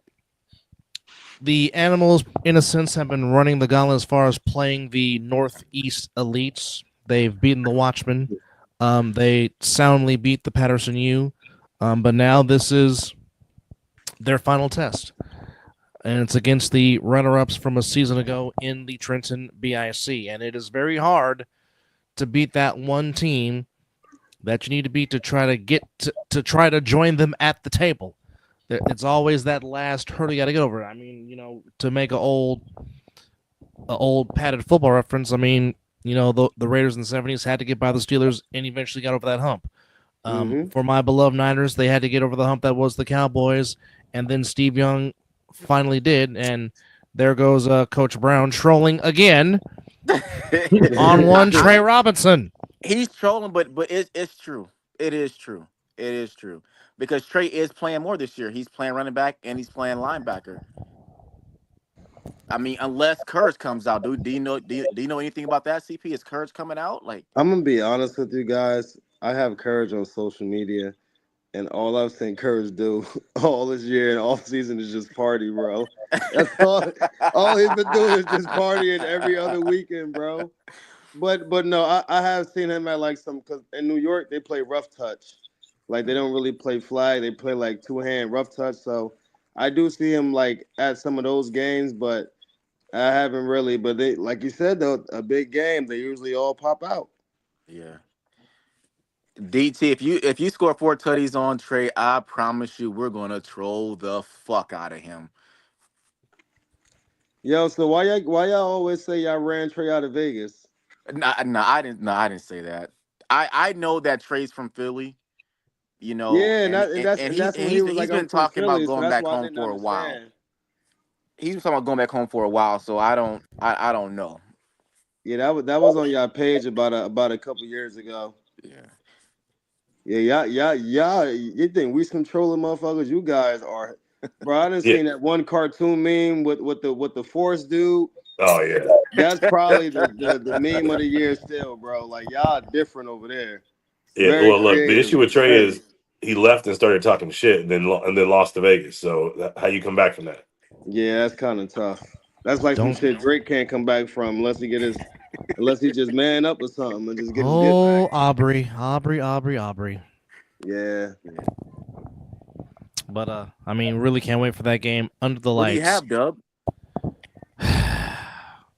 the Animals, in a sense, have been running the gauntlet as far as playing the Northeast elites. They've beaten the Watchmen. They soundly beat the Patterson U, but now this is their final test. And it's against the runner-ups from a season ago in the Trenton BIC. And it is very hard to beat that one team that you need to beat to try to get to try to join them at the table. It's always that last hurdle you got to get over. I mean, you know, to make an old padded football reference, I mean, you know, the Raiders in the 70s had to get by the Steelers and eventually got over that hump. For my beloved Niners, they had to get over the hump that was the Cowboys, and then Steve Young finally did, and there goes Coach Brown trolling again on one Trey Robinson. He's trolling, but it's true. It is true. It is true. Because Trey is playing more this year. He's playing running back and he's playing linebacker. I mean, unless Courage comes out, do you know anything about that, CP? Is Courage coming out? Like, I'm gonna be honest with you guys. I have Courage on social media, and all I've seen Courage do all this year and all season is just party, bro. That's all he's been doing is just partying every other weekend, bro. But no, I have seen him at like because in New York they play rough touch. Like they don't really play flag, they play like two-hand rough touch. So I do see him like at some of those games, but I haven't really. But they, like you said though, a big game, they usually all pop out. Yeah. DT, if you score 4 tutties on Trey, I promise you we're gonna troll the fuck out of him. Yo, so why y'all always say y'all ran Trey out of Vegas? No, I didn't say that. I know that Trey's from Philly. You know, yeah, that's when he was like, been I'm talking Philly, about going so back home for a while. He's been talking about going back home for a while, so I don't know. Yeah, that was on your page about a couple years ago. Yeah, you think we some trolling motherfuckers? You guys are, bro. I done seen that one cartoon meme with the Force dude. Oh yeah, that's probably the meme of the year still, bro. Like y'all different over there. Yeah, Very well, look, the creative. issue with Trey is he left and started talking shit, and then lost to Vegas. So how you come back from that? Yeah, that's kind of tough. That's like some shit Drake can't come back from unless he just man up or something and just get his get back. Aubrey. Yeah. But I mean, really can't wait for that game under the lights. What do you have, Dub?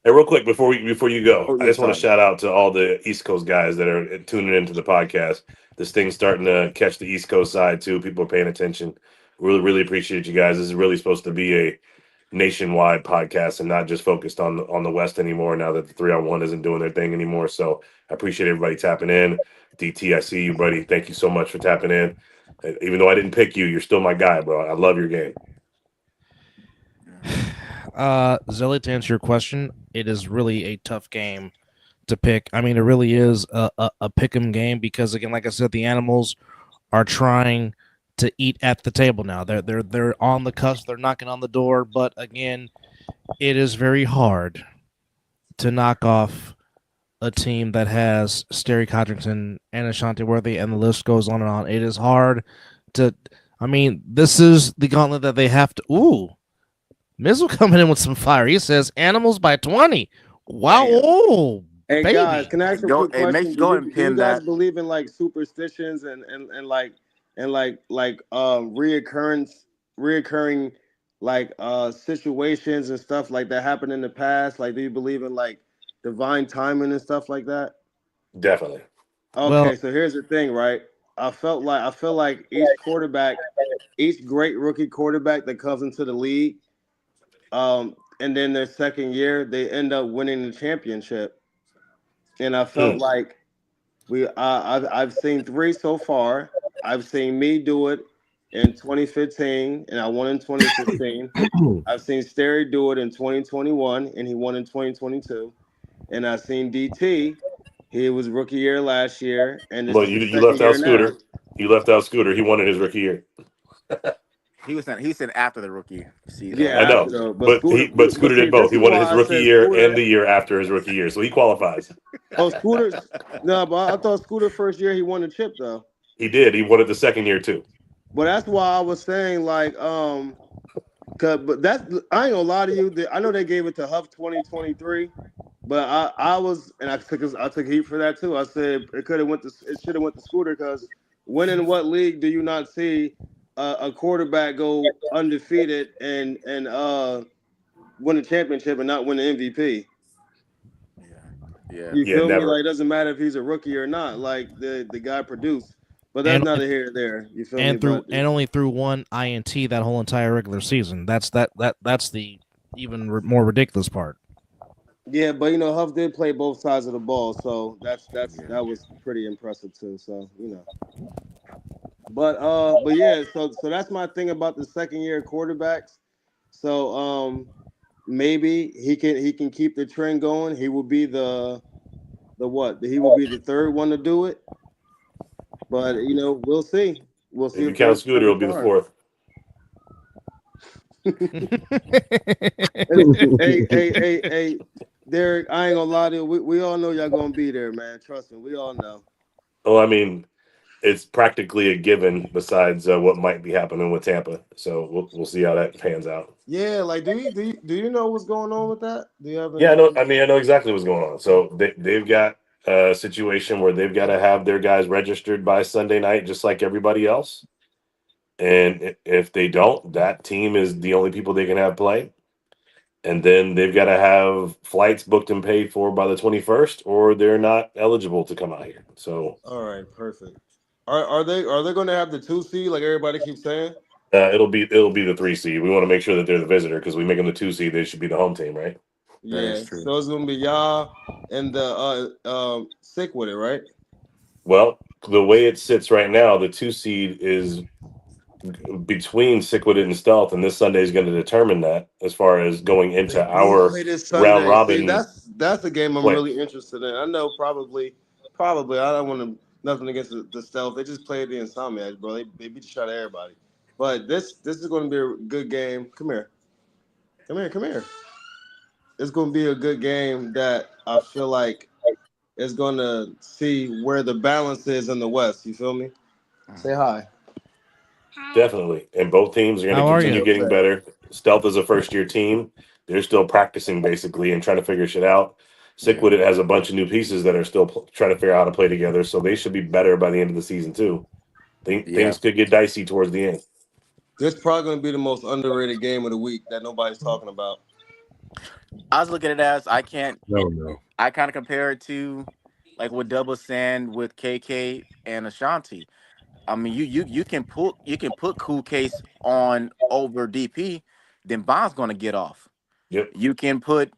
Hey, real quick before you go, I just want to shout out to all the East Coast guys that are tuning into the podcast. This thing's starting to catch the East Coast side too. People are paying attention. Really appreciate you guys. This is really supposed to be a nationwide podcast and not just focused on the West anymore. Now that the 3-on-1 isn't doing their thing anymore, so I appreciate everybody tapping in. DT, I see you, buddy. Thank you so much for tapping in. Even though I didn't pick you, you're still my guy, bro. I love your game. Zelly, to answer your question, it is really a tough game to pick. I mean, it really is a pick 'em game because, again, like I said, the Animals are trying to eat at the table now. They're on the cusp. They're knocking on the door. But again, it is very hard to knock off a team that has Sterry Codrington and Ashanti Worthy, and the list goes on and on. It is hard to. I mean, this is the gauntlet that they have to. Ooh, Mizzle coming in with some fire. He says animals by 20. Wow. Damn. Oh, Hey baby. guys, can I ask a Go, quick hey, make question? go ahead and Do you pin guys that. believe in like superstitions and reoccurring like situations and stuff like that happened in the past? Like, do you believe in like divine timing and stuff like that? Definitely. Okay, Well, so here's the thing, right? I feel like each great rookie quarterback that comes into the league, and then their second year, they end up winning the championship. And I felt like I've seen 3 so far. I've seen me do it in 2015, and I won in 2016. I've seen Sterry do it in 2021, and he won in 2022. And I've seen DT. He was rookie year last year, and this Well, is his you second left out year now. Scooter. You left out Scooter. He won in his rookie year. He said after the rookie season. Yeah, I know, after though, but Scooter see, did both. this He is won in why his I rookie said year Scooter. and the year after his rookie year, so he qualifies. Oh, Scooter. No, but I thought Scooter first year he won the chip though. He did. He won it the second year too. But that's why I was saying like but that's I ain't gonna lie to you. I know they gave it to Huff 2023, but I was and I took heat for that too. I said it should have went to Scooter because when in what league do you not see a quarterback go undefeated and win a championship and not win the MVP? Yeah. You feel me? Never. Like it doesn't matter if he's a rookie or not. Like the guy produced, but that's not a here or there. You feel me? But only threw one INT that whole entire regular season. That's the even more ridiculous part. yeah, but Huff did play both sides of the ball, so that was pretty impressive too. So but yeah, so that's my thing about the second year quarterbacks. So maybe he can keep the trend going. He will be the what? He will be the third one to do it. But we'll see. We'll see If you if count there's Scooter, it'll be the fourth. hey, Derek, I ain't gonna lie to you. We all know y'all gonna be there, man. Trust me, we all know. Well, I mean, it's practically a given. Besides what might be happening with Tampa, so we'll see how that pans out. Yeah, like do you know what's going on with that? Do you have any? Yeah, I know exactly what's going on. So they've got a situation where they've got to have their guys registered by Sunday night, just like everybody else. And if they don't, that team is the only people they can have play. And then they've got to have flights booked and paid for by the 21st, or they're not eligible to come out here. So, all right, perfect. Are they going to have the 2 seed like everybody keeps saying? it'll be the 3 seed. We want to make sure that they're the visitor because we make them the 2 seed. They should be the home team, right? Yeah, so it's gonna be y'all and the sick with it, right? Well, the way it sits right now, the 2 seed is between Sickwit and Stealth, and this Sunday is going to determine that as far as going into our round robin. See, that's a game I'm really interested in. I know probably I don't want nothing against the Stealth. They just played the Insomniacs, bro. They beat the shot of everybody. But this is going to be a good game. Come here. It's going to be a good game that I feel like is going to see where the balance is in the West. You feel me? Say hi. Definitely. And both teams are going to continue getting better. Stealth is a first-year team. They're still practicing, basically, and trying to figure shit out. Sickwit has a bunch of new pieces that are still trying to figure out how to play together, so they should be better by the end of the season, too. Things could get dicey towards the end. This is probably going to be the most underrated game of the week that nobody's talking about. I was looking at it as I kind of compare it to like what Double Sand with KK and Ashanti. I mean, you can put Cool Case on over DP, then Von's gonna get off. Yep. You can put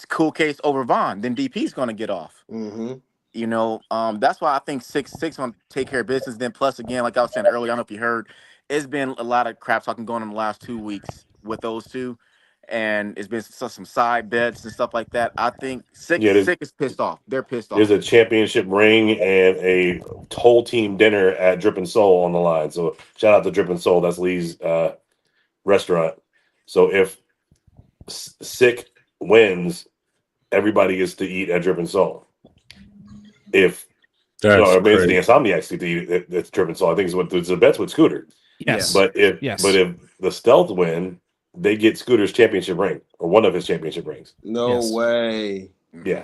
Cool Case over Von, then DP's gonna get off. Mm-hmm. That's why I think six gonna take care of business. Then plus again, like I was saying earlier, I don't know if you heard, it's been a lot of crap talking going on in the last 2 weeks with those two. And it's been some side bets and stuff like that. I think Sick is pissed off. They're pissed off. There's a championship ring and a whole team dinner at Drippin' Soul on the line. So shout out to Drippin' Soul. That's Lee's restaurant. So if Sick wins, everybody gets to eat at Drippin' Soul. If the Insomniacs get to eat at Drippin' Soul, I think it's the bets with Scooter. Yes. But if Yes. the Stealth win, they get Scooter's championship ring or one of his championship rings. No Yes. way. Yeah.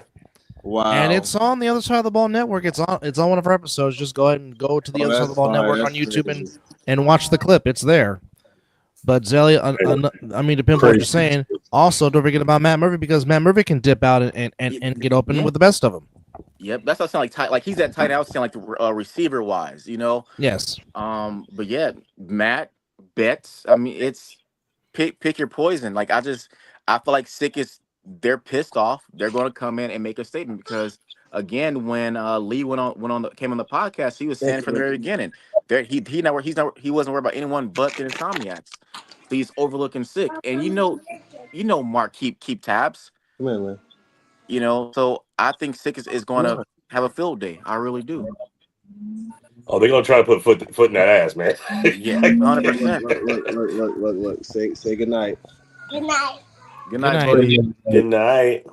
Wow. And it's on the Other Side of the Ball Network. It's on one of our episodes. Just go ahead and go to the Other Side of the that's Ball fine. Network on That's YouTube crazy. and watch the clip. It's there. But Zelly, I mean, to pinpoint what you're saying, also don't forget about Matt Murphy, because Matt Murphy can dip out and get open with the best of them. Yep, that's what I sound like. Like he's that tight out, sound like receiver wise, you know. Yes. But yeah, Matt Betts. I mean, it's pick your poison. Like I feel like Sick is they're pissed off. They're going to come in and make a statement because again, when Lee came on the podcast, he was saying from the very beginning, he wasn't worried about anyone but the Insomniacs. So he's overlooking Sick, and you know, Mark keep tabs. Come here, man. You know, so I think Sick is going to have a field day. I really do. Oh, they're gonna try to put foot in that ass, man. Yeah, 100%. Look. Say good night. Good night, buddy. Good night.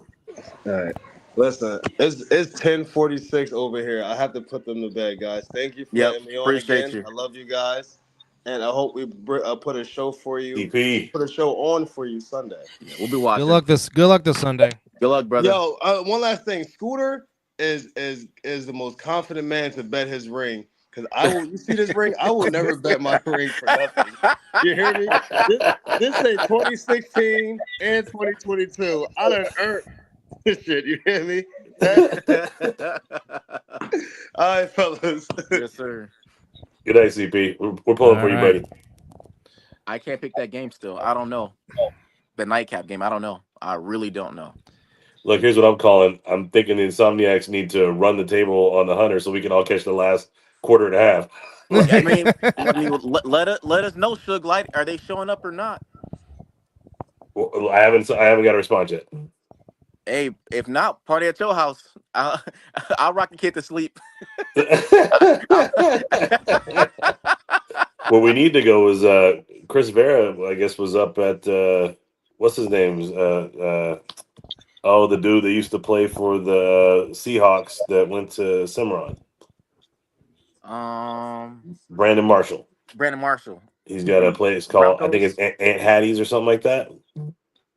All right. Listen, it's 10:46 over here. I have to put them to bed, guys. Thank you for letting me on appreciate again. you. I love you guys, and I hope we put a show for you. EP. Put a show on for you Sunday. Yeah, we'll be watching. Good luck this Sunday. Good luck, brother. Yo, one last thing. Scooter is the most confident man to bet his ring. Because you see this ring, I will never bet my ring for nothing. You hear me? This say 2016 and 2022. I done earned this shit. You hear me? All right, fellas. Yes, sir. Good night, CP. We're pulling for you, buddy. I can't pick that game still. I don't know. The nightcap game. I don't know. I really don't know. Look, here's what I'm calling. I'm thinking the Insomniacs need to run the table on the Hunter so we can all catch the last quarter and a half. I mean, let us know, Suge Light. Are they showing up or not? Well, I haven't got a response yet. Hey, if not, party at your house. I'll rock the kid to sleep. What we need to go is Chris Vera, I guess, was up at what's his name? The dude that used to play for the Seahawks that went to Cimarron. Brandon Marshall. He's got a place called, I think it's Aunt Hattie's or something like that.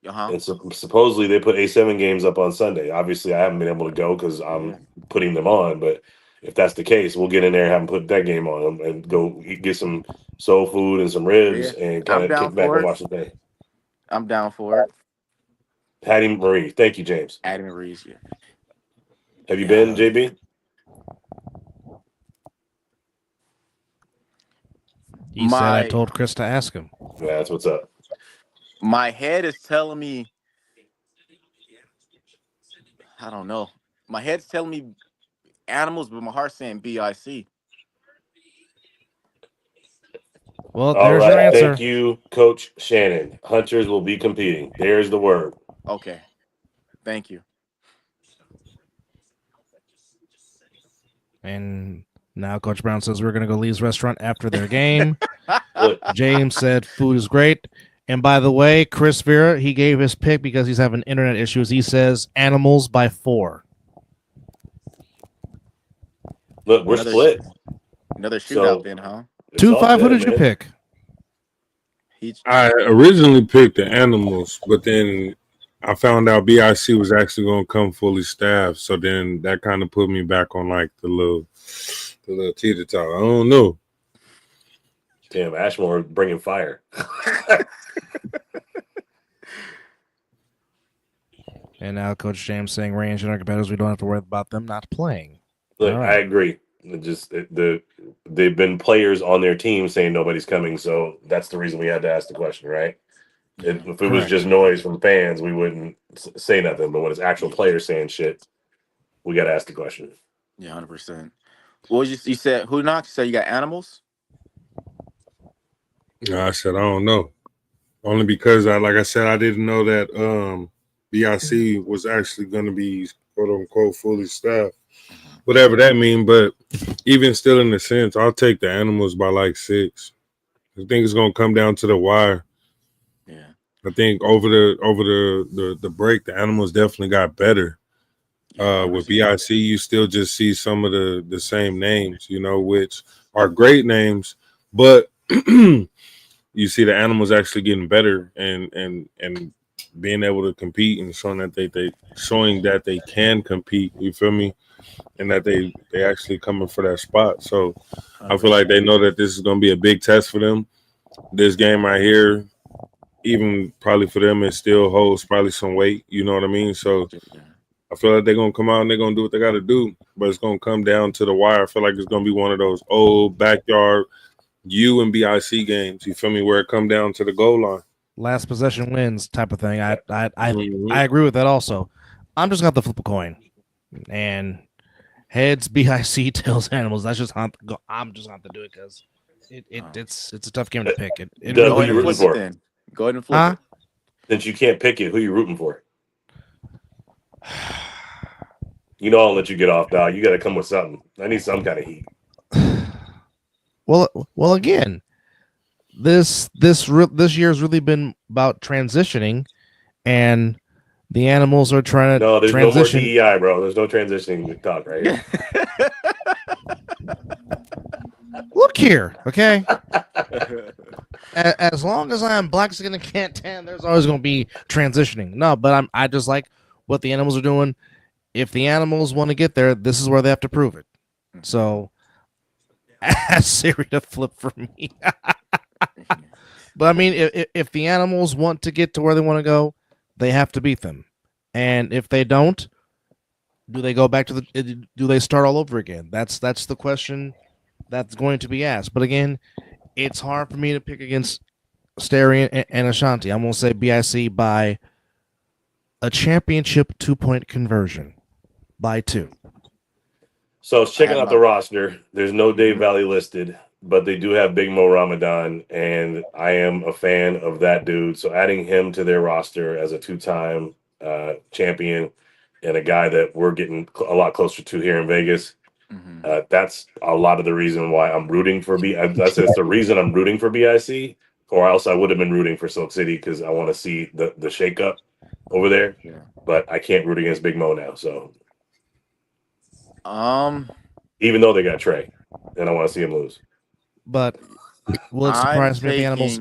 And supposedly they put A7 games up on Sunday. Obviously, I haven't been able to go because I'm putting them on. But if that's the case, we'll get in there and have them put that game on and go get some soul food and some ribs and kind of kick back and watch the thing. I'm down for it. Hattie Marie. Thank you, James. Hattie Marie's here. Have you been, JB? He said I told Chris to ask him. Yeah, that's what's up. My head is telling me, I don't know. My head's telling me animals, but my heart's saying BIC. Well, all there's right. your answer. Thank you, Coach Shannon. Hunters will be competing. There's the word. Okay. Thank you. And now Coach Brown says we're going to go Lee's restaurant after their game. James said food is great. And by the way, Chris Vera, he gave his pick because he's having internet issues. He says animals by 4. Look, we're split. Another shootout then, huh? 2-5, who did you pick? I originally picked the animals, but then I found out BIC was actually going to come fully staffed. So then that kind of put me back on like the little teeter-totter. I don't know. Damn, Ashmore bringing fire. And now Coach James saying range and our competitors, we don't have to worry about them not playing. Look, I agree. They've been players on their team saying nobody's coming, so that's the reason we had to ask the question, right? If it was just noise from fans, we wouldn't say nothing. But when it's actual players saying shit, we got to ask the question. Yeah, 100%. What you said? Who knocked? You said you got animals? No, I said I don't know. Only because like I said, I didn't know that BIC was actually going to be quote unquote fully staffed. Whatever that means, but even still in the sense, I'll take the animals by like 6. I think it's gonna come down to the wire. Yeah. I think over the break, the animals definitely got better. With BIC, you still just see some of the same names, which are great names, but you see the animals actually getting better and being able to compete and showing that they can compete. You feel me? And that they actually coming for that spot. So I feel like they know that this is going to be a big test for them. This game right here, even probably for them, it still holds probably some weight. You know what I mean? So I feel like they're going to come out and they're going to do what they got to do. But it's going to come down to the wire. I feel like it's going to be one of those old backyard U and BIC games. You feel me? Where it come down to the goal line. Last possession wins type of thing. I agree with that also. I'm just going to flip a coin. And heads, BIC, tails, animals. That's just I'm just going to do it because it's a tough game to pick. Doug, who you rooting for? Go ahead and flip it. Since you can't pick it, who you rooting for? You know I'll let you get off, dog. You got to come with something. I need some kind of heat. Well, again, this year has really been about transitioning, and the animals are trying to there's transition. No more DEI, bro. There's no transitioning talk right here. Look here, okay? As long as I am black skin and can't tan, there's always going to be transitioning. No, but I just like what the animals are doing. If the animals want to get there, this is where they have to prove it. So, ask Siri to flip for me. But I mean, if the animals want to get to where they want to go, they have to beat them. And if they don't, do they go back to do they start all over again? That's the question that's going to be asked. But again, it's hard for me to pick against Stary and Ashanti. I'm going to say BIC by a championship 2-point conversion by 2. So checking out the roster, there's no Dave Valley listed, but they do have Big Mo Ramadan, and I am a fan of that dude. So adding him to their roster as a 2-time champion and a guy that we're getting a lot closer to here in Vegas, that's a lot of the reason why I'm rooting for That's the reason I'm rooting for BIC, or else I would have been rooting for Silk City because I want to see the shakeup over there. Yeah. But I can't root against Big Mo now. So, even though they got Trey, and I want to see him lose. But will it surprise me if the animals?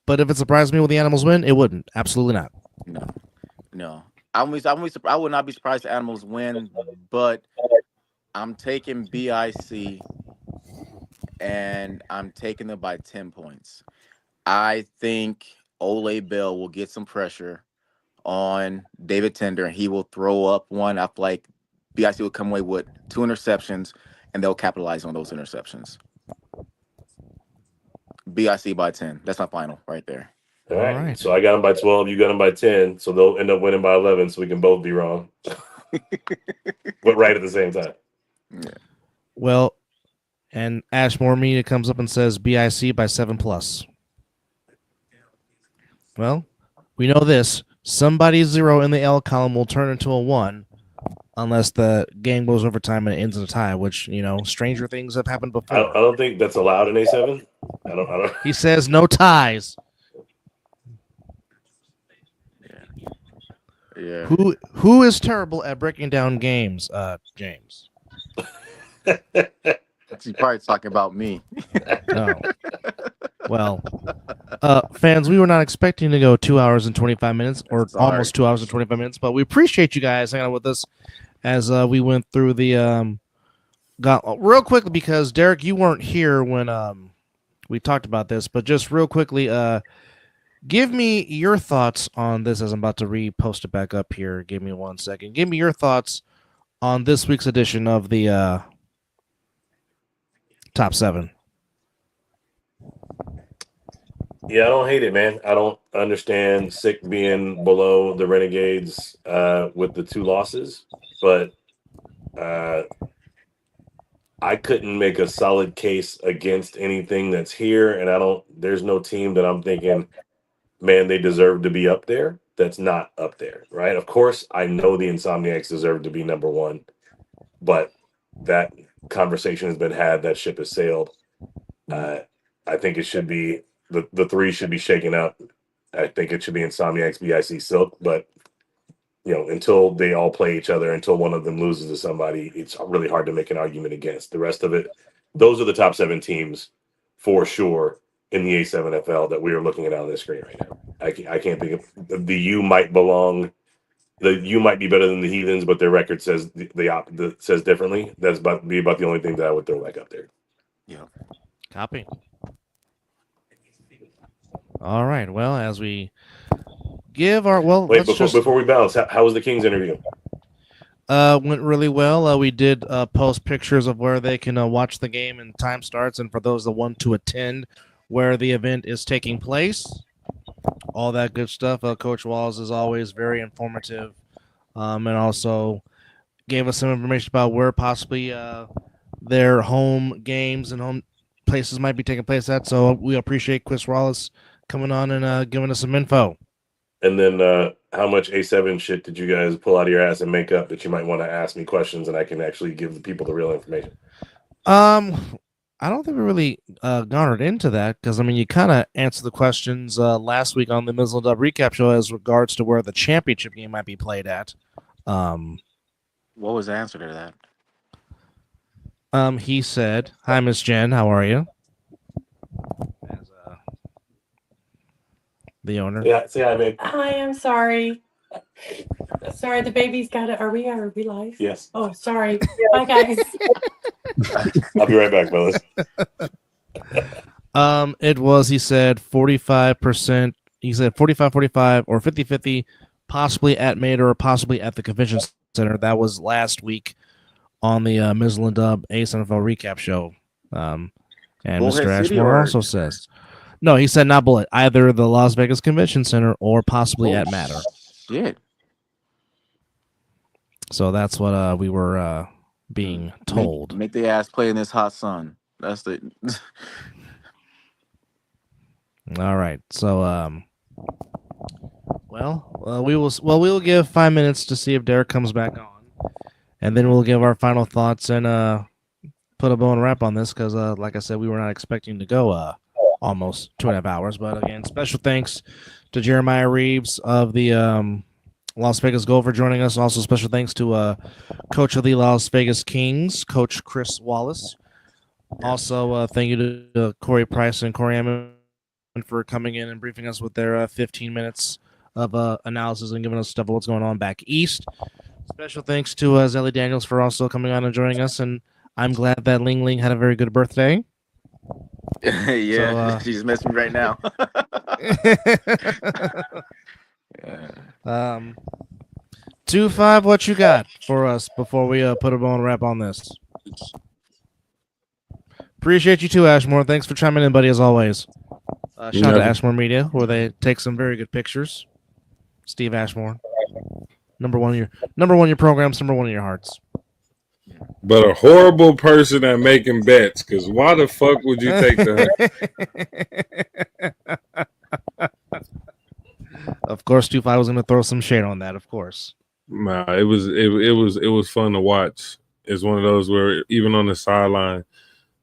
But if it surprised me, will the animals win? It wouldn't. Absolutely not. No. I would not be surprised if the animals win, but I'm taking BIC, and I'm taking them by 10 points. I think Ole Bell will get some pressure on David Tender, and he will throw up one. I feel like BIC will come away with 2 interceptions, and they'll capitalize on those interceptions. BIC by 10. That's my final right there. All right. So I got them by 12. You got them by 10. So they'll end up winning by 11. So we can both be wrong, but right at the same time. Yeah. Well, and Ashmore Media comes up and says BIC by 7+. Well, we know this. Somebody's 0 in the L column will turn into a 1 unless the game goes overtime and it ends in a tie, which, stranger things have happened before. I don't think that's allowed in A7. I don't. He says no ties. Yeah. Who is terrible at breaking down games, James? He's probably talking about me. No. Well, fans, we were not expecting to go 2 hours and 25 minutes, or almost 2 hours and 25 minutes, but we appreciate you guys hanging out with us as we went through the got real quickly, because Derek, you weren't here when we talked about this, but just real quickly, give me your thoughts on this as I'm about to repost it back up here. Give me 1 second. Give me your thoughts on this week's edition of the Top 7. Yeah, I don't hate it, man. I don't understand Sick being below the Renegades with the 2 losses, but I couldn't make a solid case against anything that's here, and there's no team that I'm thinking, man, they deserve to be up there. That's not up there, right? Of course, I know the Insomniacs deserve to be number 1, but that conversation has been had. That ship has sailed. I think it should be the 3 should be shaken up. I think it should be Insomniacs, BIC, Silk, but until they all play each other, until one of them loses to somebody, it's really hard to make an argument against. The rest of it, those are the top 7 teams for sure. in the A7FL that we are looking at on this screen right now. I can't think of the U might belong. The U might be better than the Heathens, but their record says says differently. That's about the only thing that I would throw like up there. Yeah. Copy. All right. Well, as we give our wait before we bounce, how was the Kings interview? Went really well. We did post pictures of where they can watch the game and time starts, and for those that want to attend where the event is taking place, all that good stuff. Coach Wallace is always very informative, and also gave us some information about where possibly their home games and home places might be taking place at. So we appreciate Chris Wallace coming on and giving us some info. And then how much A7 shit did you guys pull out of your ass and make up that you might want to ask me questions and I can actually give the people the real information? I don't think we really garnered into that because, I mean, you kind of answered the questions last week on the Mizzle Dub recap show as regards to where the championship game might be played at. What was the answer to that? He said, "Hi, Miss Jen. How are you?" As the owner. Yeah, say hi, babe. Hi, I'm sorry. Sorry, the baby's got it. Are we live? Yes. Oh, sorry. Bye, guys. I'll be right back, fellas. It was, he said, 45%. He said 45-45 or 50-50, possibly at Mater or possibly at the convention center. That was last week on the Mizzle and Dub Ace NFL recap show. And Bullhead Mr. City Ashmore or- also says, no, he said not Bullet, either the Las Vegas Convention Center or possibly at Mater. Shit. So that's what we were being told. Make the ass play in this hot sun. That's the. All right. So we will give 5 minutes to see if Derek comes back on, and then we'll give our final thoughts and put a bow and wrap on this because like I said, we were not expecting to go almost 2.5 hours. But again, special thanks to Jeremiah Reeves of the Las Vegas Gold for joining us. Also, special thanks to coach of the Las Vegas Kings, Coach Chris Wallace. Also, thank you to Corey Price and Corey Ammon for coming in and briefing us with their 15 minutes of analysis and giving us stuff of what's going on back east. Special thanks to Zelly Daniels for also coming on and joining us. And I'm glad that Ling Ling had a very good birthday. Yeah, she's missing me right now. Yeah. 2-5, what you got for us before we put a bow and wrap on this? Appreciate you too, Ashmore. Thanks for chiming in, buddy, as always. Shout out to Ashmore Media, where they take some very good pictures. Steve Ashmore, number one in your programs, number one in your hearts. But a horrible person at making bets, because why the fuck would you take the Of course, 2-5 was going to throw some shade on that, of course. Nah, it was fun to watch. It's one of those where even on the sideline,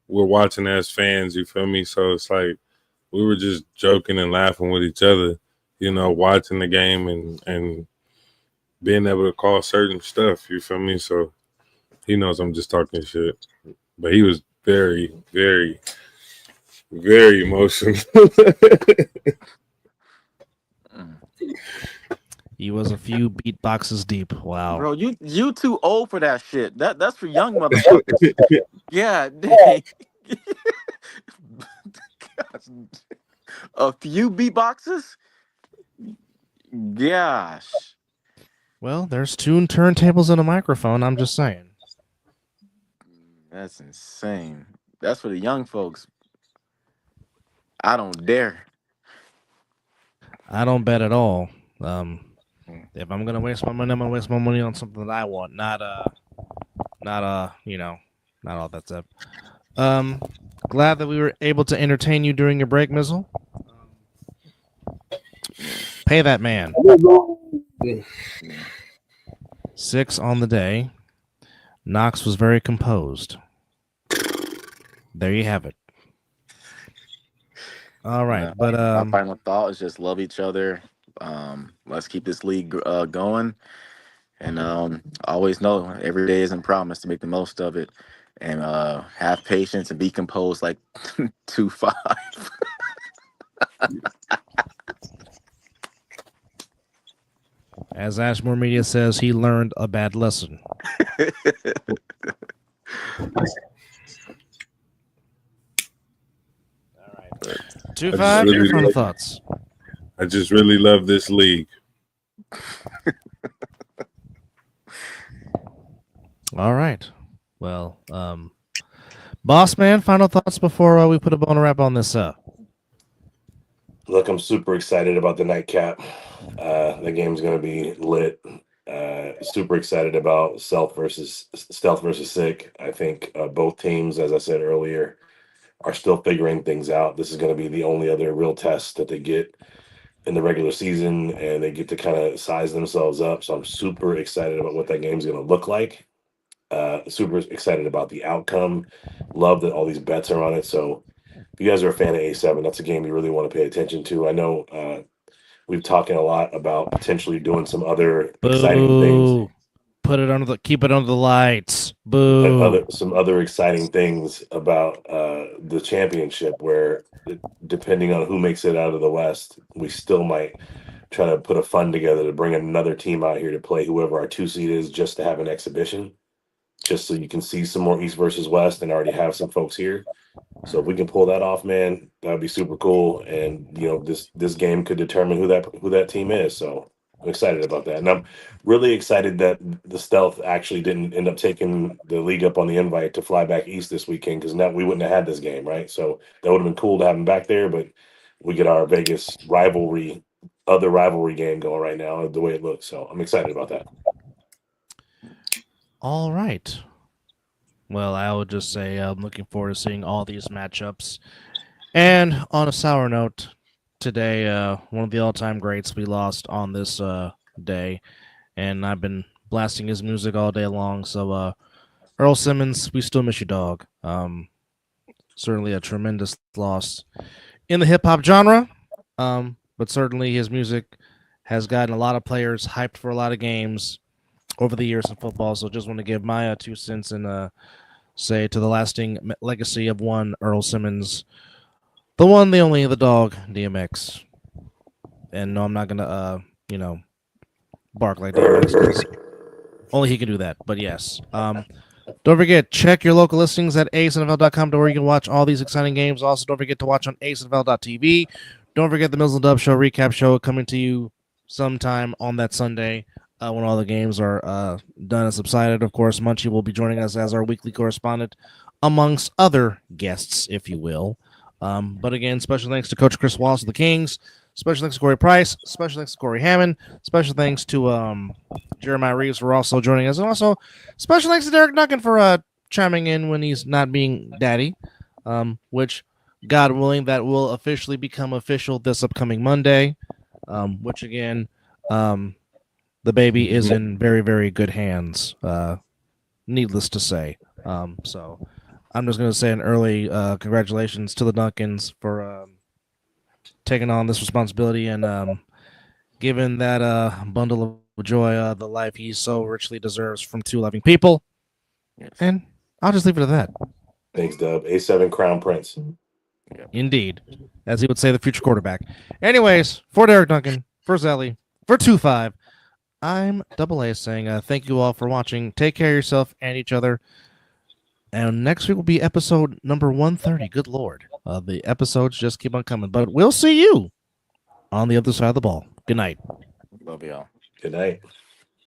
we're watching as fans, you feel me? So it's like we were just joking and laughing with each other, you know, watching the game and being able to call certain stuff, you feel me? So he knows I'm just talking shit. But he was very, very, very emotional. He was a few beat boxes deep. Wow. Bro, you too old for that shit. That's for young motherfuckers. Yeah. A few beatboxes? Gosh. Well, there's 2 turntables and a microphone. I'm just saying. That's insane. That's for the young folks. I don't dare. I don't bet at all. If I'm gonna waste my money, I'm gonna waste my money on something that I want, not all that stuff. Glad that we were able to entertain you during your break, Mizzle. Pay that man. 6 on the day. Knox was very composed. There you have it. All right, but my final thought is just love each other. Let's keep this league going, and always know every day isn't promised to make the most of it, and have patience and be composed like 2-5. As Ashmore Media says, he learned a bad lesson. All right. 2-5, really your final like- thoughts. I just really love this league. All right. Well, boss man, final thoughts before we put a bow on a wrap on this. Look, I'm super excited about the nightcap. The game's going to be lit. Super excited about stealth versus sick. I think both teams, as I said earlier, are still figuring things out. This is going to be the only other real test that they get in the regular season, and they get to kind of size themselves up. So I'm super excited about what that game's going to look like. Super excited about the outcome. Love that all these bets are on it. So if you guys are a fan of A7, that's a game you really want to pay attention to. I know we've talking a lot about potentially doing some other exciting things. Boo. Keep it under the lights. Boo. Some other exciting things about the championship, where depending on who makes it out of the West, we still might try to put a fund together to bring another team out here to play whoever our 2 seed is, just to have an exhibition, just so you can see some more East versus West and already have some folks here. So if we can pull that off, man, that would be super cool. And this game could determine who that team is. So I'm excited about that. And I'm really excited that the Stealth actually didn't end up taking the league up on the invite to fly back east this weekend, because now we wouldn't have had this game, right? So that would have been cool to have them back there, but we get our Vegas other rivalry game going right now, the way it looks. So I'm excited about that. All right. Well, I would just say I'm looking forward to seeing all these matchups. And on a sour note, today, one of the all-time greats we lost on this day, and I've been blasting his music all day long. So, Earl Simmons, we still miss you, dog. Certainly a tremendous loss in the hip-hop genre, but certainly his music has gotten a lot of players hyped for a lot of games over the years in football. So just want to give my 2 cents and say to the lasting legacy of one Earl Simmons, the one, the only, the dog, DMX. And no, I'm not gonna bark like DMX, 'cause only he can do that. But yes, don't forget, check your local listings at acnfl.com, to where you can watch all these exciting games. Also, don't forget to watch on acnfl.tv. Don't forget the Mills and Dub Show recap show coming to you sometime on that Sunday when all the games are done and subsided. Of course, Munchie will be joining us as our weekly correspondent, amongst other guests, if you will. But again, special thanks to Coach Chris Wallace of the Kings. Special thanks to Corey Price. Special thanks to Corey Hammond. Special thanks to Jeremiah Reeves for also joining us. And also, special thanks to Derek Duncan for chiming in when he's not being daddy, which, God willing, that will officially become official this upcoming Monday, which, again, the baby is in very, very good hands, needless to say. So I'm just going to say an early congratulations to the Duncans for taking on this responsibility and giving that bundle of joy the life he so richly deserves from 2 loving people. And I'll just leave it at that. Thanks, Dub. A7 Crown Prince. Indeed. As he would say, the future quarterback. Anyways, for Derek Duncan, for Zelly, for 2-5, I'm Double A saying thank you all for watching. Take care of yourself and each other. And next week will be episode number 130. Good Lord. The episodes just keep on coming. But we'll see you on the other side of the ball. Good night. Love y'all. Good night.